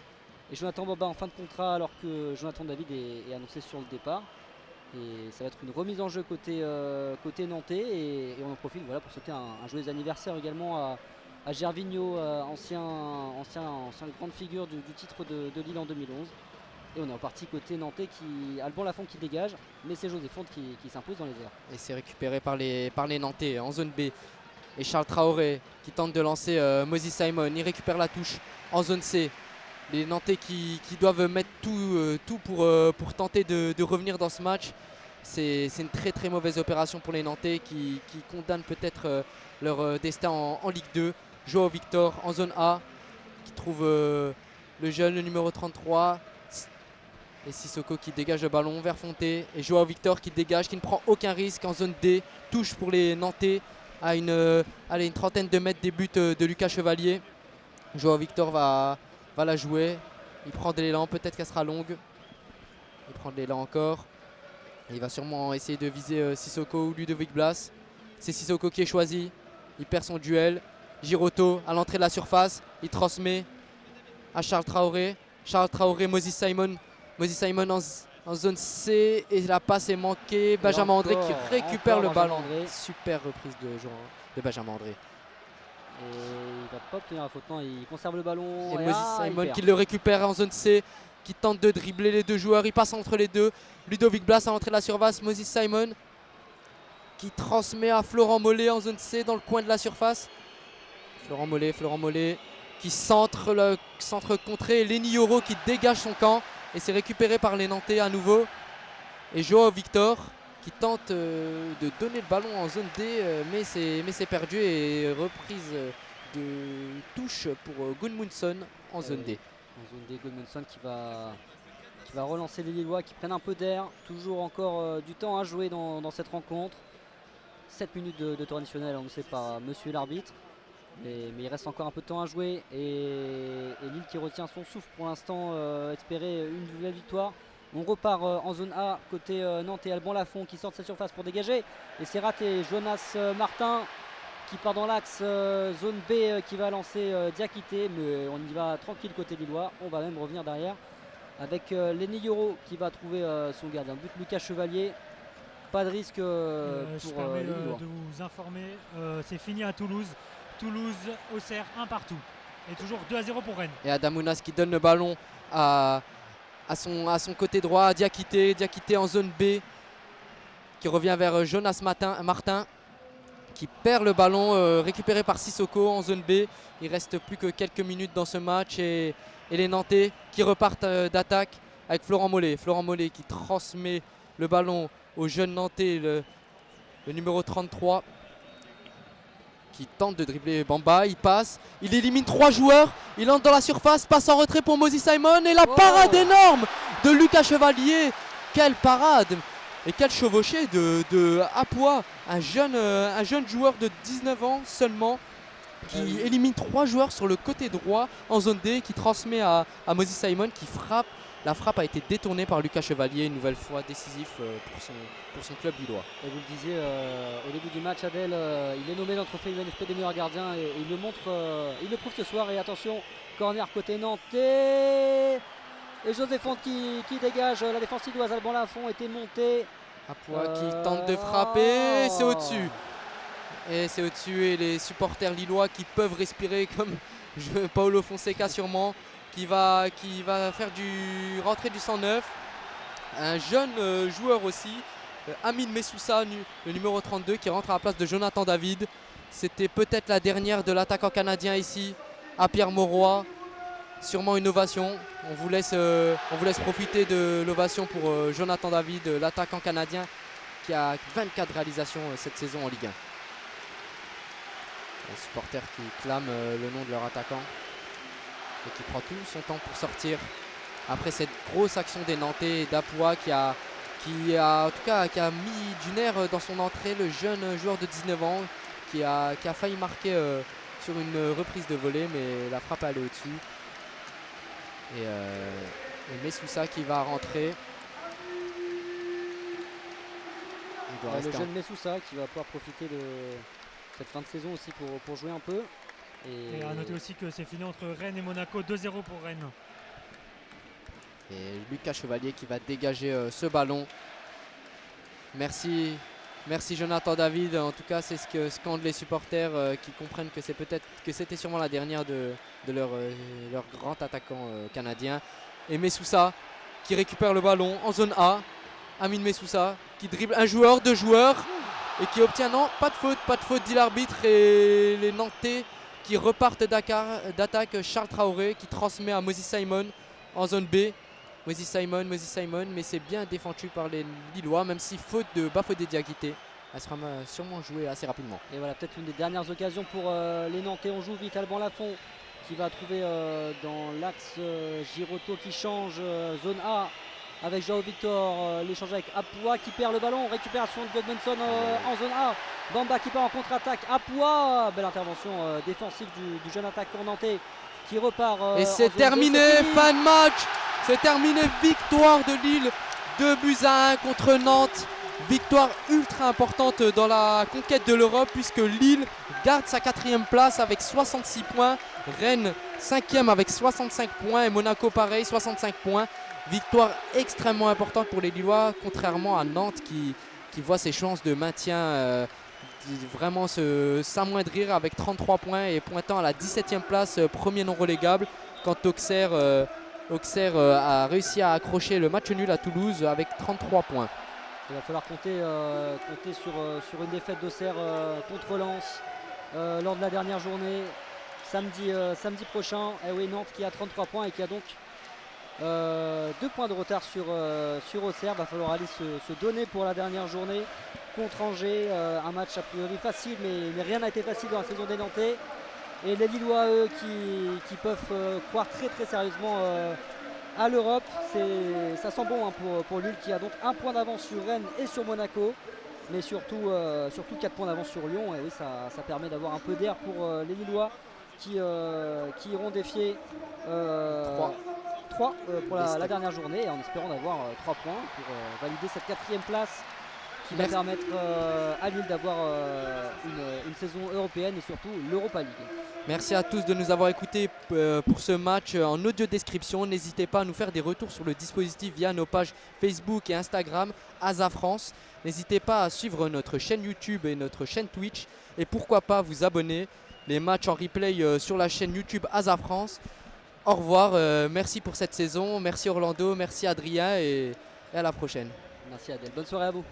Jonathan Bamba en fin de contrat alors que Jonathan David est annoncé sur le départ. Et ça va être une remise en jeu côté nantais et on en profite voilà, pour souhaiter un joyeux anniversaire également à Gervinho, ancien grande figure du titre de Lille en 2011. Et on est reparti côté nantais Alban Lafont qui dégage, mais c'est José Fonte qui s'impose dans les airs.
Et c'est récupéré par les Nantais en zone B. Et Charles Traoré qui tente de lancer Moses Simon. Il récupère la touche en zone C. Les Nantais qui doivent mettre tout pour tenter de revenir dans ce match. C'est une très très mauvaise opération pour les Nantais qui condamnent peut-être leur destin en Ligue 2. Joao Victor en zone A qui trouve le jeune, le numéro 33. Et Sissoko qui dégage le ballon vers Fonté. Et Joao Victor qui dégage, qui ne prend aucun risque en zone D. Touche pour les Nantais à une trentaine de mètres des buts de Lucas Chevalier. Joao Victor va la jouer. Il prend de l'élan, peut-être qu'elle sera longue. Il prend de l'élan encore. Et il va sûrement essayer de viser Sissoko ou Ludovic Blas. C'est Sissoko qui est choisi. Il perd son duel. Giroto à l'entrée de la surface. Il transmet à Charles Traoré. Charles Traoré, Moses Simon. Moses Simon en zone C et la passe est manquée. Benjamin André qui récupère le ballon. Super reprise de Benjamin André.
Et il va pas obtenir la faute, non, il conserve le ballon.
Et Moses Simon qui le récupère en zone C, qui tente de dribbler les deux joueurs. Il passe entre les deux. Ludovic Blas à l'entrée de la surface. Moses Simon qui transmet à Florent Mollet en zone C dans le coin de la surface. Florent Mollet qui centre contré. Lenny Yoro qui dégage son camp. Et c'est récupéré par les Nantais à nouveau. Et Joao Victor qui tente de donner le ballon en zone D, mais c'est perdu. Et reprise de touche pour Gudmundsson en zone D.
En zone D, Gudmundsson qui va relancer les Lillois qui prennent un peu d'air. Toujours encore du temps à jouer dans cette rencontre. 7 minutes de temps additionnel annoncé par monsieur l'arbitre. Mais il reste encore un peu de temps à jouer et Lille qui retient son souffle pour l'instant, espérer une nouvelle victoire. On repart en zone A côté Nantes et Alban Lafont qui sort de sa surface pour dégager et c'est raté. Jonas Martin qui part dans l'axe zone B qui va lancer Diakité, mais on y va tranquille côté lillois. On va même revenir derrière avec Lenny Yoro qui va trouver son gardien de but Lucas Chevalier. Pas de risque pour
je permets
les Lillois.
de vous informer, c'est fini à Toulouse. Auxerre, un partout. Et toujours 2-0 pour Rennes.
Et Adamounas qui donne le ballon à son côté droit, à Diakité en zone B, qui revient vers Jonas Martin, qui perd le ballon, récupéré par Sissoko en zone B. Il reste plus que quelques minutes dans ce match et les Nantais qui repartent d'attaque avec Florent Mollet qui transmet le ballon au jeune Nantais, le numéro 33. Qui tente de dribbler Bamba, il passe, il élimine 3 joueurs, il entre dans la surface, passe en retrait pour Moses Simon et la parade énorme de Lucas Chevalier. Quelle parade et quel chevauché de Apois, un jeune joueur de 19 ans seulement qui élimine 3 joueurs sur le côté droit en zone D, qui transmet à Moses Simon qui frappe La frappe a été détournée par Lucas Chevalier, une nouvelle fois décisif pour son club lillois.
Et vous le disiez au début du match, Adèle, il est nommé dans le trophée UNFP des meilleurs gardiens et il le montre, il le prouve ce soir. Et attention, corner côté nantais. Et José Fonte qui dégage la défense lilloise. Alban Lafont était monté.
Apoua qui tente de frapper, c'est au-dessus. Et c'est au-dessus et les supporters lillois qui peuvent respirer comme Paulo Fonseca sûrement, qui va faire rentrer du 109. Un jeune joueur aussi, Amine Messoussa, le numéro 32, qui rentre à la place de Jonathan David. C'était peut-être la dernière de l'attaquant canadien ici, à Pierre-Mauroy. Sûrement une ovation. On vous laisse profiter de l'ovation pour Jonathan David, l'attaquant canadien qui a 24 réalisations cette saison en Ligue 1. Les supporters qui clament le nom de leur attaquant et qui prend tout son temps pour sortir après cette grosse action des Nantais, d'Apoua qui a mis du nerf dans son entrée, le jeune joueur de 19 ans qui a failli marquer sur une reprise de volée, mais la frappe est allée au-dessus. Et Messoussa qui va rentrer.
Le jeune Messoussa qui va pouvoir profiter de cette fin de saison aussi pour jouer un peu.
Et à noter aussi que c'est fini entre Rennes et Monaco, 2-0 pour Rennes.
Et Lucas Chevalier qui va dégager ce ballon. Merci Jonathan David. En tout cas, c'est ce que scandent les supporters qui comprennent que c'était sûrement la dernière de leur grand attaquant canadien. Et Messoussa qui récupère le ballon en zone A. Amine Messoussa qui dribble un joueur, deux joueurs et qui obtient non, pas de faute dit l'arbitre. Et les Nantais qui repartent d'attaque. Charles Traoré qui transmet à Moses Simon en zone B. Moses Simon, mais c'est bien défendu par les Lillois, même si faute de Bafodé Diakité, elle sera sûrement jouée assez rapidement.
Et voilà, peut-être une des dernières occasions pour les Nantais. On joue vite. Alban Lafont qui va trouver dans l'axe Giroto qui change zone A avec Joao Victor. L'échange avec Apoua qui perd le ballon. Récupération de Gudmundsson en zone A. Bamba qui part en contre-attaque. Apoua, belle intervention défensive du jeune attaquant nantais qui repart.
Et c'est terminé, fin de match. C'est terminé, victoire de Lille, 2-1 contre Nantes. Victoire ultra importante dans la conquête de l'Europe puisque Lille garde sa 4e place avec 66 points. Rennes 5e avec 65 points et Monaco pareil, 65 points. Victoire extrêmement importante pour les Lillois, contrairement à Nantes qui voit ses chances de maintien vraiment s'amoindrir avec 33 points et pointant à la 17e place, premier non relégable. Quand Auxerre a réussi à accrocher le match nul à Toulouse avec 33 points.
Il va falloir compter sur une défaite d'Auxerre contre Lens lors de la dernière journée, samedi prochain. Et oui, Nantes qui a 33 points et qui a donc 2 points de retard sur Auxerre. Il va falloir aller se donner pour la dernière journée contre Angers. Un match a priori facile, mais rien n'a été facile dans la saison des Nantais. Et les Lillois, eux, qui peuvent croire très très sérieusement à l'Europe. Ça sent bon hein, pour Lille qui a donc 1 point d'avance sur Rennes et sur Monaco. Mais surtout 4 points d'avance sur Lyon. Et oui, ça permet d'avoir un peu d'air pour les Lillois qui iront défier 3 pour la dernière journée. En espérant d'avoir 3 points pour valider cette 4e place qui va permettre à Lille d'avoir une saison européenne et surtout l'Europa League.
Merci à tous de nous avoir écoutés pour ce match en audio description. N'hésitez pas à nous faire des retours sur le dispositif via nos pages Facebook et Instagram ASA France. N'hésitez pas à suivre notre chaîne YouTube et notre chaîne Twitch. Et pourquoi pas vous abonner. Les matchs en replay sur la chaîne YouTube ASA France. Au revoir, merci pour cette saison. Merci Orlando, merci Adrien et à la prochaine.
Merci Adèle, bonne soirée à vous.